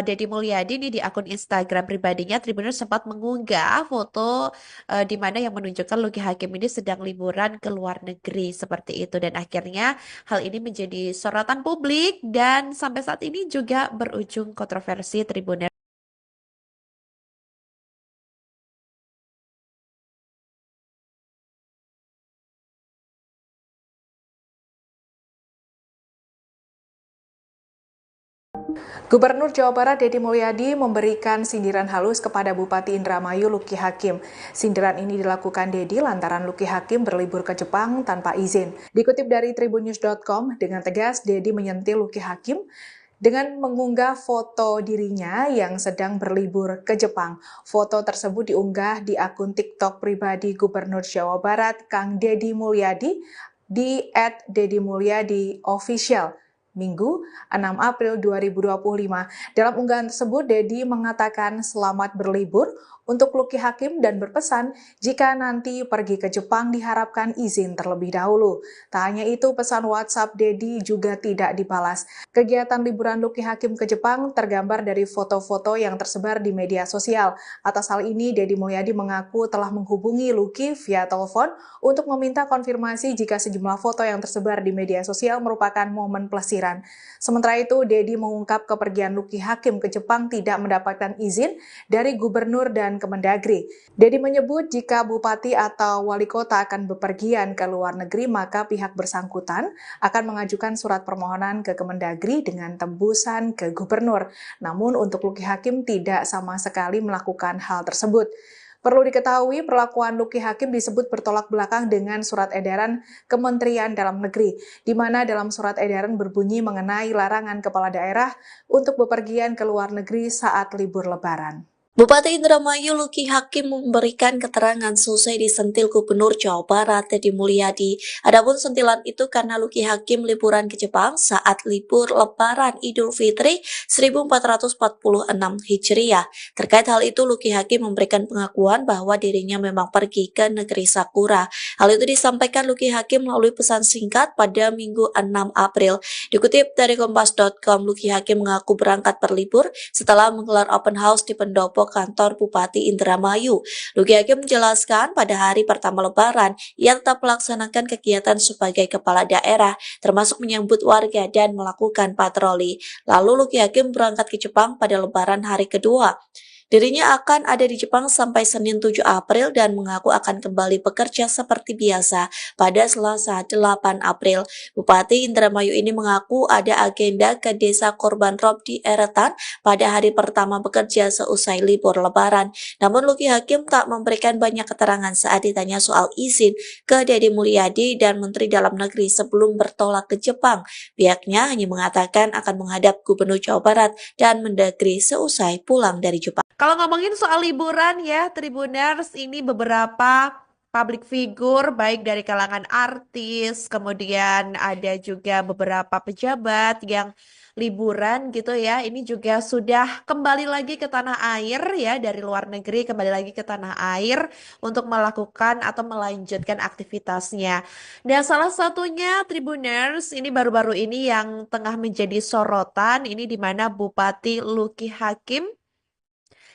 Deddy Mulyadi ini di akun Instagram pribadinya Tribuners sempat mengunggah foto di mana yang menunjukkan Luki Hakim ini sedang liburan ke luar negeri seperti itu, dan akhirnya hal ini menjadi sorotan publik dan sampai saat ini juga berujung kontroversi Tribuners.
Gubernur Jawa Barat Deddy Mulyadi memberikan sindiran halus kepada Bupati Indramayu Luki Hakim. Sindiran ini dilakukan Deddy lantaran Luki Hakim berlibur ke Jepang tanpa izin. Dikutip dari tribunnews.com, dengan tegas Deddy menyentil Luki Hakim dengan mengunggah foto dirinya yang sedang berlibur ke Jepang. Foto tersebut diunggah di akun TikTok pribadi Gubernur Jawa Barat Kang Deddy Mulyadi di @deddymulyadi_official. Minggu, 6 April 2025. Dalam unggahan tersebut, Deddy mengatakan selamat berlibur untuk Luki Hakim dan berpesan jika nanti pergi ke Jepang diharapkan izin terlebih dahulu. Tak hanya itu, pesan WhatsApp Deddy juga tidak dibalas. Kegiatan liburan Luki Hakim ke Jepang tergambar dari foto-foto yang tersebar di media sosial. Atas hal ini, Deddy Mulyadi mengaku telah menghubungi Luki via telepon untuk meminta konfirmasi jika sejumlah foto yang tersebar di media sosial merupakan momen pelesiran. Sementara itu, Deddy mengungkap kepergian Luki Hakim ke Jepang tidak mendapatkan izin dari gubernur dan Kemendagri. Deddy menyebut jika bupati atau wali kota akan bepergian ke luar negeri, maka pihak bersangkutan akan mengajukan surat permohonan ke Kemendagri dengan tembusan ke gubernur. Namun untuk Luki Hakim tidak sama sekali melakukan hal tersebut. Perlu diketahui, perlakuan Luki Hakim disebut bertolak belakang dengan surat edaran Kementerian Dalam Negeri, di mana dalam surat edaran berbunyi mengenai larangan kepala daerah untuk bepergian ke luar negeri saat libur Lebaran.
Bupati Indramayu Luki Hakim memberikan keterangan selesai disentil Gubernur Jawa Barat Deddy Mulyadi. Adapun sentilan itu karena Luki Hakim liburan ke Jepang saat libur Lebaran Idul Fitri 1446 Hijriah. Terkait hal itu, Luki Hakim memberikan pengakuan bahwa dirinya memang pergi ke negeri Sakura. Hal itu disampaikan Luki Hakim melalui pesan singkat pada Minggu 6 April. Dikutip dari kompas.com, Luki Hakim mengaku berangkat berlibur setelah menggelar open house di pendopo pendopo kantor Bupati Indramayu. Luki Hakim menjelaskan pada hari pertama Lebaran, ia tetap melaksanakan kegiatan sebagai kepala daerah, termasuk menyambut warga dan melakukan patroli. Lalu Luki Hakim berangkat ke Jepang pada Lebaran hari kedua. Dirinya akan ada di Jepang sampai Senin 7 April dan mengaku akan kembali bekerja seperti biasa pada Selasa 8 April. Bupati Indramayu ini mengaku ada agenda ke desa korban rob di Eretan pada hari pertama bekerja seusai libur Lebaran. Namun Luki Hakim tak memberikan banyak keterangan saat ditanya soal izin ke Deddy Mulyadi dan Menteri Dalam Negeri sebelum bertolak ke Jepang. Pihaknya hanya mengatakan akan menghadap Gubernur Jawa Barat dan Mendagri seusai pulang dari Jepang.
Kalau ngomongin soal liburan ya, Tribuners, ini beberapa public figure baik dari kalangan artis, kemudian ada juga beberapa pejabat yang liburan gitu ya. Ini juga sudah kembali lagi ke tanah air ya, dari luar negeri kembali lagi ke tanah air untuk melakukan atau melanjutkan aktivitasnya. Dan salah satunya Tribuners, ini baru-baru ini yang tengah menjadi sorotan, ini di mana Bupati Luki Hakim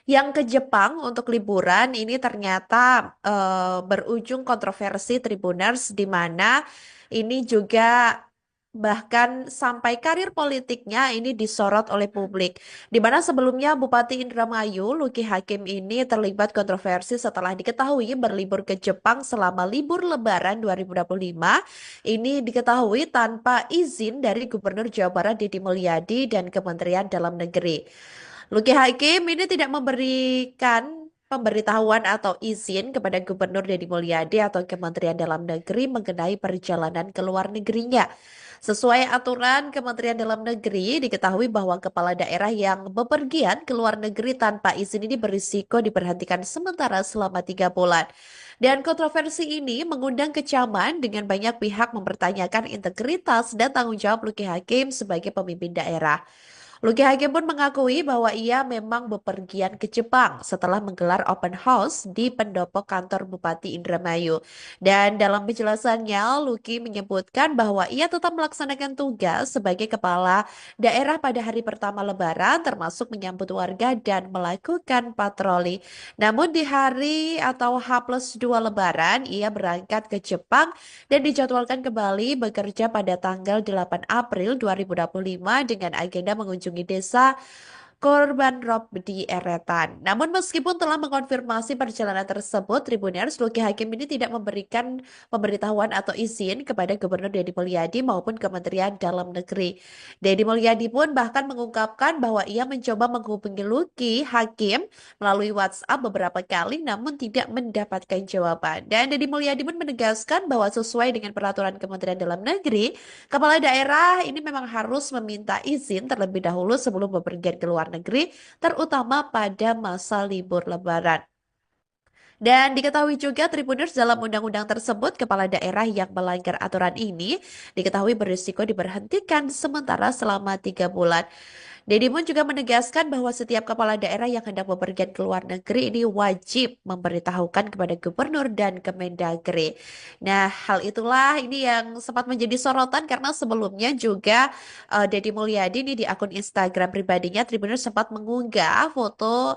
yang ke Jepang untuk liburan ini ternyata berujung kontroversi Tribuners, di mana ini juga bahkan sampai karir politiknya ini disorot oleh publik. Di mana sebelumnya Bupati Indramayu Luki Hakim ini terlibat kontroversi setelah diketahui berlibur ke Jepang selama libur Lebaran 2025. Ini diketahui tanpa izin dari Gubernur Jawa Barat Deddy Mulyadi dan Kementerian Dalam Negeri. Luki Hakim ini tidak memberikan pemberitahuan atau izin kepada Gubernur Deddy Mulyadi atau Kementerian Dalam Negeri mengenai perjalanan ke luar negerinya. Sesuai aturan Kementerian Dalam Negeri, diketahui bahwa kepala daerah yang bepergian ke luar negeri tanpa izin ini berisiko diberhentikan sementara selama 3 bulan. Dan kontroversi ini mengundang kecaman dengan banyak pihak mempertanyakan integritas dan tanggung jawab Luki Hakim sebagai pemimpin daerah. Luki Hakim pun mengakui bahwa ia memang bepergian ke Jepang setelah menggelar open house di pendopo kantor Bupati Indramayu. Dan dalam penjelasannya, Luki menyebutkan bahwa ia tetap melaksanakan tugas sebagai kepala daerah pada hari pertama Lebaran, termasuk menyambut warga dan melakukan patroli. Namun di hari atau H+2 Lebaran, ia berangkat ke Jepang dan dijadwalkan kembali bekerja pada tanggal 8 April 2025 dengan agenda mengunjungi desa korban rob di Eretan. Namun meskipun telah mengkonfirmasi perjalanan tersebut, Tribuners, Luki Hakim ini tidak memberikan pemberitahuan atau izin kepada Gubernur Deddy Mulyadi maupun Kementerian Dalam Negeri. Deddy Mulyadi pun bahkan mengungkapkan bahwa ia mencoba menghubungi Luki Hakim melalui WhatsApp beberapa kali namun tidak mendapatkan jawaban. Dan Deddy Mulyadi pun menegaskan bahwa sesuai dengan peraturan Kementerian Dalam Negeri, kepala daerah ini memang harus meminta izin terlebih dahulu sebelum bepergian ke luar negeri, terutama pada masa libur Lebaran. Dan diketahui juga Tribuners, dalam undang-undang tersebut, kepala daerah yang melanggar aturan ini diketahui berisiko diberhentikan sementara selama 3 bulan. Deddy pun juga menegaskan bahwa setiap kepala daerah yang hendak bepergian ke luar negeri ini wajib memberitahukan kepada gubernur dan Kemendagri. Nah, hal itulah ini yang sempat menjadi sorotan karena sebelumnya juga Deddy Mulyadi ini di akun Instagram pribadinya Tribuners sempat mengunggah foto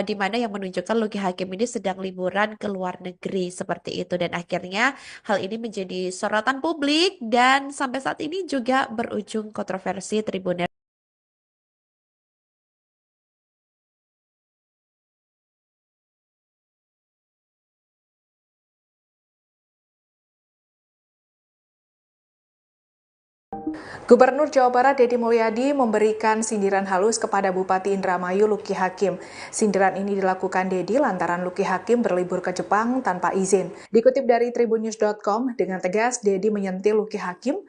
di mana yang menunjukkan Luki Hakim ini sedang liburan ke luar negeri seperti itu, dan akhirnya hal ini menjadi sorotan publik dan sampai saat ini juga berujung kontroversi Tribuners.
Gubernur Jawa Barat Deddy Mulyadi memberikan sindiran halus kepada Bupati Indramayu Luki Hakim. Sindiran ini dilakukan Deddy lantaran Luki Hakim berlibur ke Jepang tanpa izin. Dikutip dari tribunnews.com, dengan tegas Deddy menyentil Luki Hakim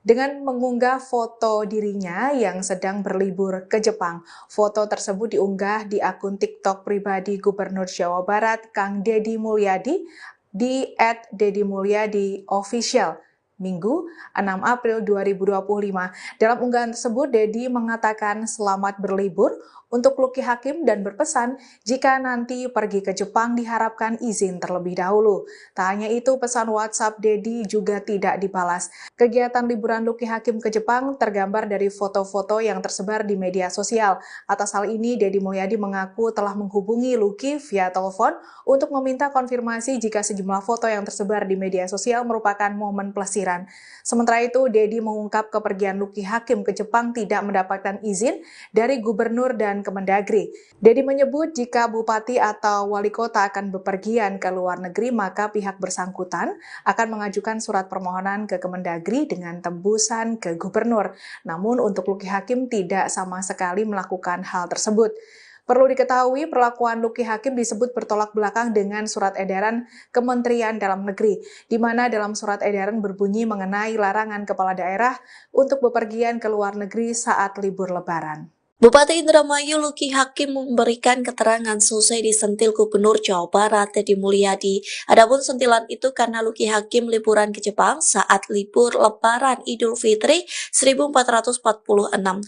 dengan mengunggah foto dirinya yang sedang berlibur ke Jepang. Foto tersebut diunggah di akun TikTok pribadi Gubernur Jawa Barat Kang Deddy Mulyadi di @deddymulyadi_official. Minggu, 6 April 2025. Dalam unggahan tersebut, Deddy mengatakan selamat berlibur untuk Luki Hakim dan berpesan jika nanti pergi ke Jepang diharapkan izin terlebih dahulu. Tak hanya itu, pesan WhatsApp Dedi juga tidak dibalas. Kegiatan liburan Luki Hakim ke Jepang tergambar dari foto-foto yang tersebar di media sosial. Atas hal ini, Deddy Mulyadi mengaku telah menghubungi Luki via telepon untuk meminta konfirmasi jika sejumlah foto yang tersebar di media sosial merupakan momen pelesiran. Sementara itu, Deddy mengungkap kepergian Luki Hakim ke Jepang tidak mendapatkan izin dari gubernur dan Kemendagri. Deddy menyebut jika bupati atau wali kota akan bepergian ke luar negeri, maka pihak bersangkutan akan mengajukan surat permohonan ke Kemendagri dengan tembusan ke gubernur. Namun untuk Luki Hakim tidak sama sekali melakukan hal tersebut. Perlu diketahui, perlakuan Luki Hakim disebut bertolak belakang dengan surat edaran Kementerian Dalam Negeri, di mana dalam surat edaran berbunyi mengenai larangan kepala daerah untuk bepergian ke luar negeri saat libur Lebaran.
Bupati Indramayu Luki Hakim memberikan keterangan selesai disentil Gubernur Jawa Barat Deddy Mulyadi. Adapun sentilan itu karena Luki Hakim liburan ke Jepang saat libur Lebaran Idul Fitri 1446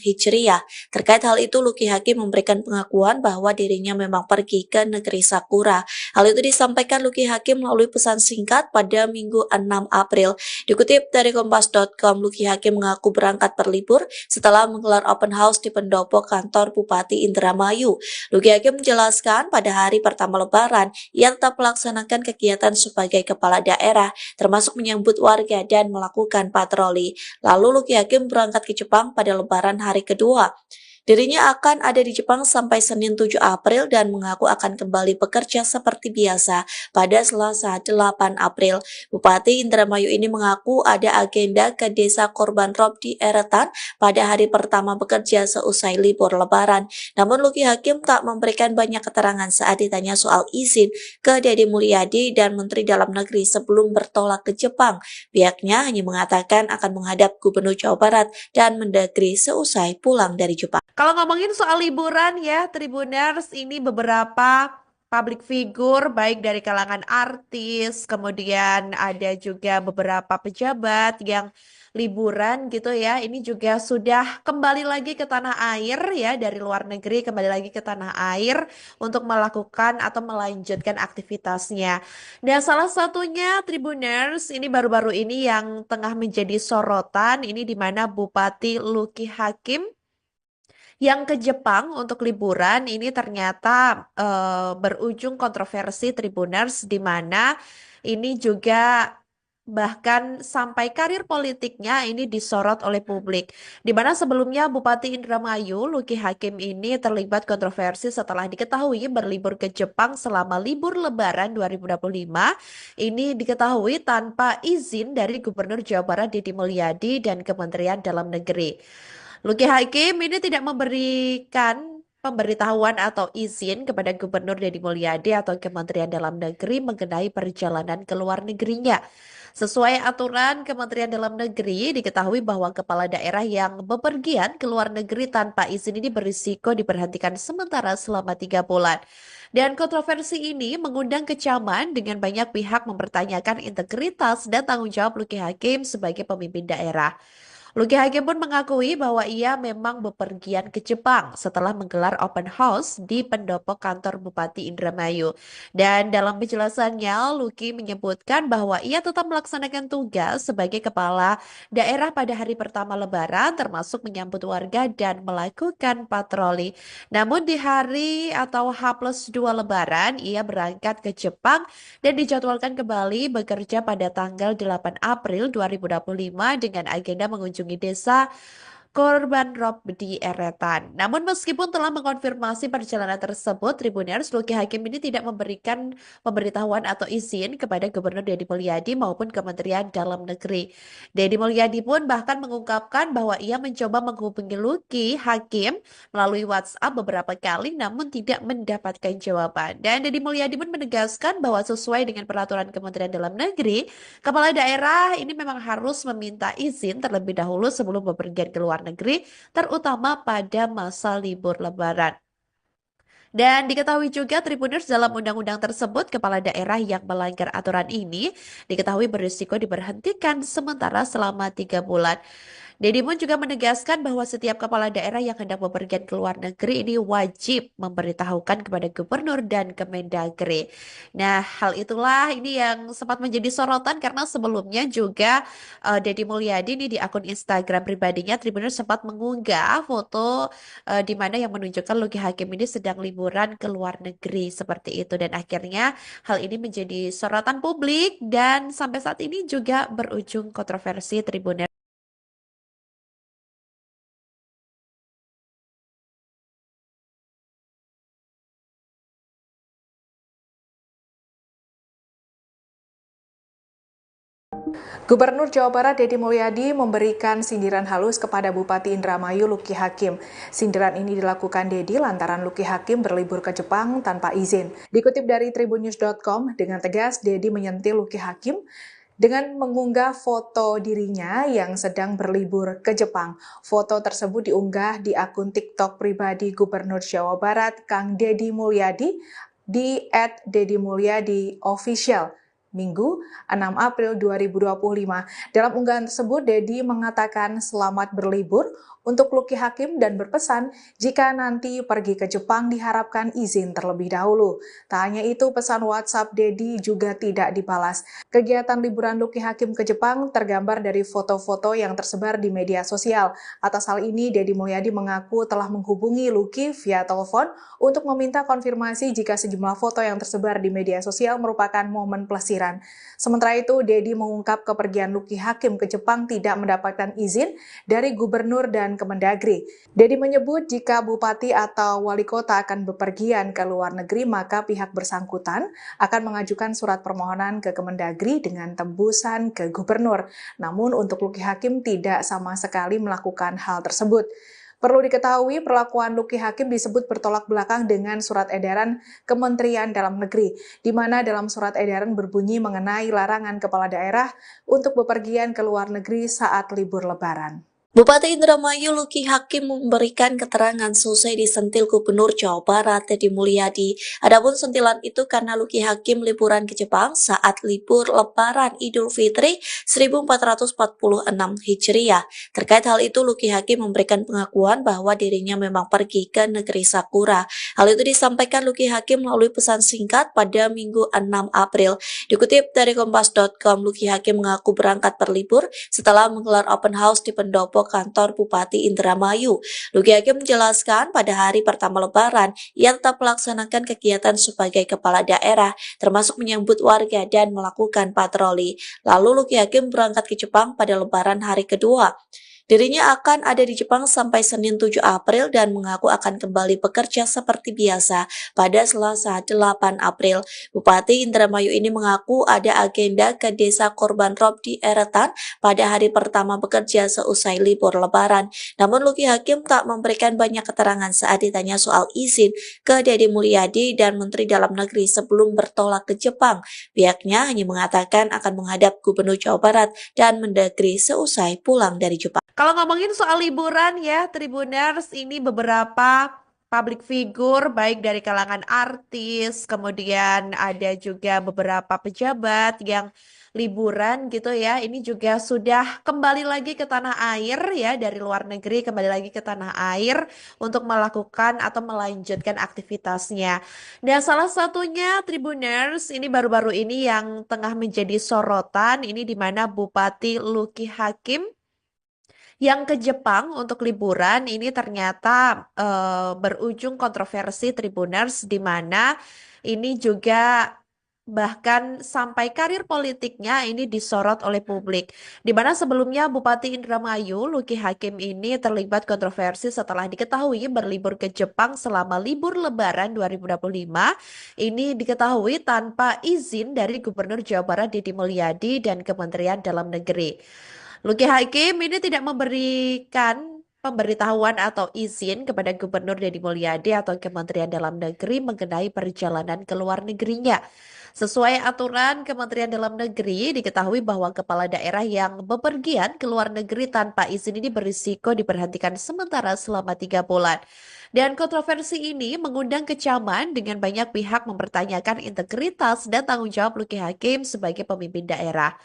Hijriah. Terkait hal itu, Luki Hakim memberikan pengakuan bahwa dirinya memang pergi ke negeri Sakura. Hal itu disampaikan Luki Hakim melalui pesan singkat pada Minggu 6 April. Dikutip dari Kompas.com, Luki Hakim mengaku berangkat berlibur setelah menggelar open house di pendopo kantor Bupati Indramayu. Luki Hakim menjelaskan pada hari pertama Lebaran, ia tetap melaksanakan kegiatan sebagai kepala daerah, termasuk menyambut warga dan melakukan patroli. Lalu Luki Hakim berangkat ke Jepang pada Lebaran hari kedua. Dirinya akan ada di Jepang sampai Senin 7 April dan mengaku akan kembali bekerja seperti biasa pada Selasa 8 April. Bupati Indramayu ini mengaku ada agenda ke desa Korban Rob di Eretan pada hari pertama bekerja seusai libur Lebaran. Namun Luki Hakim tak memberikan banyak keterangan saat ditanya soal izin ke Deddy Mulyadi dan Menteri Dalam Negeri sebelum bertolak ke Jepang. Pihaknya hanya mengatakan akan menghadap Gubernur Jawa Barat dan Mendagri seusai pulang dari Jepang.
Kalau ngomongin soal liburan ya, Tribuners, ini beberapa public figure baik dari kalangan artis, kemudian ada juga beberapa pejabat yang liburan gitu ya. Ini juga sudah kembali lagi ke tanah air ya, dari luar negeri kembali lagi ke tanah air untuk melakukan atau melanjutkan aktivitasnya. Dan salah satunya Tribuners ini baru-baru ini yang tengah menjadi sorotan, ini di mana Bupati Luki Hakim yang ke Jepang untuk liburan ini ternyata berujung kontroversi Tribuners, di mana ini juga bahkan sampai karir politiknya ini disorot oleh publik. Di mana sebelumnya Bupati Indramayu Luki Hakim ini terlibat kontroversi setelah diketahui berlibur ke Jepang selama libur Lebaran 2025. Ini diketahui tanpa izin dari Gubernur Jawa Barat Deddy Mulyadi dan Kementerian Dalam Negeri. Luki Hakim ini tidak memberikan pemberitahuan atau izin kepada Gubernur Deddy Mulyadi atau Kementerian Dalam Negeri mengenai perjalanan ke luar negerinya. Sesuai aturan Kementerian Dalam Negeri, diketahui bahwa kepala daerah yang bepergian ke luar negeri tanpa izin ini berisiko diberhentikan sementara selama 3 bulan. Dan kontroversi ini mengundang kecaman dengan banyak pihak mempertanyakan integritas dan tanggung jawab Luki Hakim sebagai pemimpin daerah. Luki Hakim pun mengakui bahwa ia memang bepergian ke Jepang setelah menggelar open house di pendopo kantor Bupati Indramayu. Dan dalam penjelasannya, Luki menyebutkan bahwa ia tetap melaksanakan tugas sebagai kepala daerah pada hari pertama Lebaran, termasuk menyambut warga dan melakukan patroli. Namun di hari atau H+2 Lebaran, ia berangkat ke Jepang dan dijadwalkan kembali bekerja pada tanggal 8 April 2025 dengan agenda mengunjungi desa Korban Rob di Eretan. Namun meskipun telah mengkonfirmasi perjalanan tersebut, Tribuners, Luki Hakim ini tidak memberikan pemberitahuan atau izin kepada Gubernur Deddy Mulyadi maupun Kementerian Dalam Negeri. Deddy Mulyadi pun bahkan mengungkapkan bahwa ia mencoba menghubungi Luki Hakim melalui WhatsApp beberapa kali namun tidak mendapatkan jawaban. Dan Deddy Mulyadi pun menegaskan bahwa sesuai dengan peraturan Kementerian Dalam Negeri, kepala daerah ini memang harus meminta izin terlebih dahulu sebelum bepergian ke luar negeri, terutama pada masa libur Lebaran. Dan diketahui juga Tribuners, dalam undang-undang tersebut, kepala daerah yang melanggar aturan ini diketahui berisiko diberhentikan sementara selama 3 bulan. Deddy pun juga menegaskan bahwa setiap kepala daerah yang hendak bepergian ke luar negeri ini wajib memberitahukan kepada gubernur dan Kemendagri. Nah, hal itulah ini yang sempat menjadi sorotan karena sebelumnya juga Deddy Mulyadi ini di akun Instagram pribadinya Tribuners sempat mengunggah foto di mana yang menunjukkan Luki Hakim ini sedang liburan ke luar negeri seperti itu dan akhirnya hal ini menjadi sorotan publik dan sampai saat ini juga berujung kontroversi Tribuners.
Gubernur Jawa Barat Deddy Mulyadi memberikan sindiran halus kepada Bupati Indramayu Luki Hakim. Sindiran ini dilakukan Deddy lantaran Luki Hakim berlibur ke Jepang tanpa izin. Dikutip dari tribunnews.com, dengan tegas Deddy menyentil Luki Hakim dengan mengunggah foto dirinya yang sedang berlibur ke Jepang. Foto tersebut diunggah di akun TikTok pribadi Gubernur Jawa Barat Kang Deddy Mulyadi di @deddymulyadi_official. Minggu, 6 April 2025. Dalam unggahan tersebut, Deddy mengatakan selamat berlibur untuk Luki Hakim dan berpesan jika nanti pergi ke Jepang diharapkan izin terlebih dahulu. Tak hanya itu, pesan WhatsApp Deddy juga tidak dibalas. Kegiatan liburan Luki Hakim ke Jepang tergambar dari foto-foto yang tersebar di media sosial. Atas hal ini, Deddy Mulyadi mengaku telah menghubungi Luki via telepon untuk meminta konfirmasi jika sejumlah foto yang tersebar di media sosial merupakan momen pelesiran. Sementara itu, Deddy mengungkap kepergian Luki Hakim ke Jepang tidak mendapatkan izin dari gubernur dan Kemendagri. Deddy menyebut jika bupati atau wali kota akan bepergian ke luar negeri, maka pihak bersangkutan akan mengajukan surat permohonan ke Kemendagri dengan tembusan ke gubernur. Namun untuk Luki Hakim tidak sama sekali melakukan hal tersebut. Perlu diketahui, perlakuan Luki Hakim disebut bertolak belakang dengan surat edaran Kementerian Dalam Negeri, di mana dalam surat edaran berbunyi mengenai larangan kepala daerah untuk bepergian ke luar negeri saat libur Lebaran.
Bupati Indramayu Luki Hakim memberikan keterangan selesai disentil Gubernur Jawa Barat Deddy Mulyadi. Adapun sentilan itu karena Luki Hakim liburan ke Jepang saat libur Lebaran Idul Fitri 1446 Hijriah. Terkait hal itu, Luki Hakim memberikan pengakuan bahwa dirinya memang pergi ke negeri Sakura. Hal itu disampaikan Luki Hakim melalui pesan singkat pada Minggu 6 April. Dikutip dari Kompas.com, Luki Hakim mengaku berangkat berlibur setelah menggelar open house di pendopo kantor Bupati Indramayu. Luki Hakim menjelaskan pada hari pertama Lebaran, ia tetap melaksanakan kegiatan sebagai kepala daerah, termasuk menyambut warga dan melakukan patroli. Lalu Luki Hakim berangkat ke Jepang pada Lebaran hari kedua. Dirinya akan ada di Jepang sampai Senin 7 April dan mengaku akan kembali bekerja seperti biasa pada Selasa 8 April. Bupati Indramayu ini mengaku ada agenda ke desa Korban Rob di Eretan pada hari pertama bekerja seusai libur Lebaran. Namun Luki Hakim tak memberikan banyak keterangan saat ditanya soal izin ke Deddy Mulyadi dan Menteri Dalam Negeri sebelum bertolak ke Jepang. Pihaknya hanya mengatakan akan menghadap Gubernur Jawa Barat dan Mendagri seusai pulang dari Jepang.
Kalau ngomongin soal liburan ya, Tribuners ini beberapa public figure baik dari kalangan artis, kemudian ada juga beberapa pejabat yang liburan gitu ya. Ini juga sudah kembali lagi ke tanah air ya, dari luar negeri kembali lagi ke tanah air untuk melakukan atau melanjutkan aktivitasnya. Dan salah satunya Tribuners ini baru-baru ini yang tengah menjadi sorotan ini di mana Bupati Luki Hakim yang ke Jepang untuk liburan ini ternyata berujung kontroversi Tribuners di mana ini juga bahkan sampai karir politiknya ini disorot oleh publik. Di mana sebelumnya Bupati Indramayu Luki Hakim ini terlibat kontroversi setelah diketahui berlibur ke Jepang selama libur Lebaran 2025. Ini diketahui tanpa izin dari Gubernur Jawa Barat Deddy Mulyadi dan Kementerian Dalam Negeri. Luki Hakim ini tidak memberikan pemberitahuan atau izin kepada Gubernur Deddy Mulyadi atau Kementerian Dalam Negeri mengenai perjalanan ke luar negerinya. Sesuai aturan Kementerian Dalam Negeri, diketahui bahwa kepala daerah yang bepergian ke luar negeri tanpa izin ini berisiko diberhentikan sementara selama 3 bulan. Dan kontroversi ini mengundang kecaman dengan banyak pihak mempertanyakan integritas dan tanggung jawab Luki Hakim sebagai pemimpin daerah.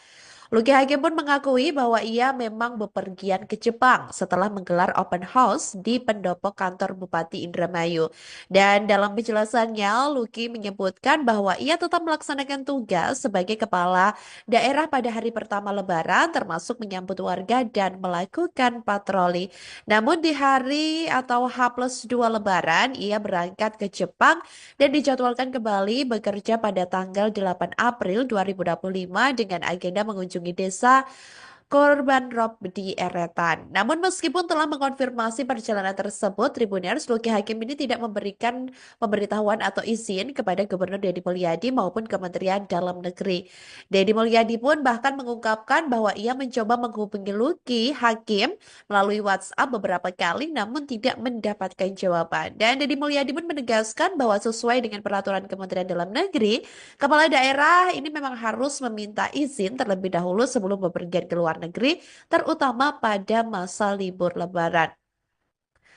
Lucky Hakim pun mengakui bahwa ia memang bepergian ke Jepang setelah menggelar open house di pendopo kantor Bupati Indramayu. Dan dalam penjelasannya, Lucky menyebutkan bahwa ia tetap melaksanakan tugas sebagai kepala daerah pada hari pertama Lebaran, termasuk menyambut warga dan melakukan patroli. Namun di hari atau H+2 Lebaran, ia berangkat ke Jepang dan dijadwalkan kembali bekerja pada tanggal 8 April 2025 dengan agenda mengunjungi desa korban rob di Eretan. Namun meskipun telah mengkonfirmasi perjalanan tersebut, Tribuners, Lucky Hakim ini tidak memberikan pemberitahuan atau izin kepada Gubernur Deddy Mulyadi maupun Kementerian Dalam Negeri. Deddy Mulyadi pun bahkan mengungkapkan bahwa ia mencoba menghubungi Lucky Hakim melalui WhatsApp beberapa kali namun tidak mendapatkan jawaban. Dan Deddy Mulyadi pun menegaskan bahwa sesuai dengan peraturan Kementerian Dalam Negeri, kepala daerah ini memang harus meminta izin terlebih dahulu sebelum bepergian ke luar negeri, terutama pada masa libur Lebaran.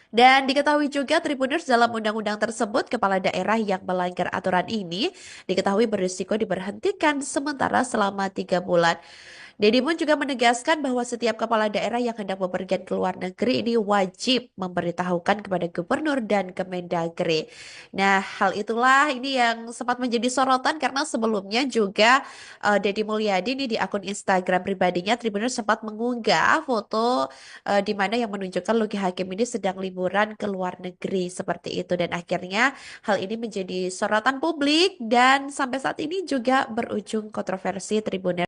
Dan diketahui juga Tribuners dalam undang-undang tersebut, kepala daerah yang melanggar aturan ini diketahui berisiko diberhentikan sementara selama 3 bulan. Deddy pun juga menegaskan bahwa setiap kepala daerah yang hendak bepergian ke luar negeri ini wajib memberitahukan kepada gubernur dan Kemendagri. Nah, hal itulah ini yang sempat menjadi sorotan karena sebelumnya juga Deddy Mulyadi ini di akun Instagram pribadinya Tribuners sempat mengunggah foto di mana yang menunjukkan Lucky Hakim ini sedang liburan ke luar negeri seperti itu dan akhirnya hal ini menjadi sorotan publik dan sampai saat ini juga berujung kontroversi Tribuners.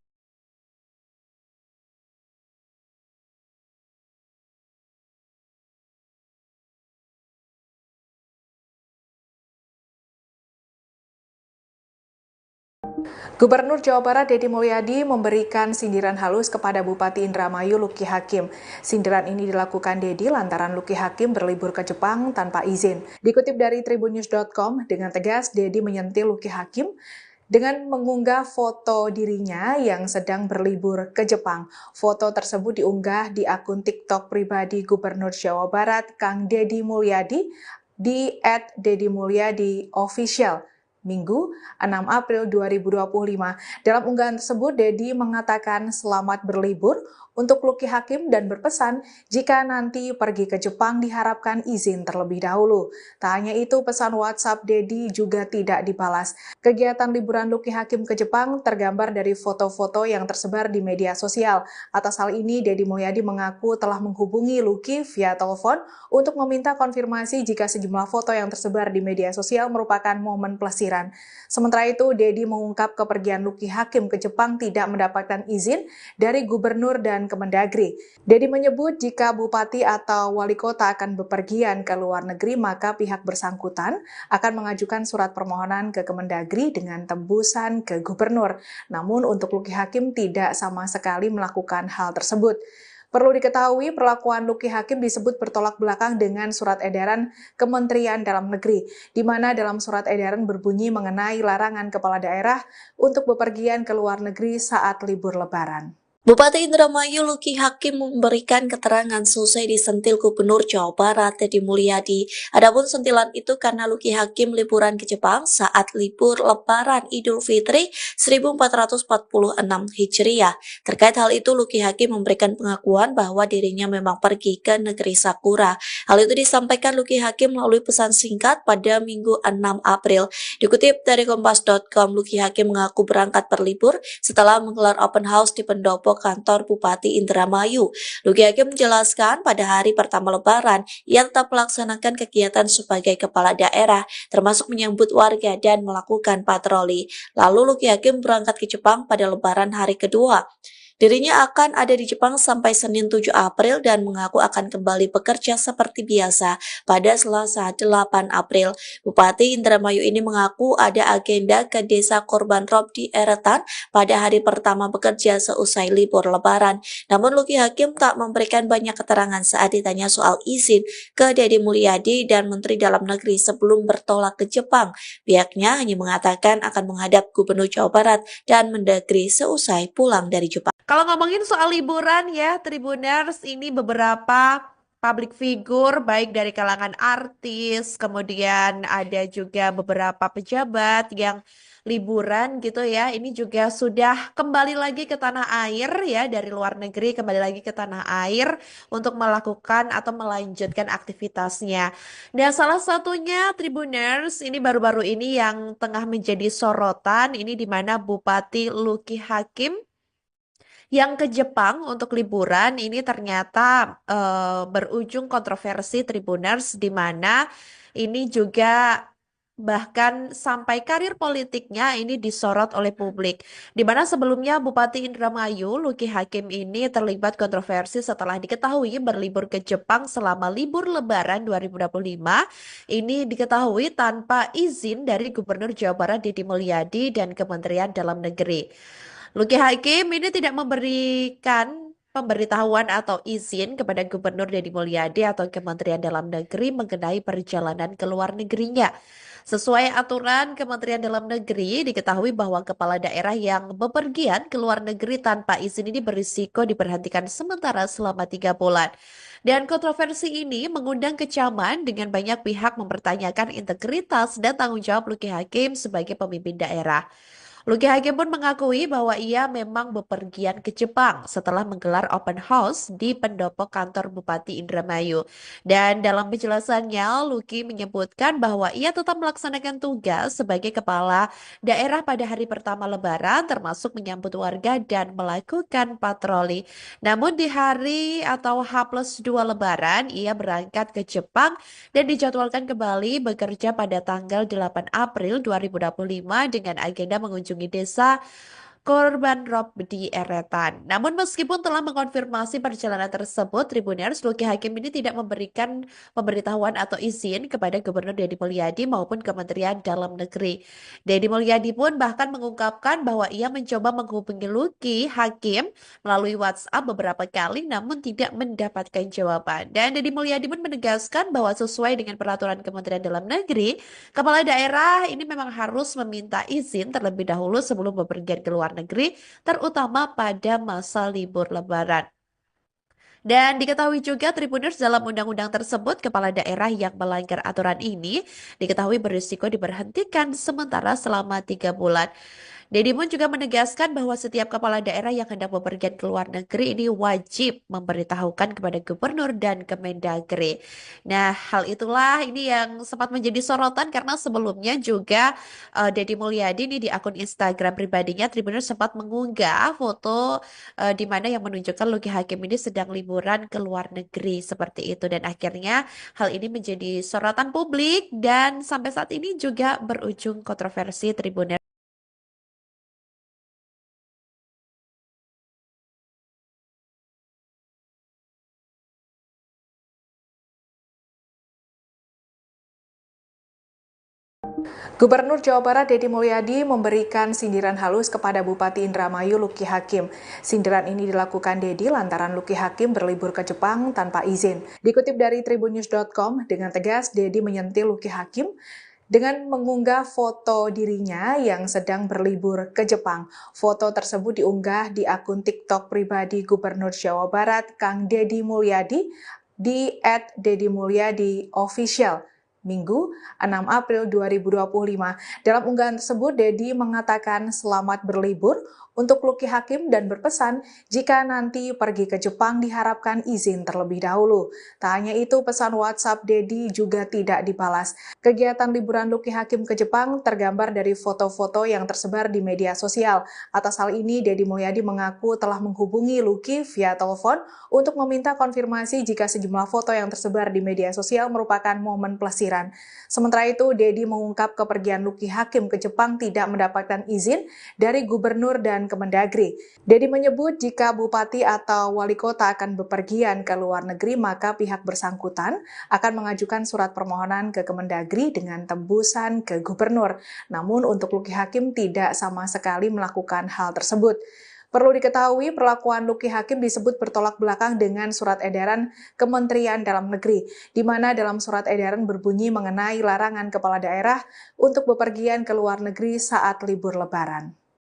Gubernur Jawa Barat Deddy Mulyadi memberikan sindiran halus kepada Bupati Indramayu Lucky Hakim. Sindiran ini dilakukan Deddy lantaran Lucky Hakim berlibur ke Jepang tanpa izin. Dikutip dari tribunnews.com, dengan tegas Deddy menyentil Lucky Hakim dengan mengunggah foto dirinya yang sedang berlibur ke Jepang. Foto tersebut diunggah di akun TikTok pribadi Gubernur Jawa Barat Kang Deddy Mulyadi di @deddymulyadi_official. Minggu 6 April 2025. Dalam unggahan tersebut, Deddy mengatakan selamat berlibur untuk Lucky Hakim dan berpesan jika nanti pergi ke Jepang diharapkan izin terlebih dahulu. Tak hanya itu, pesan WhatsApp Deddy juga tidak dibalas. Kegiatan liburan Lucky Hakim ke Jepang tergambar dari foto-foto yang tersebar di media sosial. Atas hal ini, Deddy Mulyadi mengaku telah menghubungi Lucky via telepon untuk meminta konfirmasi jika sejumlah foto yang tersebar di media sosial merupakan momen pelesiran. Sementara itu, Deddy mengungkap kepergian Lucky Hakim ke Jepang tidak mendapatkan izin dari gubernur dan Kemendagri. Deddy menyebut jika bupati atau wali kota akan bepergian ke luar negeri, maka pihak bersangkutan akan mengajukan surat permohonan ke Kemendagri dengan tembusan ke gubernur. Namun untuk Lucky Hakim tidak sama sekali melakukan hal tersebut. Perlu diketahui, perlakuan Lucky Hakim disebut bertolak belakang dengan surat edaran Kementerian Dalam Negeri, di mana dalam surat edaran berbunyi mengenai larangan kepala daerah untuk bepergian ke luar negeri saat libur Lebaran.
Bupati Indramayu Lucky Hakim memberikan keterangan selesai disentil Gubernur Jawa Barat Deddy Mulyadi. Adapun sentilan itu karena Lucky Hakim liburan ke Jepang saat libur Lebaran Idul Fitri 1446 Hijriah. Terkait hal itu, Lucky Hakim memberikan pengakuan bahwa dirinya memang pergi ke negeri Sakura. Hal itu disampaikan Lucky Hakim melalui pesan singkat pada Minggu 6 April. Dikutip dari Kompas.com, Lucky Hakim mengaku berangkat berlibur setelah menggelar open house di pendopo kantor Bupati Indramayu. Lucky Hakim menjelaskan pada hari pertama Lebaran, ia tetap melaksanakan kegiatan sebagai kepala daerah, termasuk menyambut warga dan melakukan patroli. Lalu Lucky Hakim berangkat ke Jepang pada Lebaran hari kedua. Dirinya akan ada di Jepang sampai Senin 7 April dan mengaku akan kembali bekerja seperti biasa pada Selasa 8 April. Bupati Indramayu ini mengaku ada agenda ke desa korban rob di Eretan pada hari pertama bekerja seusai libur Lebaran. Namun Lucky Hakim tak memberikan banyak keterangan saat ditanya soal izin ke Deddy Mulyadi dan Menteri Dalam Negeri sebelum bertolak ke Jepang. Pihaknya hanya mengatakan akan menghadap Gubernur Jawa Barat dan Mendagri seusai pulang dari Jepang.
Kalau ngomongin soal liburan ya, Tribuners, ini beberapa public figure baik dari kalangan artis, kemudian ada juga beberapa pejabat yang liburan gitu ya. Ini juga sudah kembali lagi ke tanah air ya, dari luar negeri kembali lagi ke tanah air untuk melakukan atau melanjutkan aktivitasnya. Dan salah satunya Tribuners ini baru-baru ini yang tengah menjadi sorotan ini di mana Bupati Luki Hakim yang ke Jepang untuk liburan ini ternyata berujung kontroversi Tribuners di mana ini juga bahkan sampai karir politiknya ini disorot oleh publik. Di mana sebelumnya Bupati Indramayu Luki Hakim ini terlibat kontroversi setelah diketahui berlibur ke Jepang selama libur Lebaran 2025. Ini diketahui tanpa izin dari Gubernur Jawa Barat Deddy Mulyadi dan Kementerian Dalam Negeri. Luki Hakim ini tidak memberikan pemberitahuan atau izin kepada Gubernur Deddy Mulyadi atau Kementerian Dalam Negeri mengenai perjalanan ke luar negerinya. Sesuai aturan Kementerian Dalam Negeri, diketahui bahwa kepala daerah yang bepergian ke luar negeri tanpa izin ini berisiko diberhentikan sementara selama 3 bulan. Dan kontroversi ini mengundang kecaman dengan banyak pihak mempertanyakan integritas dan tanggung jawab Luki Hakim sebagai pemimpin daerah. Luki Hakim pun mengakui bahwa ia memang bepergian ke Jepang setelah menggelar open house di pendopo kantor Bupati Indramayu. Dan dalam penjelasannya, Luki menyebutkan bahwa ia tetap melaksanakan tugas sebagai kepala daerah pada hari pertama Lebaran, termasuk menyambut warga dan melakukan patroli. Namun di hari atau H+2 Lebaran, ia berangkat ke Jepang dan dijadwalkan kembali bekerja pada tanggal 8 April 2025 dengan agenda mengunjungi desa korban rob di Eretan. Namun meskipun telah mengkonfirmasi perjalanan tersebut, Tribuners Luki Hakim ini tidak memberikan pemberitahuan atau izin kepada Gubernur Deddy Mulyadi maupun Kementerian Dalam Negeri. Deddy Mulyadi pun bahkan mengungkapkan bahwa ia mencoba menghubungi Luki Hakim melalui WhatsApp beberapa kali namun tidak mendapatkan jawaban. Dan Deddy Mulyadi pun menegaskan bahwa sesuai dengan peraturan Kementerian Dalam Negeri, kepala daerah ini memang harus meminta izin terlebih dahulu sebelum bepergian ke luar negeri, terutama pada masa libur Lebaran. Dan diketahui juga Tribuners dalam undang-undang tersebut, kepala daerah yang melanggar aturan ini diketahui berisiko diberhentikan sementara selama 3 bulan. Deddy pun juga menegaskan bahwa setiap kepala daerah yang hendak bepergian ke luar negeri ini wajib memberitahukan kepada gubernur dan Kemendagri. Nah, hal itulah ini yang sempat menjadi sorotan karena sebelumnya juga Deddy Mulyadi ini di akun Instagram pribadinya Tribuners sempat mengunggah foto di mana yang menunjukkan Luki Hakim ini sedang liburan ke luar negeri seperti itu dan akhirnya hal ini menjadi sorotan publik dan sampai saat ini juga berujung kontroversi Tribuners.
Gubernur Jawa Barat Deddy Mulyadi memberikan sindiran halus kepada Bupati Indramayu Luki Hakim. Sindiran ini dilakukan Deddy lantaran Luki Hakim berlibur ke Jepang tanpa izin. Dikutip dari tribunnews.com, dengan tegas Deddy menyentil Luki Hakim dengan mengunggah foto dirinya yang sedang berlibur ke Jepang. Foto tersebut diunggah di akun TikTok pribadi Gubernur Jawa Barat Kang Deddy Mulyadi di @deddymulyadi_official. Minggu, 6 April 2025. Dalam unggahan tersebut, Deddy mengatakan selamat berlibur untuk Luki Hakim dan berpesan jika nanti pergi ke Jepang diharapkan izin terlebih dahulu. Tak hanya itu, pesan WhatsApp Deddy juga tidak dibalas. Kegiatan liburan Luki Hakim ke Jepang tergambar dari foto-foto yang tersebar di media sosial. Atas hal ini, Deddy Mulyadi mengaku telah menghubungi Luki via telepon untuk meminta konfirmasi jika sejumlah foto yang tersebar di media sosial merupakan momen pelesiran. Sementara itu, Deddy mengungkap kepergian Luki Hakim ke Jepang tidak mendapatkan izin dari gubernur dan Kemendagri. Deddy menyebut jika bupati atau wali kota akan bepergian ke luar negeri, maka pihak bersangkutan akan mengajukan surat permohonan ke Kemendagri dengan tembusan ke gubernur. Namun untuk Luki Hakim tidak sama sekali melakukan hal tersebut. Perlu diketahui, perlakuan Luki Hakim disebut bertolak belakang dengan surat edaran Kementerian Dalam Negeri, di mana dalam surat edaran berbunyi mengenai larangan kepala daerah untuk bepergian ke luar negeri saat libur Lebaran.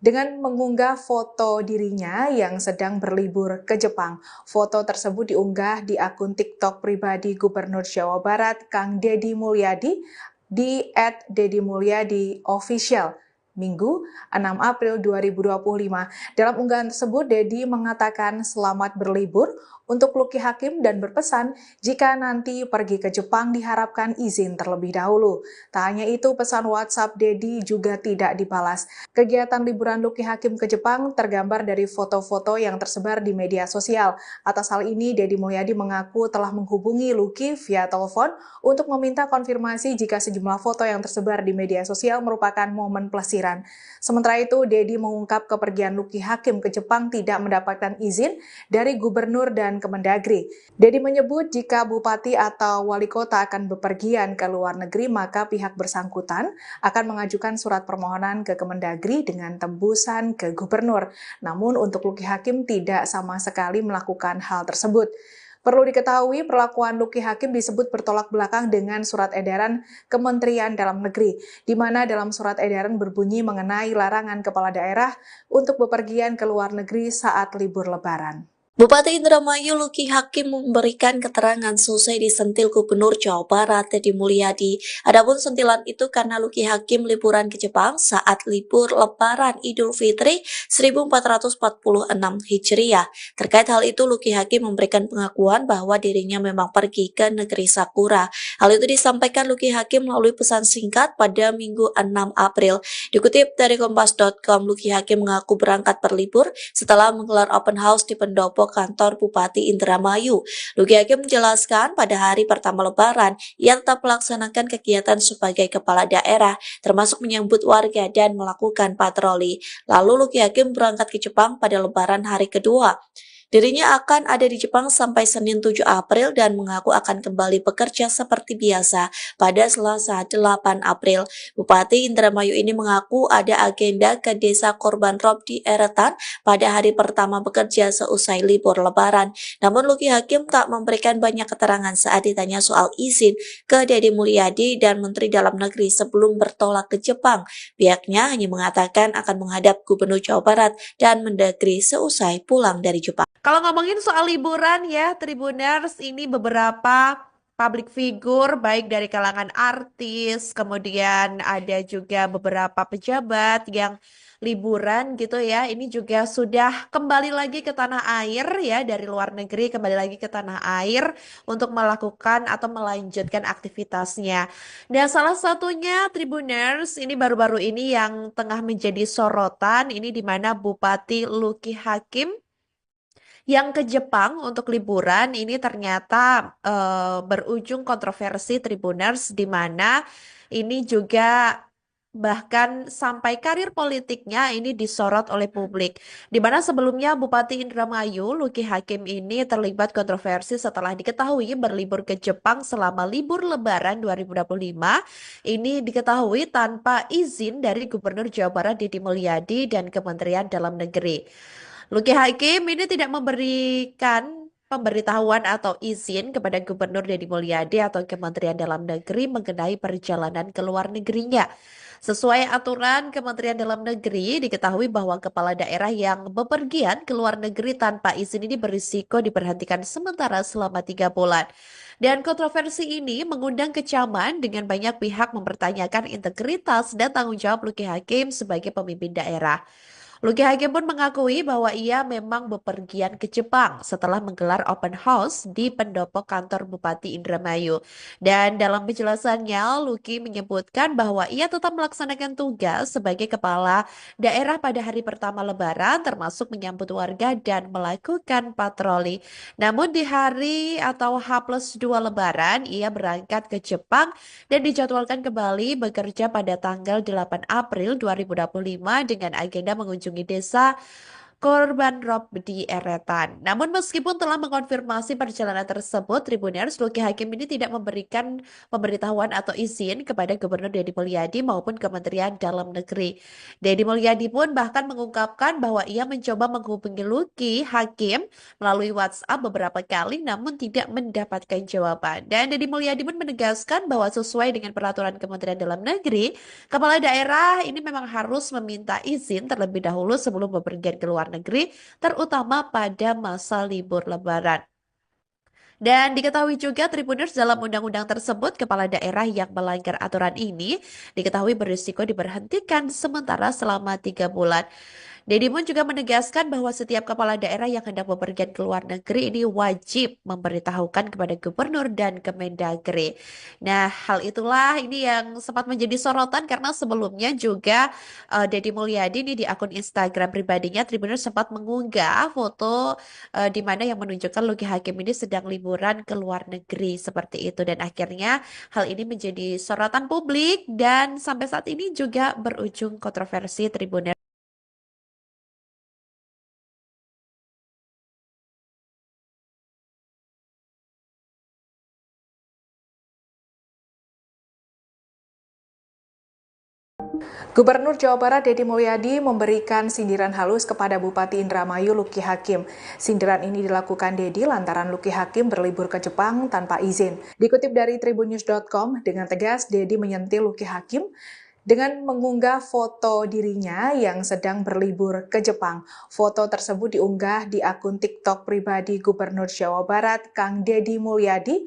dengan mengunggah foto dirinya yang sedang berlibur ke Jepang. Foto tersebut diunggah di akun TikTok pribadi Gubernur Jawa Barat, Kang Deddy Mulyadi, di @deddymulyadi_official. Minggu 6 April 2025. Dalam unggahan tersebut, Deddy mengatakan selamat berlibur untuk Lucky Hakim dan berpesan jika nanti pergi ke Jepang diharapkan izin terlebih dahulu. Tak hanya itu, pesan WhatsApp Deddy juga tidak dibalas. Kegiatan liburan Lucky Hakim ke Jepang tergambar dari foto-foto yang tersebar di media sosial. Atas hal ini, Deddy Mulyadi mengaku telah menghubungi Lucky via telepon untuk meminta konfirmasi jika sejumlah foto yang tersebar di media sosial merupakan momen pelesiran. Sementara itu, Deddy mengungkap kepergian Lucky Hakim ke Jepang tidak mendapatkan izin dari gubernur dan Kemendagri. Deddy menyebut jika bupati atau wali kota akan bepergian ke luar negeri, maka pihak bersangkutan akan mengajukan surat permohonan ke Kemendagri dengan tembusan ke gubernur. Namun untuk Lucky Hakim tidak sama sekali melakukan hal tersebut. Perlu diketahui, perlakuan Lucky Hakim disebut bertolak belakang dengan surat edaran Kementerian Dalam Negeri, di mana dalam surat edaran berbunyi mengenai larangan kepala daerah untuk bepergian ke luar negeri saat libur Lebaran.
Bupati Indramayu Lucky Hakim memberikan keterangan selesai disentil Gubernur Jawa Barat Deddy Mulyadi. Adapun sentilan itu karena Lucky Hakim liburan ke Jepang saat libur Lebaran Idul Fitri 1446 Hijriah. Terkait hal itu, Lucky Hakim memberikan pengakuan bahwa dirinya memang pergi ke negeri Sakura. Hal itu disampaikan Lucky Hakim melalui pesan singkat pada Minggu 6 April. Dikutip dari Kompas.com, Lucky Hakim mengaku berangkat berlibur setelah menggelar open house di pendopo kantor Bupati Indramayu. Lucky Hakim menjelaskan pada hari pertama Lebaran, ia tetap melaksanakan kegiatan sebagai kepala daerah, termasuk menyambut warga dan melakukan patroli. Lalu Lucky Hakim berangkat ke Jepang pada Lebaran hari kedua. Dirinya akan ada di Jepang sampai Senin 7 April dan mengaku akan kembali bekerja seperti biasa pada Selasa 8 April. Bupati Indramayu ini mengaku ada agenda ke desa Korban Rob di Eretan pada hari pertama bekerja seusai libur Lebaran. Namun Lucky Hakim tak memberikan banyak keterangan saat ditanya soal izin ke Deddy Mulyadi dan Menteri Dalam Negeri sebelum bertolak ke Jepang. Pihaknya hanya mengatakan akan menghadap Gubernur Jawa Barat dan Mendagri seusai pulang dari Jepang.
Kalau ngomongin soal liburan ya, Tribuners, ini beberapa public figure baik dari kalangan artis, kemudian ada juga beberapa pejabat yang liburan gitu ya. Ini juga sudah kembali lagi ke tanah air ya, dari luar negeri kembali lagi ke tanah air untuk melakukan atau melanjutkan aktivitasnya. Dan salah satunya Tribuners ini baru-baru ini yang tengah menjadi sorotan, ini di mana Bupati Lucky Hakim yang ke Jepang untuk liburan ini ternyata berujung kontroversi Tribuners, di mana ini juga bahkan sampai karir politiknya ini disorot oleh publik. Di mana sebelumnya Bupati Indramayu Lucky Hakim ini terlibat kontroversi setelah diketahui berlibur ke Jepang selama libur Lebaran 2025. Ini diketahui tanpa izin dari Gubernur Jawa Barat Deddy Mulyadi dan Kementerian Dalam Negeri. Lucky Hakim ini tidak memberikan pemberitahuan atau izin kepada Gubernur Deddy Mulyadi atau Kementerian Dalam Negeri mengenai perjalanan ke luar negerinya. Sesuai aturan Kementerian Dalam Negeri, diketahui bahwa kepala daerah yang bepergian ke luar negeri tanpa izin ini berisiko diberhentikan sementara selama 3 bulan. Dan kontroversi ini mengundang kecaman dengan banyak pihak mempertanyakan integritas dan tanggung jawab Lucky Hakim sebagai pemimpin daerah. Lucky Hakim pun mengakui bahwa ia memang bepergian ke Jepang setelah menggelar open house di pendopo kantor Bupati Indramayu. Dan dalam penjelasannya, Lucky menyebutkan bahwa ia tetap melaksanakan tugas sebagai kepala daerah pada hari pertama Lebaran, termasuk menyambut warga dan melakukan patroli. Namun di hari atau H+2 Lebaran, ia berangkat ke Jepang dan dijadwalkan kembali bekerja pada tanggal 8 April 2025 dengan agenda mengunjungi desa korban rob di Eretan. Namun meskipun telah mengonfirmasi perjalanan tersebut, Tribuners, Luki Hakim ini tidak memberikan pemberitahuan atau izin kepada Gubernur Deddy Mulyadi maupun Kementerian Dalam Negeri. Deddy Mulyadi pun bahkan mengungkapkan bahwa ia mencoba menghubungi Luki Hakim melalui WhatsApp beberapa kali namun tidak mendapatkan jawaban. Dan Deddy Mulyadi pun menegaskan bahwa sesuai dengan peraturan Kementerian Dalam Negeri, kepala daerah ini memang harus meminta izin terlebih dahulu sebelum bepergian ke luar negeri, terutama pada masa libur Lebaran. Dan diketahui juga Tribuners dalam undang-undang tersebut, kepala daerah yang melanggar aturan ini diketahui berisiko diberhentikan sementara selama 3 bulan. Deddy Moon juga menegaskan bahwa setiap kepala daerah yang hendak bepergian ke luar negeri ini wajib memberitahukan kepada gubernur dan Kemendagri. Nah, hal itulah ini yang sempat menjadi sorotan karena sebelumnya juga Deddy Mulyadi ini di akun Instagram pribadinya Tribuners sempat mengunggah foto di mana yang menunjukkan Luki Hakim ini sedang liburan ke luar negeri seperti itu dan akhirnya hal ini menjadi sorotan publik dan sampai saat ini juga berujung kontroversi Tribuners.
Gubernur Jawa Barat Deddy Mulyadi memberikan sindiran halus kepada Bupati Indramayu Luki Hakim. Sindiran ini dilakukan Deddy lantaran Luki Hakim berlibur ke Jepang tanpa izin. Dikutip dari tribunnews.com, dengan tegas Deddy menyentil Luki Hakim dengan mengunggah foto dirinya yang sedang berlibur ke Jepang. Foto tersebut diunggah di akun TikTok pribadi Gubernur Jawa Barat Kang Deddy Mulyadi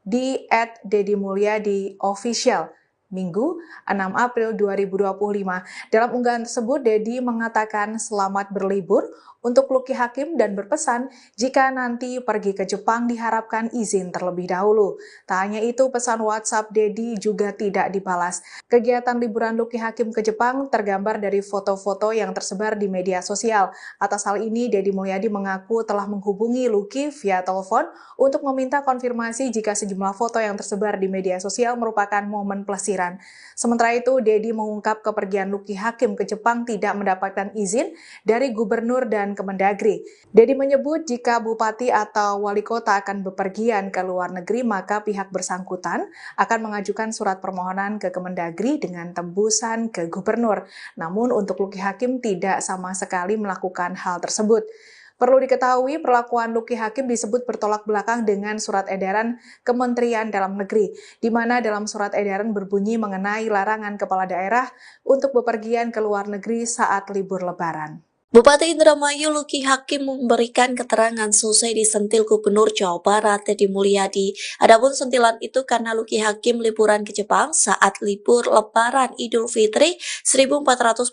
di @deddymulyadi_official. Minggu, 6 April 2025. Dalam unggahan tersebut, Deddy mengatakan selamat berlibur untuk Luki Hakim dan berpesan jika nanti pergi ke Jepang diharapkan izin terlebih dahulu. Tak hanya itu, pesan WhatsApp Deddy juga tidak dibalas. Kegiatan liburan Luki Hakim ke Jepang tergambar dari foto-foto yang tersebar di media sosial. Atas hal ini, Deddy Mulyadi mengaku telah menghubungi Luki via telepon untuk meminta konfirmasi jika sejumlah foto yang tersebar di media sosial merupakan momen pelesiran. Sementara itu, Deddy mengungkap kepergian Luki Hakim ke Jepang tidak mendapatkan izin dari gubernur dan Kemendagri. Deddy menyebut jika bupati atau wali kota akan bepergian ke luar negeri, maka pihak bersangkutan akan mengajukan surat permohonan ke Kemendagri dengan tembusan ke gubernur. Namun untuk Luki Hakim tidak sama sekali melakukan hal tersebut. Perlu diketahui, perlakuan Luki Hakim disebut bertolak belakang dengan surat edaran Kementerian Dalam Negeri, di mana dalam surat edaran berbunyi mengenai larangan kepala daerah untuk bepergian ke luar negeri saat libur Lebaran.
Bupati Indramayu Luki Hakim memberikan keterangan selesai disentil Gubernur Jawa Barat Deddy Mulyadi. Adapun sentilan itu karena Luki Hakim liburan ke Jepang saat libur Lebaran Idul Fitri 1446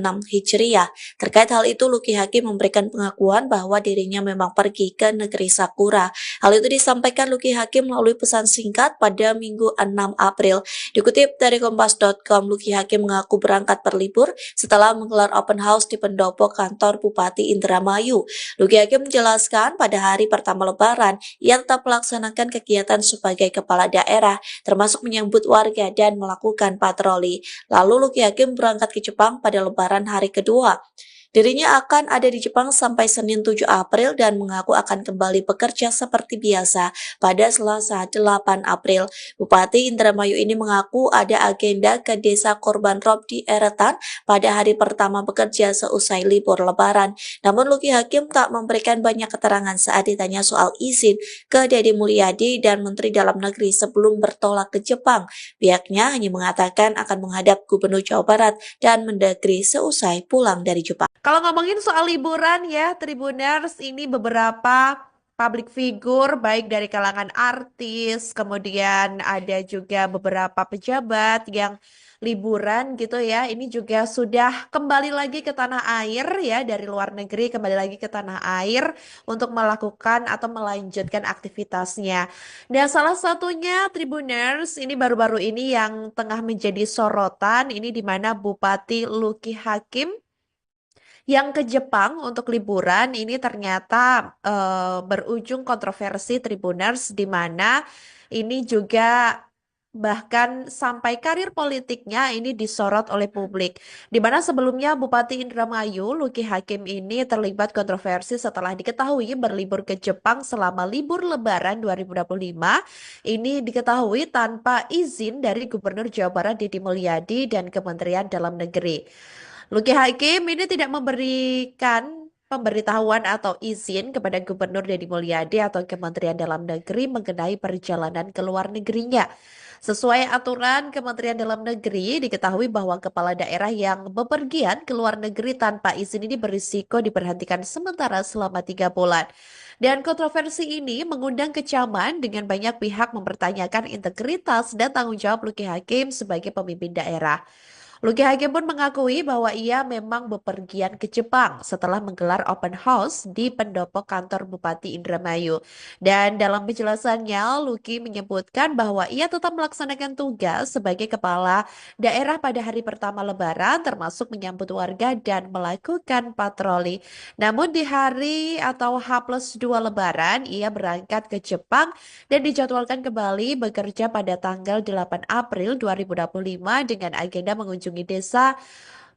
Hijriah. Terkait hal itu, Luki Hakim memberikan pengakuan bahwa dirinya memang pergi ke negeri Sakura. Hal itu disampaikan Luki Hakim melalui pesan singkat pada Minggu 6 April. Dikutip dari kompas.com, Luki Hakim mengaku berangkat berlibur setelah menggelar open house di pendopo kantor Bupati Indramayu. Luki Hakim menjelaskan pada hari pertama Lebaran, ia tetap melaksanakan kegiatan sebagai kepala daerah, termasuk menyambut warga dan melakukan patroli. Lalu Luki Hakim berangkat ke Jepang pada Lebaran hari kedua. Dirinya akan ada di Jepang sampai Senin 7 April dan mengaku akan kembali bekerja seperti biasa pada Selasa 8 April. Bupati Indramayu ini mengaku ada agenda ke desa korban rob di Eretan pada hari pertama bekerja seusai libur Lebaran. Namun Luki Hakim tak memberikan banyak keterangan saat ditanya soal izin ke Deddy Mulyadi dan Menteri Dalam Negeri sebelum bertolak ke Jepang. Pihaknya hanya mengatakan akan menghadap Gubernur Jawa Barat dan Mendagri seusai pulang dari Jepang.
Kalau ngomongin soal liburan ya, Tribuners, ini beberapa public figure baik dari kalangan artis, kemudian ada juga beberapa pejabat yang liburan gitu ya. Ini juga sudah kembali lagi ke tanah air ya, dari luar negeri kembali lagi ke tanah air untuk melakukan atau melanjutkan aktivitasnya. Dan salah satunya Tribuners ini baru-baru ini yang tengah menjadi sorotan ini di mana Bupati Luki Hakim yang ke Jepang untuk liburan ini ternyata berujung kontroversi Tribuners di mana ini juga bahkan sampai karir politiknya ini disorot oleh publik. Di mana sebelumnya Bupati Indramayu, Luki Hakim ini terlibat kontroversi setelah diketahui berlibur ke Jepang selama libur Lebaran 2025. Ini diketahui tanpa izin dari Gubernur Jawa Barat Deddy Mulyadi dan Kementerian Dalam Negeri. Luki Hakim ini tidak memberikan pemberitahuan atau izin kepada Gubernur Deddy Mulyadi atau Kementerian Dalam Negeri mengenai perjalanan ke luar negerinya. Sesuai aturan Kementerian Dalam Negeri, diketahui bahwa kepala daerah yang bepergian ke luar negeri tanpa izin ini berisiko diberhentikan sementara selama 3 bulan. Dan kontroversi ini mengundang kecaman dengan banyak pihak mempertanyakan integritas dan tanggung jawab Luki Hakim sebagai pemimpin daerah. Luki Hakim pun mengakui bahwa ia memang bepergian ke Jepang setelah menggelar open house di pendopo kantor Bupati Indramayu. Dan dalam penjelasannya, Luki menyebutkan bahwa ia tetap melaksanakan tugas sebagai kepala daerah pada hari pertama Lebaran, termasuk menyambut warga dan melakukan patroli. Namun di hari atau H+2 Lebaran, ia berangkat ke Jepang dan dijadwalkan kembali bekerja pada tanggal 8 April 2025 dengan agenda mengunjungi desa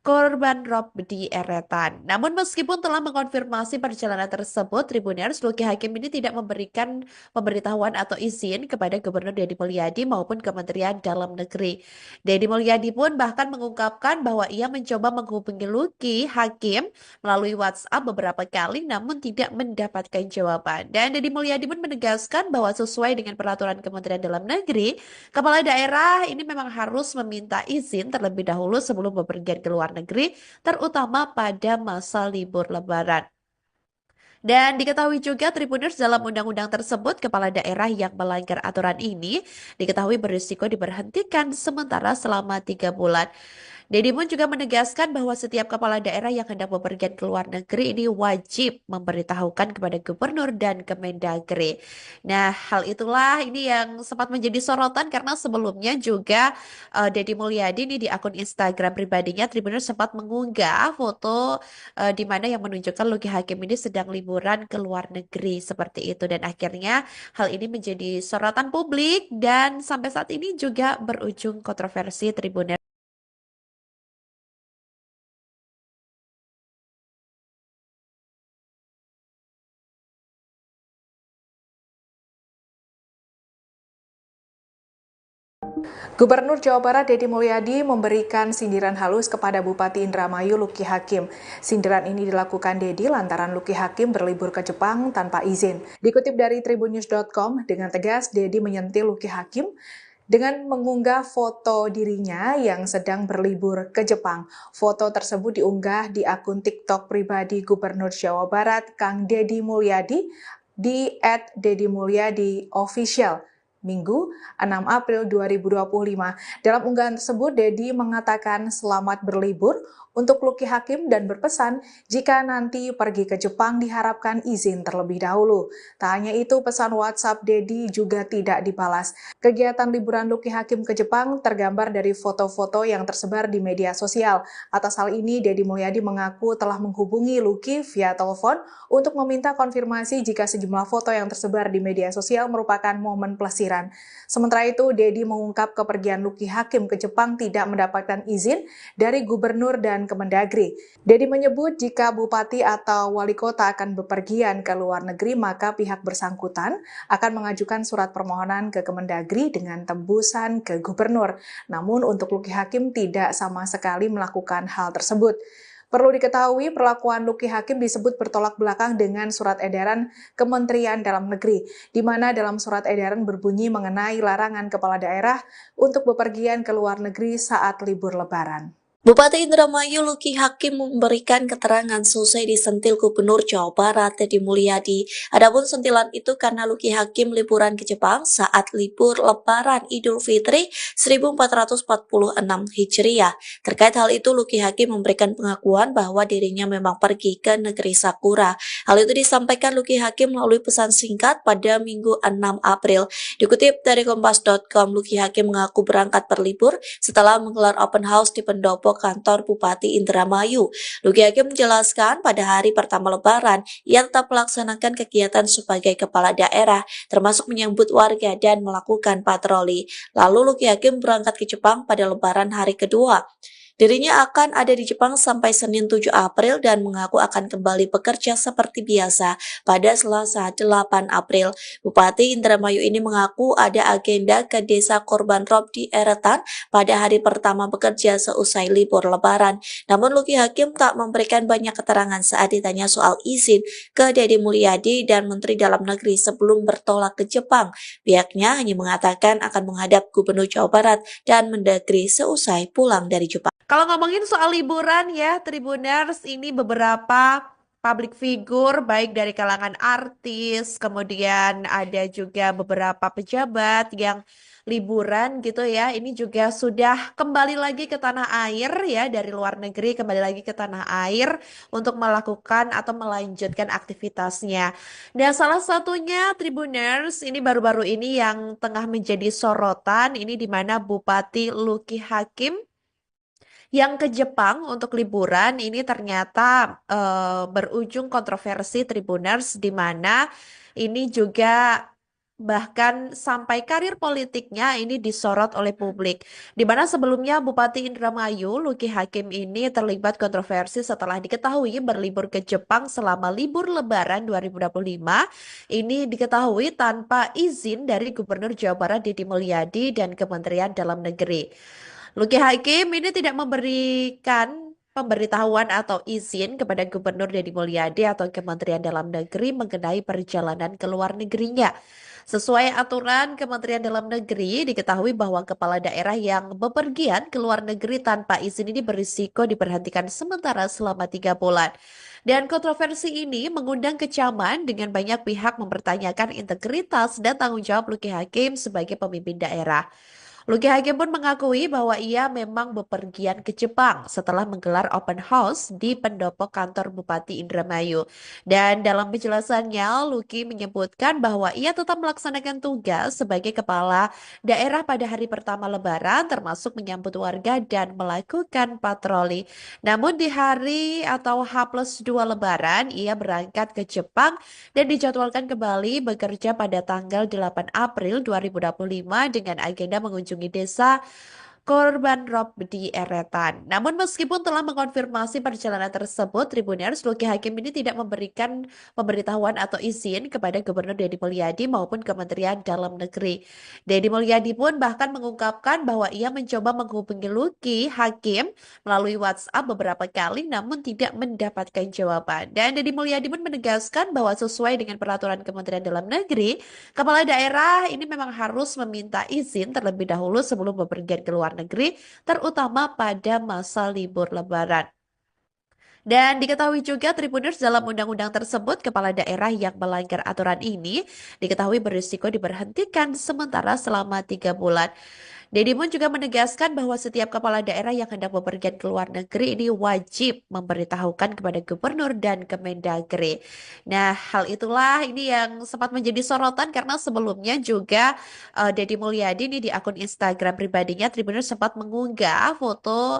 korban rob di Eretan. Namun meskipun telah mengkonfirmasi perjalanan tersebut, Tribuners, Luki Hakim ini tidak memberikan pemberitahuan atau izin kepada Gubernur Deddy Mulyadi maupun Kementerian Dalam Negeri. Deddy Mulyadi pun bahkan mengungkapkan bahwa ia mencoba menghubungi Luki Hakim melalui WhatsApp beberapa kali namun tidak mendapatkan jawaban. Dan Deddy Mulyadi pun menegaskan bahwa sesuai dengan peraturan Kementerian Dalam Negeri, kepala daerah ini memang harus meminta izin terlebih dahulu sebelum bepergian ke luar negeri, terutama pada masa libur Lebaran. Dan diketahui juga Tribuners dalam undang-undang tersebut, kepala daerah yang melanggar aturan ini diketahui berisiko diberhentikan sementara selama 3 bulan. Deddy pun juga menegaskan bahwa setiap kepala daerah yang hendak bepergian ke luar negeri ini wajib memberitahukan kepada gubernur dan Kemendagri. Nah, hal itulah ini yang sempat menjadi sorotan karena sebelumnya juga Deddy Mulyadi ini di akun Instagram pribadinya Tribuners sempat mengunggah foto di mana yang menunjukkan Luki Hakim ini sedang liburan ke luar negeri seperti itu dan akhirnya hal ini menjadi sorotan publik dan sampai saat ini juga berujung kontroversi Tribuners.
Gubernur Jawa Barat Deddy Mulyadi memberikan sindiran halus kepada Bupati Indramayu Luki Hakim. Sindiran ini dilakukan Deddy lantaran Luki Hakim berlibur ke Jepang tanpa izin. Dikutip dari tribunnews.com, dengan tegas Deddy menyentil Luki Hakim dengan mengunggah foto dirinya yang sedang berlibur ke Jepang. Foto tersebut diunggah di akun TikTok pribadi Gubernur Jawa Barat Kang Deddy Mulyadi di @deddymulyadi_official. Minggu, 6 April 2025. Dalam unggahan tersebut, Deddy mengatakan selamat berlibur untuk Luki Hakim dan berpesan jika nanti pergi ke Jepang diharapkan izin terlebih dahulu. Tak hanya itu, pesan WhatsApp Deddy juga tidak dibalas. Kegiatan liburan Luki Hakim ke Jepang tergambar dari foto-foto yang tersebar di media sosial. Atas hal ini, Deddy Mulyadi mengaku telah menghubungi Luki via telepon untuk meminta konfirmasi jika sejumlah foto yang tersebar di media sosial merupakan momen pelesiran. Sementara itu, Deddy mengungkap kepergian Luki Hakim ke Jepang tidak mendapatkan izin dari gubernur dan Kemendagri. Deddy menyebut jika bupati atau wali kota akan bepergian ke luar negeri, maka pihak bersangkutan akan mengajukan surat permohonan ke Kemendagri dengan tembusan ke gubernur. Namun untuk Luki Hakim tidak sama sekali melakukan hal tersebut. Perlu diketahui, perlakuan Luki Hakim disebut bertolak belakang dengan surat edaran Kementerian Dalam Negeri, di mana dalam surat edaran berbunyi mengenai larangan kepala daerah untuk bepergian ke luar negeri saat libur Lebaran.
Bupati Indramayu Luki Hakim memberikan keterangan selesai disentil Gubernur Jawa Barat Deddy Mulyadi. Adapun sentilan itu karena Luki Hakim liburan ke Jepang saat libur Lebaran Idul Fitri 1446 Hijriah. Terkait hal itu, Luki Hakim memberikan pengakuan bahwa dirinya memang pergi ke negeri Sakura. Hal itu disampaikan Luki Hakim melalui pesan singkat pada Minggu 6 April. Dikutip dari kompas.com, Luki Hakim mengaku berangkat berlibur setelah menggelar open house di pendopo pendopo kantor Bupati Indramayu. Luki Hakim menjelaskan pada hari pertama Lebaran, ia tetap melaksanakan kegiatan sebagai kepala daerah, termasuk menyambut warga dan melakukan patroli. Lalu Luki Hakim berangkat ke Jepang pada Lebaran hari kedua. Dirinya akan ada di Jepang sampai Senin 7 April dan mengaku akan kembali bekerja seperti biasa pada Selasa 8 April. Bupati Indramayu ini mengaku ada agenda ke desa korban rob di Eretan pada hari pertama bekerja seusai libur Lebaran. Namun Luki Hakim tak memberikan banyak keterangan saat ditanya soal izin ke Deddy Mulyadi dan Menteri Dalam Negeri sebelum bertolak ke Jepang. Pihaknya hanya mengatakan akan menghadap Gubernur Jawa Barat dan Mendagri seusai pulang dari Jepang.
Kalau ngomongin soal liburan ya, Tribuners, ini beberapa public figure baik dari kalangan artis, kemudian ada juga beberapa pejabat yang liburan gitu ya. Ini juga sudah kembali lagi ke tanah air ya, dari luar negeri kembali lagi ke tanah air untuk melakukan atau melanjutkan aktivitasnya. Dan salah satunya Tribuners ini baru-baru ini yang tengah menjadi sorotan, ini di mana Bupati Luki Hakim yang ke Jepang untuk liburan ini ternyata berujung kontroversi Tribuners, di mana ini juga bahkan sampai karir politiknya ini disorot oleh publik. Di mana sebelumnya Bupati Indramayu Luki Hakim ini terlibat kontroversi setelah diketahui berlibur ke Jepang selama libur Lebaran 2025. Ini diketahui tanpa izin dari Gubernur Jawa Barat Deddy Mulyadi dan Kementerian Dalam Negeri. Luki Hakim ini tidak memberikan pemberitahuan atau izin kepada Gubernur Deddy Mulyadi atau Kementerian Dalam Negeri mengenai perjalanan ke luar negerinya. Sesuai aturan Kementerian Dalam Negeri, diketahui bahwa kepala daerah yang bepergian ke luar negeri tanpa izin ini berisiko diberhentikan sementara selama 3 bulan. Dan kontroversi ini mengundang kecaman dengan banyak pihak mempertanyakan integritas dan tanggung jawab Luki Hakim sebagai pemimpin daerah. Luki Hakim pun mengakui bahwa ia memang bepergian ke Jepang setelah menggelar open house di pendopo kantor Bupati Indramayu. Dan dalam penjelasannya, Luki menyebutkan bahwa ia tetap melaksanakan tugas sebagai kepala daerah pada hari pertama Lebaran, termasuk menyambut warga dan melakukan patroli. Namun di hari atau H+2 Lebaran, ia berangkat ke Jepang dan dijadwalkan kembali bekerja pada tanggal 8 April 2025 dengan agenda mengunjungi desa korban rob di Eretan. Namun meskipun telah mengkonfirmasi perjalanan tersebut, Tribuners, Luki Hakim ini tidak memberikan pemberitahuan atau izin kepada Gubernur Deddy Mulyadi maupun Kementerian Dalam Negeri. Deddy Mulyadi pun bahkan mengungkapkan bahwa ia mencoba menghubungi Luki Hakim melalui WhatsApp beberapa kali namun tidak mendapatkan jawaban. Dan Deddy Mulyadi pun menegaskan bahwa sesuai dengan peraturan Kementerian Dalam Negeri, kepala daerah ini memang harus meminta izin terlebih dahulu sebelum bepergian ke luar negeri, terutama pada masa libur Lebaran. Dan diketahui juga Tribuners, dalam undang-undang tersebut, kepala daerah yang melanggar aturan ini diketahui berisiko diberhentikan sementara selama 3 bulan. Deddy pun juga menegaskan bahwa setiap kepala daerah yang hendak bepergian ke luar negeri ini wajib memberitahukan kepada gubernur dan Kemendagri. Nah, hal itulah ini yang sempat menjadi sorotan karena sebelumnya juga Deddy Mulyadi ini di akun Instagram pribadinya Tribuners sempat mengunggah foto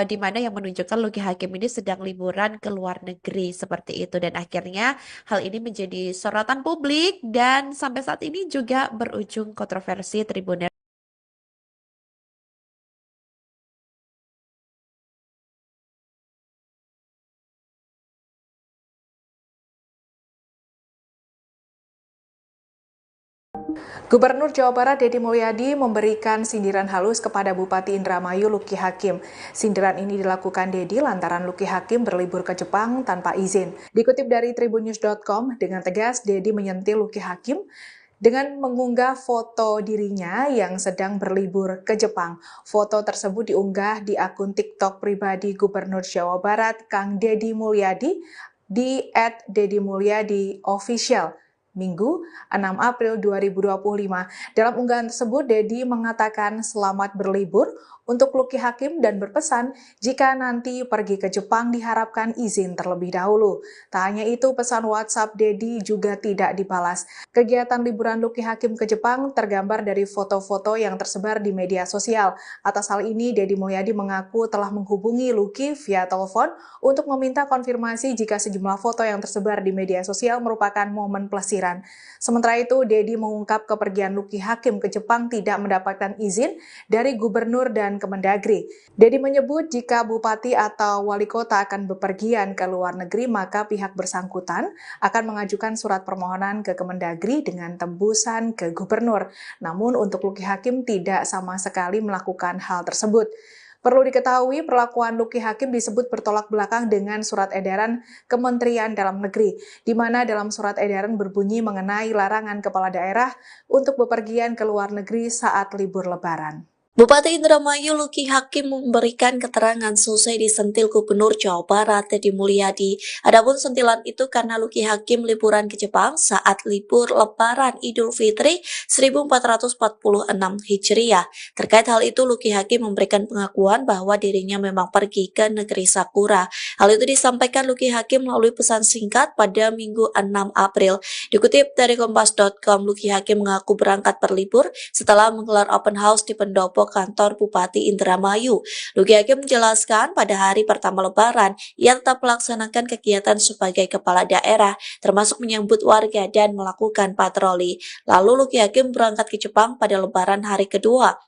di mana yang menunjukkan Luki Hakim ini sedang liburan ke luar negeri seperti itu, dan akhirnya hal ini menjadi sorotan publik dan sampai saat ini juga berujung kontroversi Tribuners.
Gubernur Jawa Barat Deddy Mulyadi memberikan sindiran halus kepada Bupati Indramayu Luki Hakim. Sindiran ini dilakukan Deddy lantaran Luki Hakim berlibur ke Jepang tanpa izin. Dikutip dari tribunnews.com, dengan tegas Deddy menyentil Luki Hakim dengan mengunggah foto dirinya yang sedang berlibur ke Jepang. Foto tersebut diunggah di akun TikTok pribadi Gubernur Jawa Barat Kang Deddy Mulyadi di @deddymulyadi official. Minggu 6 April 2025. Dalam unggahan tersebut, Dedi mengatakan selamat berlibur untuk Luki Hakim dan berpesan jika nanti pergi ke Jepang diharapkan izin terlebih dahulu. Tak hanya itu, pesan WhatsApp Dedi juga tidak dibalas. Kegiatan liburan Luki Hakim ke Jepang tergambar dari foto-foto yang tersebar di media sosial. Atas hal ini, Dedi Mulyadi mengaku telah menghubungi Luki via telepon untuk meminta konfirmasi jika sejumlah foto yang tersebar di media sosial merupakan momen pelesiran. Sementara itu, Dedi mengungkap kepergian Luki Hakim ke Jepang tidak mendapatkan izin dari gubernur dan Kemendagri. Dedi menyebut jika bupati atau wali kota akan bepergian ke luar negeri, maka pihak bersangkutan akan mengajukan surat permohonan ke Kemendagri dengan tembusan ke gubernur. Namun untuk Luki Hakim tidak sama sekali melakukan hal tersebut. Perlu diketahui, perlakuan Luki Hakim disebut bertolak belakang dengan surat edaran Kementerian Dalam Negeri, di mana dalam surat edaran berbunyi mengenai larangan kepala daerah untuk bepergian ke luar negeri saat libur Lebaran.
Bupati Indramayu Luki Hakim memberikan keterangan selesai disentil Gubernur Jawa Barat Deddy Mulyadi. Adapun sentilan itu karena Luki Hakim liburan ke Jepang saat libur Lebaran Idul Fitri 1446 Hijriah. Terkait hal itu, Luki Hakim memberikan pengakuan bahwa dirinya memang pergi ke negeri Sakura. Hal itu disampaikan Luki Hakim melalui pesan singkat pada Minggu 6 April. Dikutip dari Kompas.com, Luki Hakim mengaku berangkat berlibur setelah menggelar open house di pendopo kantor Bupati Indramayu. Luki Hakim menjelaskan pada hari pertama Lebaran, ia tetap melaksanakan kegiatan sebagai kepala daerah, termasuk menyambut warga dan melakukan patroli. Lalu Luki Hakim berangkat ke Jepang pada Lebaran hari kedua.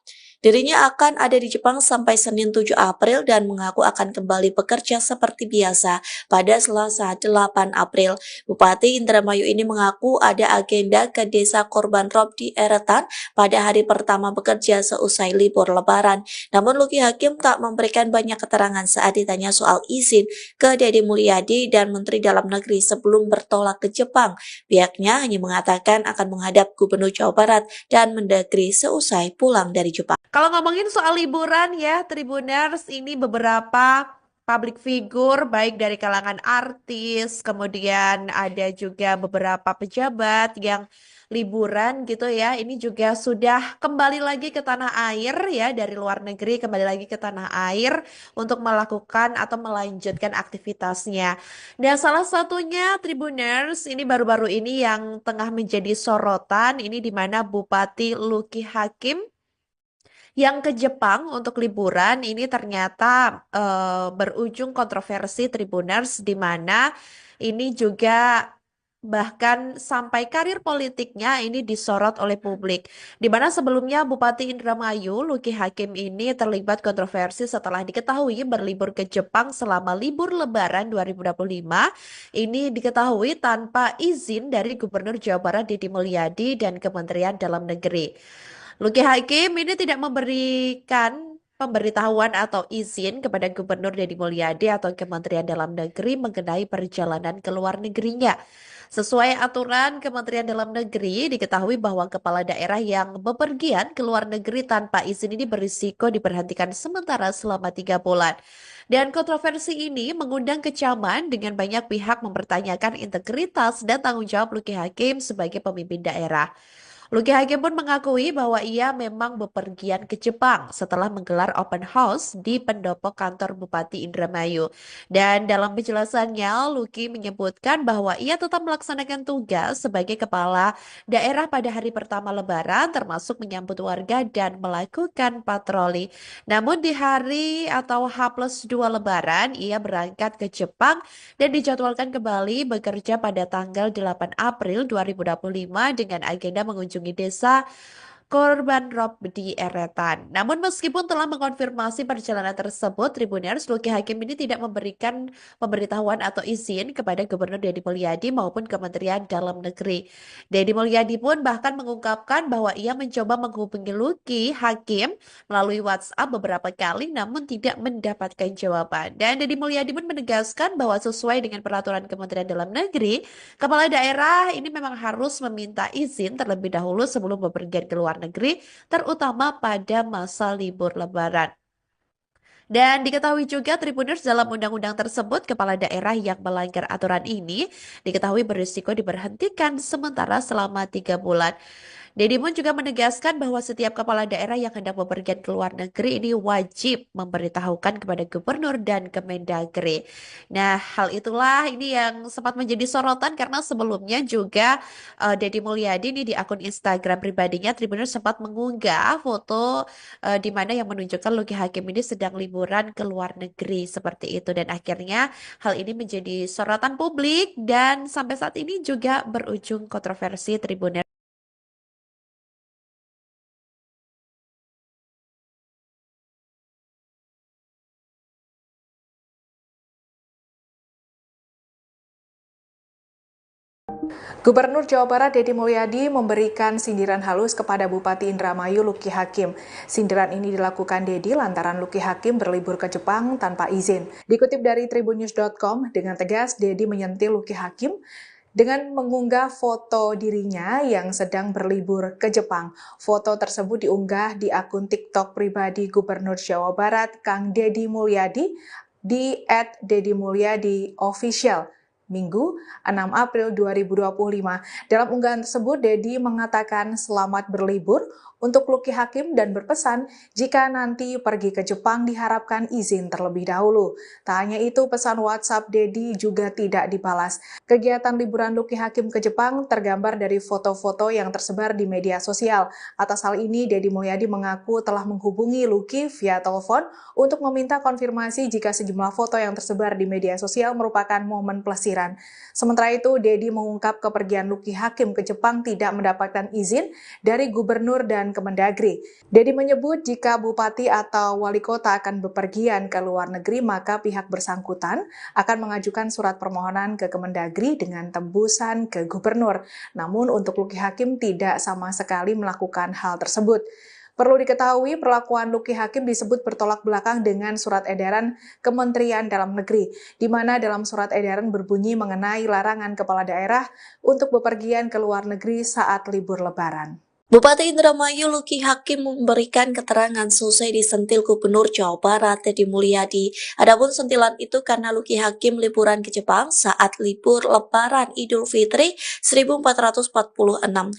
Dirinya akan ada di Jepang sampai Senin 7 April dan mengaku akan kembali bekerja seperti biasa pada Selasa 8 April. Bupati Indramayu ini mengaku ada agenda ke desa Korban Rob di Eretan pada hari pertama bekerja seusai libur Lebaran. Namun Luki Hakim tak memberikan banyak keterangan saat ditanya soal izin ke Deddy Mulyadi dan Menteri Dalam Negeri sebelum bertolak ke Jepang. Pihaknya hanya mengatakan akan menghadap Gubernur Jawa Barat dan Mendagri seusai pulang dari Jepang.
Kalau ngomongin soal liburan ya, Tribuners, ini beberapa public figure baik dari kalangan artis, kemudian ada juga beberapa pejabat yang liburan gitu ya. Ini juga sudah kembali lagi ke tanah air ya, dari luar negeri kembali lagi ke tanah air untuk melakukan atau melanjutkan aktivitasnya. Dan salah satunya Tribuners ini baru-baru ini yang tengah menjadi sorotan ini di mana Bupati Luki Hakim yang ke Jepang untuk liburan ini ternyata berujung kontroversi Tribuners di mana ini juga bahkan sampai karir politiknya ini disorot oleh publik. Di mana sebelumnya Bupati Indramayu Luki Hakim ini terlibat kontroversi setelah diketahui berlibur ke Jepang selama libur Lebaran 2025. Ini diketahui tanpa izin dari Gubernur Jawa Barat Deddy Mulyadi dan Kementerian Dalam Negeri. Luki Hakim ini tidak memberikan pemberitahuan atau izin kepada Gubernur Deddy Mulyadi atau Kementerian Dalam Negeri mengenai perjalanan ke luar negerinya. Sesuai aturan Kementerian Dalam Negeri, diketahui bahwa kepala daerah yang bepergian ke luar negeri tanpa izin ini berisiko diberhentikan sementara selama 3 bulan. Dan kontroversi ini mengundang kecaman dengan banyak pihak mempertanyakan integritas dan tanggung jawab Luki Hakim sebagai pemimpin daerah. Luki Hakim pun mengakui bahwa ia memang bepergian ke Jepang setelah menggelar open house di pendopo kantor Bupati Indramayu. Dan dalam penjelasannya, Luki menyebutkan bahwa ia tetap melaksanakan tugas sebagai kepala daerah pada hari pertama Lebaran, termasuk menyambut warga dan melakukan patroli. Namun di hari atau H+2 Lebaran, ia berangkat ke Jepang dan dijadwalkan kembali bekerja pada tanggal 8 April 2025 dengan agenda mengunjungi desa Korban Rob di Eretan. Namun meskipun telah mengkonfirmasi perjalanan tersebut, Tribuners, Luki Hakim ini tidak memberikan pemberitahuan atau izin kepada Gubernur Deddy Mulyadi maupun Kementerian Dalam Negeri. Deddy Mulyadi pun bahkan mengungkapkan bahwa ia mencoba menghubungi Luki Hakim melalui WhatsApp beberapa kali namun tidak mendapatkan jawaban. Dan Deddy Mulyadi pun menegaskan bahwa sesuai dengan peraturan Kementerian Dalam Negeri, kepala daerah ini memang harus meminta izin terlebih dahulu sebelum bepergian ke luar negeri, terutama pada masa libur Lebaran. Dan diketahui juga Tribuners dalam undang-undang tersebut, kepala daerah yang melanggar aturan ini diketahui berisiko diberhentikan sementara selama 3 bulan. Deddy Moon juga menegaskan bahwa setiap kepala daerah yang hendak bepergian ke luar negeri ini wajib memberitahukan kepada gubernur dan Kemendagri. Nah, hal itulah ini yang sempat menjadi sorotan karena sebelumnya juga Deddy Mulyadi ini di akun Instagram pribadinya Tribuners sempat mengunggah foto di mana yang menunjukkan Luki Hakim ini sedang liburan ke luar negeri seperti itu dan akhirnya hal ini menjadi sorotan publik dan sampai saat ini juga berujung kontroversi Tribuners.
Gubernur Jawa Barat Deddy Mulyadi memberikan sindiran halus kepada Bupati Indramayu Luki Hakim. Sindiran ini dilakukan Deddy lantaran Luki Hakim berlibur ke Jepang tanpa izin. Dikutip dari tribunnews.com, dengan tegas Deddy menyentil Luki Hakim dengan mengunggah foto dirinya yang sedang berlibur ke Jepang. Foto tersebut diunggah di akun TikTok pribadi Gubernur Jawa Barat Kang Deddy Mulyadi di @deddymulyadi_official. Minggu, 6 April 2025. Dalam unggahan tersebut, Deddy mengatakan selamat berlibur untuk Luki Hakim dan berpesan jika nanti pergi ke Jepang diharapkan izin terlebih dahulu. Tak hanya itu, pesan WhatsApp Deddy juga tidak dibalas. Kegiatan liburan Luki Hakim ke Jepang tergambar dari foto-foto yang tersebar di media sosial. Atas hal ini, Deddy Mulyadi mengaku telah menghubungi Luki via telepon untuk meminta konfirmasi jika sejumlah foto yang tersebar di media sosial merupakan momen pelesiran. Sementara itu, Deddy mengungkap kepergian Luki Hakim ke Jepang tidak mendapatkan izin dari gubernur dan Kemendagri. Deddy menyebut jika bupati atau wali kota akan bepergian ke luar negeri, maka pihak bersangkutan akan mengajukan surat permohonan ke Kemendagri dengan tembusan ke gubernur. Namun untuk Luki Hakim tidak sama sekali melakukan hal tersebut. Perlu diketahui, perlakuan Luki Hakim disebut bertolak belakang dengan surat edaran Kementerian Dalam Negeri, di mana dalam surat edaran berbunyi mengenai larangan kepala daerah untuk bepergian ke luar negeri saat libur Lebaran.
Bupati Indramayu Luki Hakim memberikan keterangan selesai disentil Gubernur Jawa Barat Deddy Mulyadi. Adapun sentilan itu karena Luki Hakim liburan ke Jepang saat libur Lebaran Idul Fitri 1446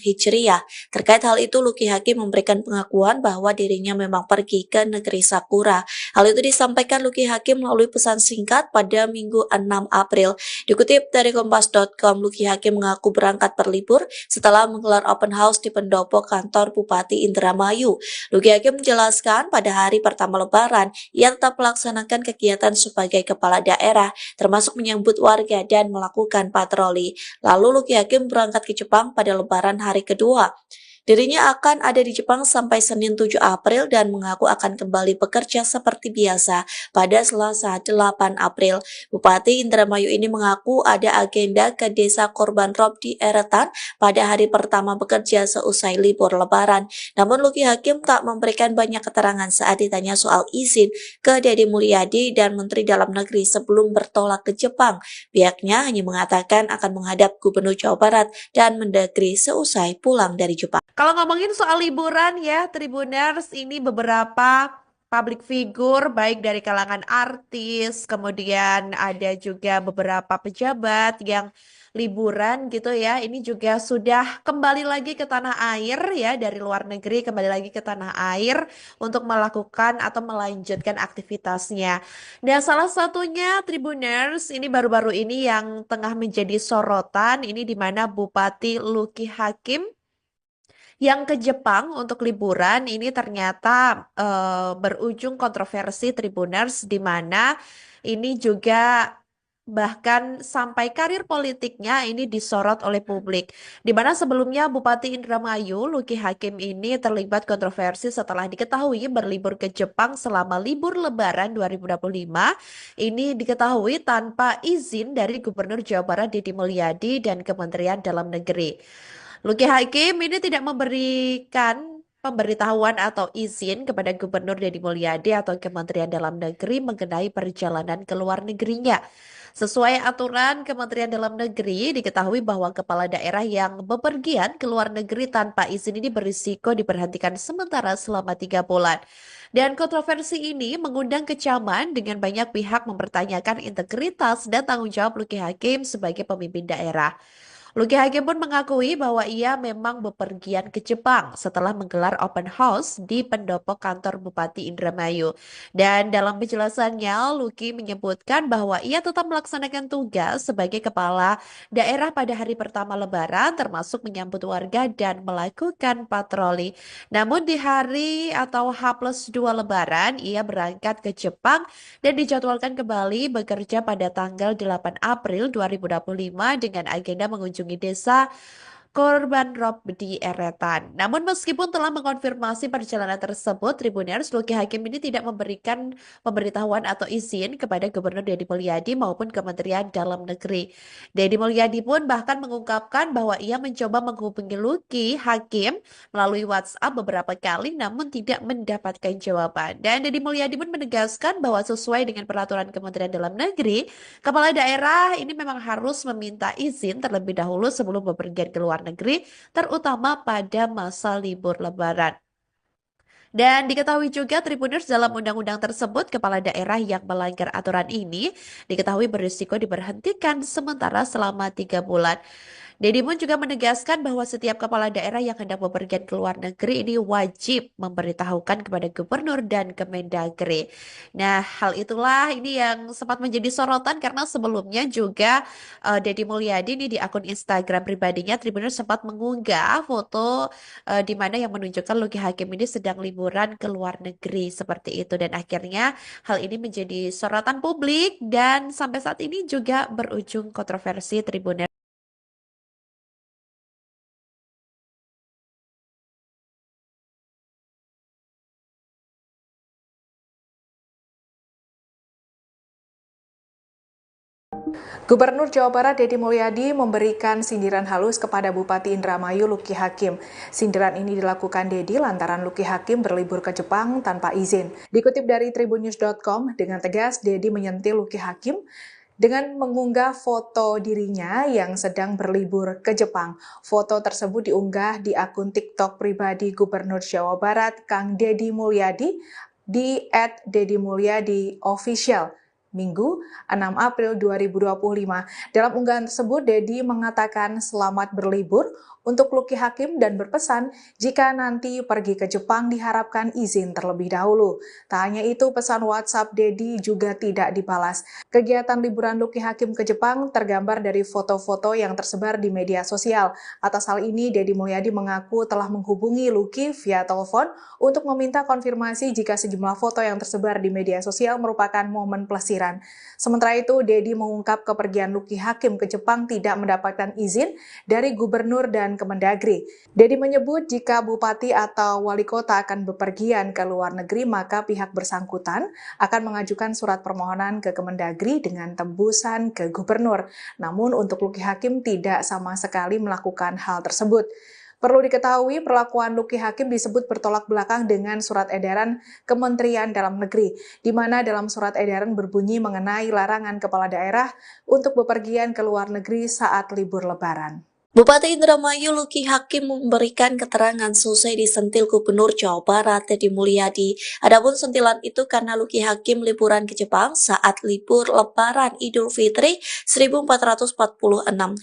Hijriah. Terkait hal itu, Luki Hakim memberikan pengakuan bahwa dirinya memang pergi ke negeri Sakura. Hal itu disampaikan Luki Hakim melalui pesan singkat pada Minggu 6 April. Dikutip dari Kompas.com, Luki Hakim mengaku berangkat berlibur setelah menggelar open house di pendopo kantor Bupati Indramayu. Luki Hakim menjelaskan pada hari pertama Lebaran, ia tetap melaksanakan kegiatan sebagai kepala daerah, termasuk menyambut warga dan melakukan patroli. Lalu Luki Hakim berangkat ke Jepang pada Lebaran hari kedua. Dirinya akan ada di Jepang sampai Senin 7 April dan mengaku akan kembali bekerja seperti biasa pada Selasa 8 April. Bupati Indramayu ini mengaku ada agenda ke desa Korban Rob di Eretan pada hari pertama bekerja seusai libur Lebaran. Namun Luki Hakim tak memberikan banyak keterangan saat ditanya soal izin ke Deddy Mulyadi dan Menteri Dalam Negeri sebelum bertolak ke Jepang. Pihaknya hanya mengatakan akan menghadap Gubernur Jawa Barat dan Mendagri seusai pulang dari Jepang.
Kalau ngomongin soal liburan ya, Tribuners ini beberapa public figure baik dari kalangan artis, kemudian ada juga beberapa pejabat yang liburan gitu ya. Ini juga sudah kembali lagi ke tanah air ya, dari luar negeri kembali lagi ke tanah air untuk melakukan atau melanjutkan aktivitasnya. Dan salah satunya Tribuners ini baru-baru ini yang tengah menjadi sorotan ini di mana Bupati Luki Hakim yang ke Jepang untuk liburan ini ternyata berujung kontroversi Tribuners di mana ini juga bahkan sampai karir politiknya ini disorot oleh publik. Di mana sebelumnya Bupati Indramayu Luki Hakim ini terlibat kontroversi setelah diketahui berlibur ke Jepang selama libur Lebaran 2025. Ini diketahui tanpa izin dari Gubernur Jawa Barat Deddy Mulyadi dan Kementerian Dalam Negeri. Luki Hakim ini tidak memberikan pemberitahuan atau izin kepada Gubernur Deddy Mulyadi atau Kementerian Dalam Negeri mengenai perjalanan ke luar negerinya. Sesuai aturan Kementerian Dalam Negeri, diketahui bahwa kepala daerah yang bepergian ke luar negeri tanpa izin ini berisiko diberhentikan sementara selama 3 bulan. Dan kontroversi ini mengundang kecaman dengan banyak pihak mempertanyakan integritas dan tanggung jawab Luki Hakim sebagai pemimpin daerah. Luki Hakim pun mengakui bahwa ia memang bepergian ke Jepang setelah menggelar open house di pendopo kantor Bupati Indramayu. Dan dalam penjelasannya, Luki menyebutkan bahwa ia tetap melaksanakan tugas sebagai kepala daerah pada hari pertama Lebaran, termasuk menyambut warga dan melakukan patroli. Namun di hari atau H+2 Lebaran, ia berangkat ke Jepang dan dijadwalkan kembali bekerja pada tanggal 8 April 2025 dengan agenda mengunjungi desa korban rob di Eretan. Namun meskipun telah mengkonfirmasi perjalanan tersebut, Tribuners, Luki Hakim ini tidak memberikan pemberitahuan atau izin kepada Gubernur Deddy Mulyadi maupun Kementerian Dalam Negeri. Deddy Mulyadi pun bahkan mengungkapkan bahwa ia mencoba menghubungi Luki Hakim melalui WhatsApp beberapa kali namun tidak mendapatkan jawaban. Dan Deddy Mulyadi pun menegaskan bahwa sesuai dengan peraturan Kementerian Dalam Negeri, kepala daerah ini memang harus meminta izin terlebih dahulu sebelum bepergian ke luar negeri, terutama pada masa libur Lebaran. Dan diketahui juga Tribuners dalam undang-undang tersebut, kepala daerah yang melanggar aturan ini diketahui berisiko diberhentikan sementara selama 3 bulan. Deddy pun juga menegaskan bahwa setiap kepala daerah yang hendak bepergian ke luar negeri ini wajib memberitahukan kepada gubernur dan Kemendagri. Nah, hal itulah ini yang sempat menjadi sorotan karena sebelumnya juga Deddy Mulyadi ini di akun Instagram pribadinya Tribuners sempat mengunggah foto di mana yang menunjukkan Luki Hakim ini sedang liburan ke luar negeri seperti itu, dan akhirnya hal ini menjadi sorotan publik dan sampai saat ini juga berujung kontroversi Tribuners.
Gubernur Jawa Barat Deddy Mulyadi memberikan sindiran halus kepada Bupati Indramayu Luki Hakim. Sindiran ini dilakukan Deddy lantaran Luki Hakim berlibur ke Jepang tanpa izin. Dikutip dari tribunnews.com, dengan tegas Deddy menyentil Luki Hakim dengan mengunggah foto dirinya yang sedang berlibur ke Jepang. Foto tersebut diunggah di akun TikTok pribadi Gubernur Jawa Barat Kang Deddy Mulyadi di @deddymulyadi_official. Minggu, 6 April 2025. Dalam unggahan tersebut, Deddy mengatakan selamat berlibur untuk Luki Hakim dan berpesan jika nanti pergi ke Jepang diharapkan izin terlebih dahulu. Tak hanya itu, pesan WhatsApp Deddy juga tidak dibalas. Kegiatan liburan Luki Hakim ke Jepang tergambar dari foto-foto yang tersebar di media sosial. Atas hal ini, Deddy Mulyadi mengaku telah menghubungi Luki via telepon untuk meminta konfirmasi jika sejumlah foto yang tersebar di media sosial merupakan momen pelesiran. Sementara itu, Deddy mengungkap kepergian Luki Hakim ke Jepang tidak mendapatkan izin dari gubernur dan Kemendagri. Deddy menyebut jika bupati atau wali kota akan bepergian ke luar negeri, maka pihak bersangkutan akan mengajukan surat permohonan ke Kemendagri dengan tembusan ke gubernur. Namun untuk Luki Hakim tidak sama sekali melakukan hal tersebut. Perlu diketahui, perlakuan Luki Hakim disebut bertolak belakang dengan surat edaran Kementerian Dalam Negeri, di mana dalam surat edaran berbunyi mengenai larangan kepala daerah untuk bepergian ke luar negeri saat libur Lebaran.
Bupati Indramayu Luki Hakim memberikan keterangan selesai disentil Gubernur Jawa Barat Deddy Mulyadi. Adapun sentilan itu karena Luki Hakim liburan ke Jepang saat libur Lebaran Idul Fitri 1446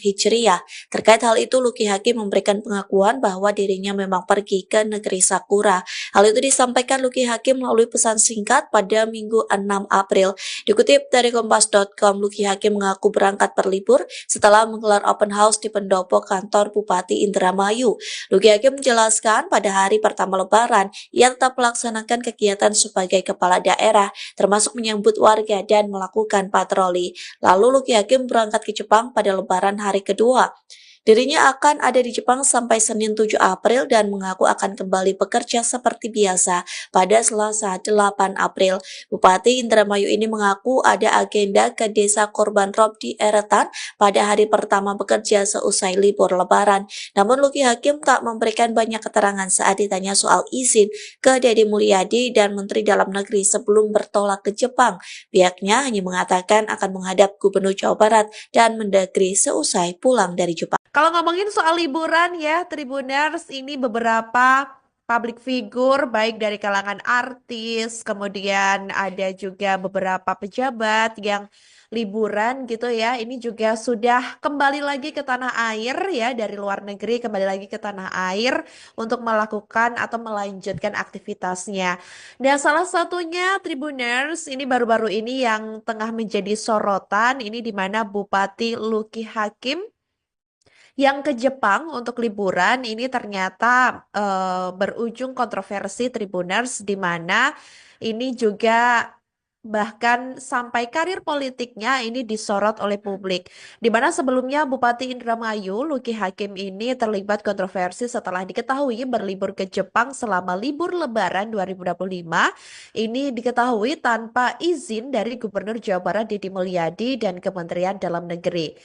Hijriah. Terkait hal itu, Luki Hakim memberikan pengakuan bahwa dirinya memang pergi ke negeri Sakura. Hal itu disampaikan Luki Hakim melalui pesan singkat pada Minggu 6 April. Dikutip dari Kompas.com, Luki Hakim mengaku berangkat berlibur setelah menggelar open house di pendopo kantor Bupati Indramayu. Luki Hakim menjelaskan pada hari pertama Lebaran, ia tetap melaksanakan kegiatan sebagai kepala daerah, termasuk menyambut warga dan melakukan patroli. Lalu Luki Hakim berangkat ke Jepang pada Lebaran hari kedua. Dirinya akan ada di Jepang sampai Senin 7 April dan mengaku akan kembali bekerja seperti biasa pada Selasa 8 April. Bupati Indramayu ini mengaku ada agenda ke desa korban rob di Eretan pada hari pertama bekerja seusai libur Lebaran. Namun Luki Hakim tak memberikan banyak keterangan saat ditanya soal izin ke Deddy Mulyadi dan Menteri Dalam Negeri sebelum bertolak ke Jepang. Pihaknya hanya mengatakan akan menghadap Gubernur Jawa Barat dan Mendagri seusai pulang dari Jepang.
Kalau ngomongin soal liburan ya, Tribuners, ini beberapa public figure baik dari kalangan artis, kemudian ada juga beberapa pejabat yang liburan gitu ya. Ini juga sudah kembali lagi ke tanah air ya, dari luar negeri kembali lagi ke tanah air untuk melakukan atau melanjutkan aktivitasnya. Dan salah satunya Tribuners ini baru-baru ini yang tengah menjadi sorotan, ini di mana Bupati Luki Hakim yang ke Jepang untuk liburan ini ternyata berujung kontroversi Tribuners, di mana ini juga bahkan sampai karir politiknya ini disorot oleh publik. Di mana sebelumnya Bupati Indramayu Luki Hakim ini terlibat kontroversi setelah diketahui berlibur ke Jepang selama libur Lebaran 2025. Ini diketahui tanpa izin dari Gubernur Jawa Barat Deddy Mulyadi dan Kementerian Dalam Negeri.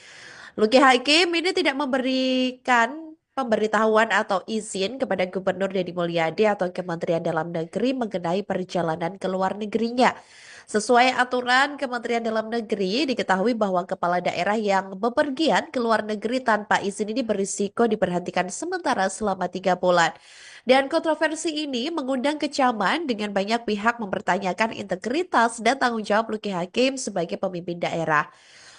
Luki Hakim ini tidak memberikan pemberitahuan atau izin kepada Gubernur Deddy Mulyadi atau Kementerian Dalam Negeri mengenai perjalanan ke luar negerinya. Sesuai aturan Kementerian Dalam Negeri, diketahui bahwa kepala daerah yang bepergian ke luar negeri tanpa izin ini berisiko diberhentikan sementara selama 3 bulan. Dan kontroversi ini mengundang kecaman dengan banyak pihak mempertanyakan integritas dan tanggung jawab Luki Hakim sebagai pemimpin daerah.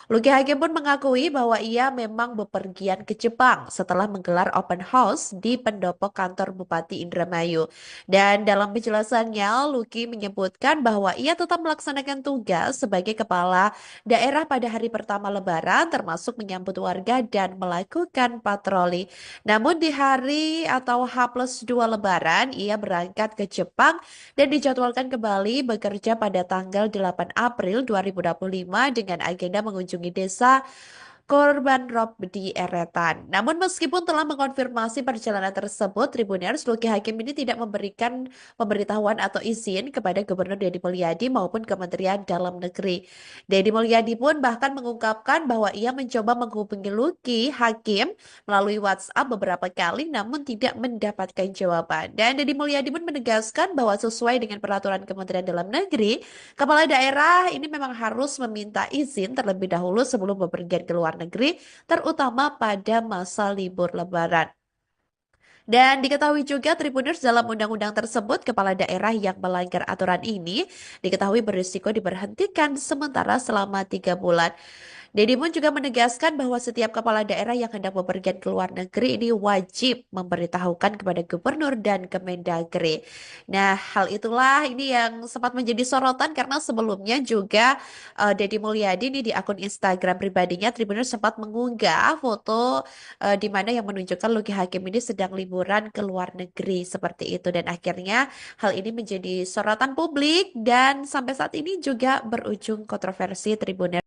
Luki Hakim pun mengakui bahwa ia memang bepergian ke Jepang setelah menggelar open house di pendopo kantor Bupati Indramayu. Dan dalam penjelasannya, Luki menyebutkan bahwa ia tetap melaksanakan tugas sebagai kepala daerah pada hari pertama Lebaran, termasuk menyambut warga dan melakukan patroli. Namun di hari atau H+2 Lebaran, ia berangkat ke Jepang dan dijadwalkan kembali bekerja pada tanggal 8 April 2025 dengan agenda mengunjungi desa korban rob di Eretan. Namun meskipun telah mengkonfirmasi perjalanan tersebut, Tribuners, Luki Hakim ini tidak memberikan pemberitahuan atau izin kepada Gubernur Deddy Mulyadi maupun Kementerian Dalam Negeri. Deddy Mulyadi pun bahkan mengungkapkan bahwa ia mencoba menghubungi Luki Hakim melalui WhatsApp beberapa kali namun tidak mendapatkan jawaban. Dan Deddy Mulyadi pun menegaskan bahwa sesuai dengan peraturan Kementerian Dalam Negeri, kepala daerah ini memang harus meminta izin terlebih dahulu sebelum bepergian ke luar negeri, terutama pada masa libur Lebaran. Dan diketahui juga Tribuners, dalam undang-undang tersebut, kepala daerah yang melanggar aturan ini diketahui berisiko diberhentikan sementara selama 3 bulan. Deddy pun juga menegaskan bahwa setiap kepala daerah yang hendak bepergian ke luar negeri ini wajib memberitahukan kepada gubernur dan Kemendagri. Nah, hal itulah ini yang sempat menjadi sorotan karena sebelumnya juga Deddy Mulyadi ini di akun Instagram pribadinya Tribuners sempat mengunggah foto di mana yang menunjukkan Luki Hakim ini sedang liburan ke luar negeri seperti itu, dan akhirnya hal ini menjadi sorotan publik dan sampai saat ini juga berujung kontroversi Tribuners.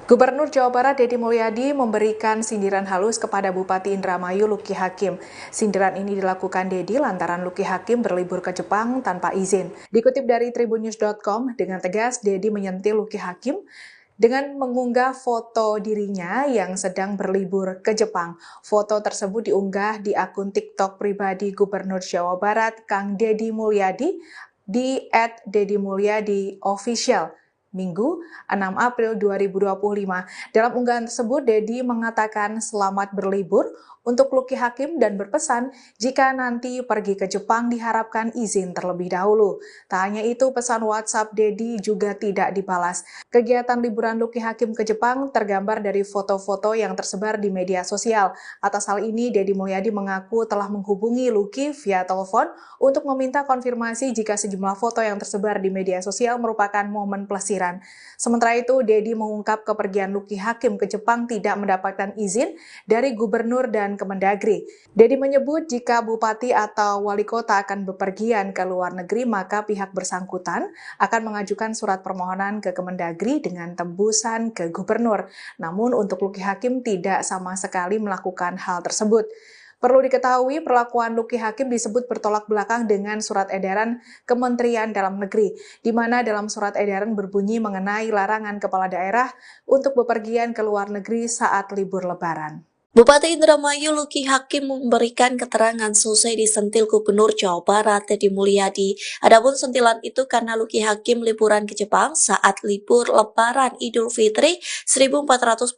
Gubernur Jawa Barat Deddy Mulyadi memberikan sindiran halus kepada Bupati Indramayu Luki Hakim. Sindiran ini dilakukan Deddy lantaran Luki Hakim berlibur ke Jepang tanpa izin. Dikutip dari tribunnews.com, dengan tegas Deddy menyentil Luki Hakim dengan mengunggah foto dirinya yang sedang berlibur ke Jepang. Foto tersebut diunggah di akun TikTok pribadi Gubernur Jawa Barat Kang Deddy Mulyadi di @deddymulyadi_official. Minggu, 6 April 2025. Dalam unggahan tersebut, Deddy mengatakan selamat berlibur untuk Luki Hakim dan berpesan jika nanti pergi ke Jepang diharapkan izin terlebih dahulu. Tak hanya itu, pesan WhatsApp Deddy juga tidak dibalas. Kegiatan liburan Luki Hakim ke Jepang tergambar dari foto-foto yang tersebar di media sosial. Atas hal ini, Deddy Mulyadi mengaku telah menghubungi Luki via telepon untuk meminta konfirmasi jika sejumlah foto yang tersebar di media sosial merupakan momen pelesiran. Sementara itu, Deddy mengungkap kepergian Luki Hakim ke Jepang tidak mendapatkan izin dari Gubernur dan dengan Kemendagri. Dedi menyebut jika bupati atau wali kota akan bepergian ke luar negeri, maka pihak bersangkutan akan mengajukan surat permohonan ke Kemendagri dengan tembusan ke gubernur. Namun untuk Luki Hakim tidak sama sekali melakukan hal tersebut. Perlu diketahui, perlakuan Luki Hakim disebut bertolak belakang dengan surat edaran Kementerian Dalam Negeri, di mana dalam surat edaran berbunyi mengenai larangan kepala daerah untuk bepergian ke luar negeri saat libur Lebaran.
Bupati Indramayu Luki Hakim memberikan keterangan selesai disentil Gubernur Jawa Barat Deddy Mulyadi. Adapun sentilan itu karena Luki Hakim liburan ke Jepang saat libur Lebaran Idul Fitri 1446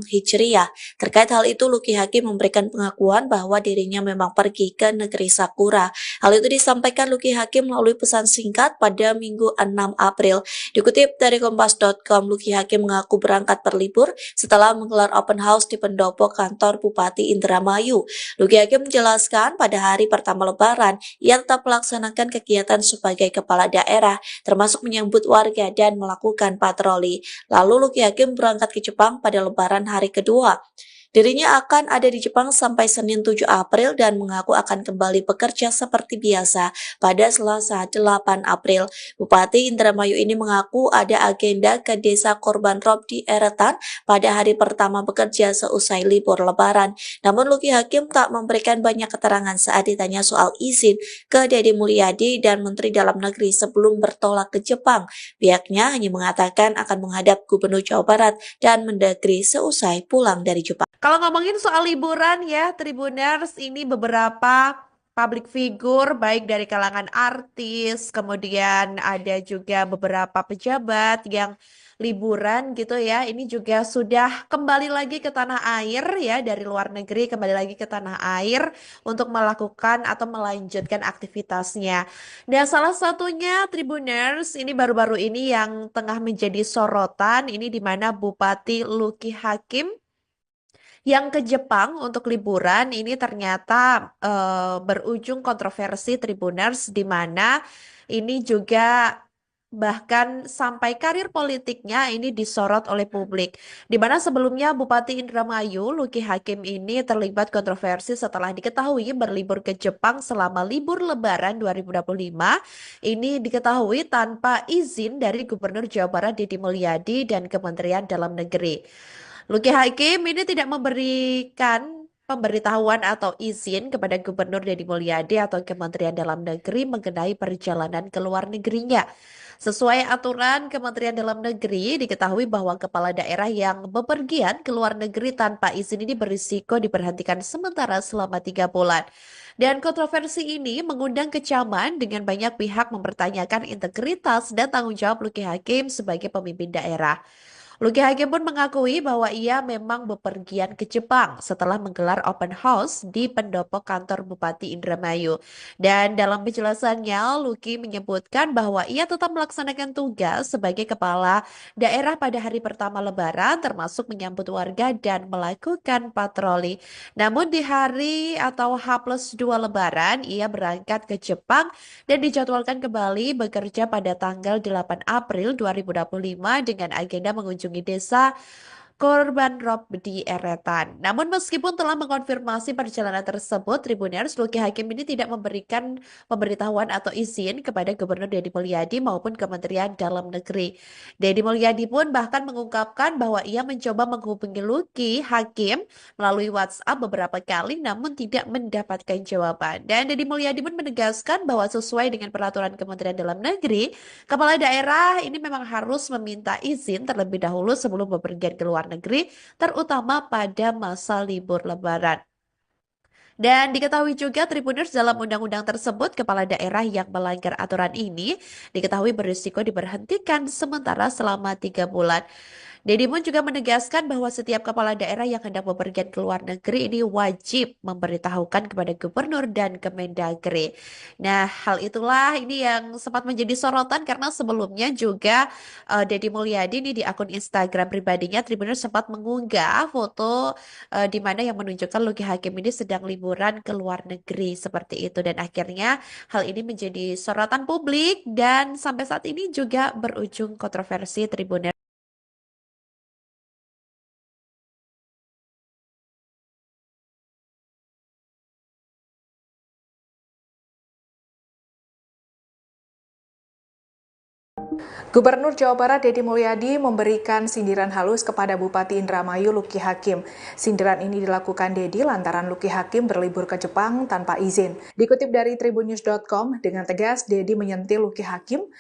Hijriah. Terkait hal itu, Luki Hakim memberikan pengakuan bahwa dirinya memang pergi ke negeri Sakura. Hal itu disampaikan Luki Hakim melalui pesan singkat pada Minggu 6 April. Dikutip dari Kompas.com, Luki Hakim mengaku berangkat berlibur setelah menggelar open house di pendopo kantor Bupati Indramayu. Luki Hakim menjelaskan pada hari pertama Lebaran, ia tetap melaksanakan kegiatan sebagai kepala daerah, termasuk menyambut warga dan melakukan patroli. Lalu Luki Hakim berangkat ke Jepang pada Lebaran hari kedua. Dirinya akan ada di Jepang sampai Senin 7 April dan mengaku akan kembali bekerja seperti biasa pada Selasa 8 April. Bupati Indramayu ini mengaku ada agenda ke desa Korban Rob di Eretan pada hari pertama bekerja seusai libur Lebaran. Namun Luki Hakim tak memberikan banyak keterangan saat ditanya soal izin ke Deddy Mulyadi dan Menteri Dalam Negeri sebelum bertolak ke Jepang. Pihaknya hanya mengatakan akan menghadap Gubernur Jawa Barat dan Mendagri seusai pulang dari Jepang.
Kalau ngomongin soal liburan ya, Tribuners, ini beberapa public figure baik dari kalangan artis, kemudian ada juga beberapa pejabat yang liburan gitu ya. Ini juga sudah kembali lagi ke tanah air ya, dari luar negeri kembali lagi ke tanah air untuk melakukan atau melanjutkan aktivitasnya. Dan salah satunya Tribuners, ini baru-baru ini yang tengah menjadi sorotan, ini di mana Bupati Luki Hakim yang ke Jepang untuk liburan ini ternyata berujung kontroversi Tribuners, di mana ini juga bahkan sampai karir politiknya ini disorot oleh publik. Di mana sebelumnya Bupati Indramayu Luki Hakim ini terlibat kontroversi setelah diketahui berlibur ke Jepang selama libur Lebaran 2025. Ini diketahui tanpa izin dari Gubernur Jawa Barat Deddy Mulyadi dan Kementerian Dalam Negeri. Luki Hakim ini tidak memberikan pemberitahuan atau izin kepada Gubernur Deddy Mulyadi atau Kementerian Dalam Negeri mengenai perjalanan ke luar negerinya. Sesuai aturan Kementerian Dalam Negeri, diketahui bahwa kepala daerah yang bepergian ke luar negeri tanpa izin ini berisiko diberhentikan sementara selama 3 bulan. Dan kontroversi ini mengundang kecaman dengan banyak pihak mempertanyakan integritas dan tanggung jawab Luki Hakim sebagai pemimpin daerah. Luki Hakim pun mengakui bahwa ia memang bepergian ke Jepang setelah menggelar open house di pendopo kantor Bupati Indramayu. Dan dalam penjelasannya, Luki menyebutkan bahwa ia tetap melaksanakan tugas sebagai kepala daerah pada hari pertama Lebaran, termasuk menyambut warga dan melakukan patroli. Namun di hari atau H+2 Lebaran, ia berangkat ke Jepang dan dijadwalkan kembali bekerja pada tanggal 8 April 2025 dengan agenda mengunjungi desa Korban Rob di Eretan. Namun meskipun telah mengkonfirmasi perjalanan tersebut, Tribuners, Luki Hakim ini tidak memberikan pemberitahuan atau izin kepada Gubernur Deddy Mulyadi maupun Kementerian Dalam Negeri. Deddy Mulyadi pun bahkan mengungkapkan bahwa ia mencoba menghubungi Luki Hakim melalui WhatsApp beberapa kali namun tidak mendapatkan jawaban. Dan Deddy Mulyadi pun menegaskan bahwa sesuai dengan peraturan Kementerian Dalam Negeri, kepala daerah ini memang harus meminta izin terlebih dahulu sebelum bepergian ke luar negeri, terutama pada masa libur Lebaran. Dan diketahui juga Tribuners, dalam undang-undang tersebut, kepala daerah yang melanggar aturan ini diketahui berisiko diberhentikan sementara selama 3 bulan. Deddy pun juga menegaskan bahwa setiap kepala daerah yang hendak bepergian ke luar negeri ini wajib memberitahukan kepada gubernur dan Kemendagri. Nah, hal itulah ini yang sempat menjadi sorotan karena sebelumnya juga Deddy Mulyadi ini di akun Instagram pribadinya Tribuners sempat mengunggah foto di mana yang menunjukkan Luki Hakim ini sedang liburan ke luar negeri seperti itu, dan akhirnya hal ini menjadi sorotan publik dan sampai saat ini juga berujung kontroversi Tribuners.
Gubernur Jawa Barat Deddy Mulyadi memberikan sindiran halus kepada Bupati Indramayu Luki Hakim. Sindiran ini dilakukan Deddy lantaran Luki Hakim berlibur ke Jepang tanpa izin. Dikutip dari tribunnews.com, dengan tegas Deddy menyentil Luki Hakim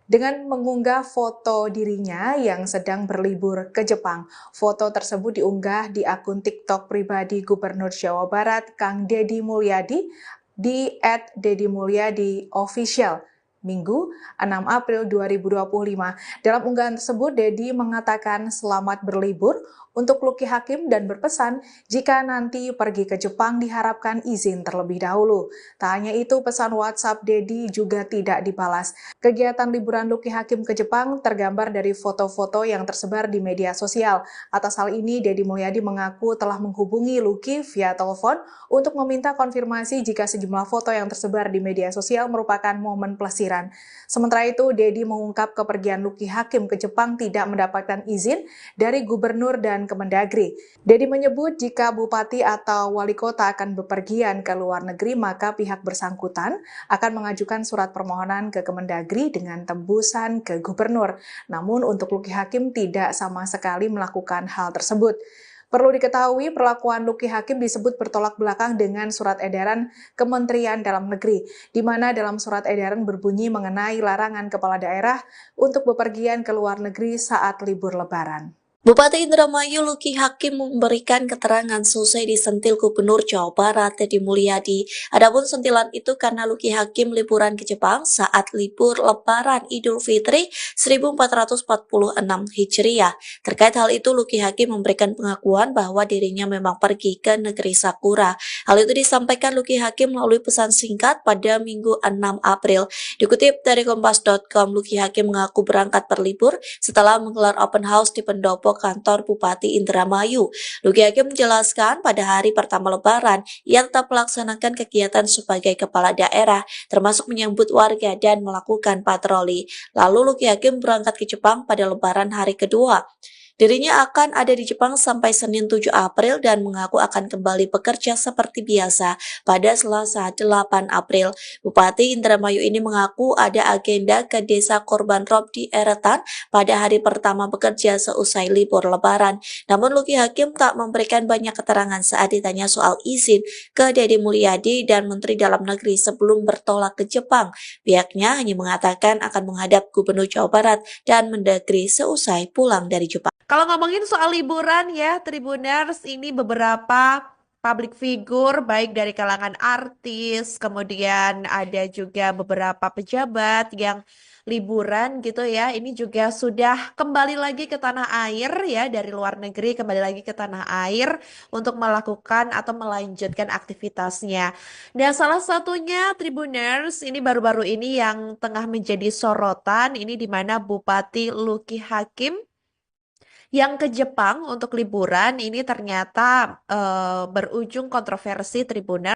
dengan mengunggah foto dirinya yang sedang berlibur ke Jepang. Foto tersebut diunggah di akun TikTok pribadi Gubernur Jawa Barat Kang Deddy Mulyadi di @deddymulyadi_official. Minggu, 6 April 2025. Dalam unggahan tersebut, Deddy mengatakan selamat berlibur untuk Luki Hakim dan berpesan jika nanti pergi ke Jepang diharapkan izin terlebih dahulu. Tak hanya itu, pesan WhatsApp Deddy juga tidak dibalas. Kegiatan liburan Luki Hakim ke Jepang tergambar dari foto-foto yang tersebar di media sosial. Atas hal ini, Deddy Mulyadi mengaku telah menghubungi Luki via telepon untuk meminta konfirmasi jika sejumlah foto yang tersebar di media sosial merupakan momen pelesiran. Sementara itu, Deddy mengungkap kepergian Luki Hakim ke Jepang tidak mendapatkan izin dari gubernur dan Kemendagri. Deddy menyebut jika bupati atau wali kota akan bepergian ke luar negeri, maka pihak bersangkutan akan mengajukan surat permohonan ke Kemendagri dengan tembusan ke gubernur. Namun untuk Luki Hakim tidak sama sekali melakukan hal tersebut. Perlu diketahui, perlakuan Luki Hakim disebut bertolak belakang dengan surat edaran Kementerian Dalam Negeri, di mana dalam surat edaran berbunyi mengenai larangan kepala daerah untuk bepergian ke luar negeri saat libur Lebaran.
Bupati Indramayu Luki Hakim memberikan keterangan selesai disentil Gubernur Jawa Barat Deddy Mulyadi. Adapun sentilan itu karena Luki Hakim liburan ke Jepang saat libur Lebaran Idul Fitri 1446 Hijriah. Terkait hal itu, Luki Hakim memberikan pengakuan bahwa dirinya memang pergi ke negeri Sakura. Hal itu disampaikan Luki Hakim melalui pesan singkat pada Minggu 6 April. Dikutip dari Kompas.com, Luki Hakim mengaku berangkat berlibur setelah menggelar open house di pendopo kantor Bupati Indramayu. Luki Hakim menjelaskan pada hari pertama Lebaran, ia tetap melaksanakan kegiatan sebagai kepala daerah, termasuk menyambut warga dan melakukan patroli. Lalu Luki Hakim berangkat ke Jepang pada Lebaran hari kedua. Dirinya akan ada di Jepang sampai Senin 7 April dan mengaku akan kembali bekerja seperti biasa pada Selasa 8 April. Bupati Indramayu ini mengaku ada agenda ke Desa Korban Rob di Eretan pada hari pertama bekerja seusai libur Lebaran. Namun Luki Hakim tak memberikan banyak keterangan saat ditanya soal izin ke Deddy Mulyadi dan Menteri Dalam Negeri sebelum bertolak ke Jepang. Pihaknya hanya mengatakan akan menghadap Gubernur Jawa Barat dan Mendagri seusai pulang dari Jepang.
Kalau ngomongin soal liburan ya, Tribuners, ini beberapa public figure baik dari kalangan artis, kemudian ada juga beberapa pejabat yang liburan gitu ya. Ini juga sudah kembali lagi ke tanah air ya, dari luar negeri kembali lagi ke tanah air untuk melakukan atau melanjutkan aktivitasnya. Dan salah satunya Tribuners ini baru-baru ini yang tengah menjadi sorotan, ini di mana Bupati Luki Hakim yang ke Jepang untuk liburan ini ternyata berujung kontroversi Tribuners.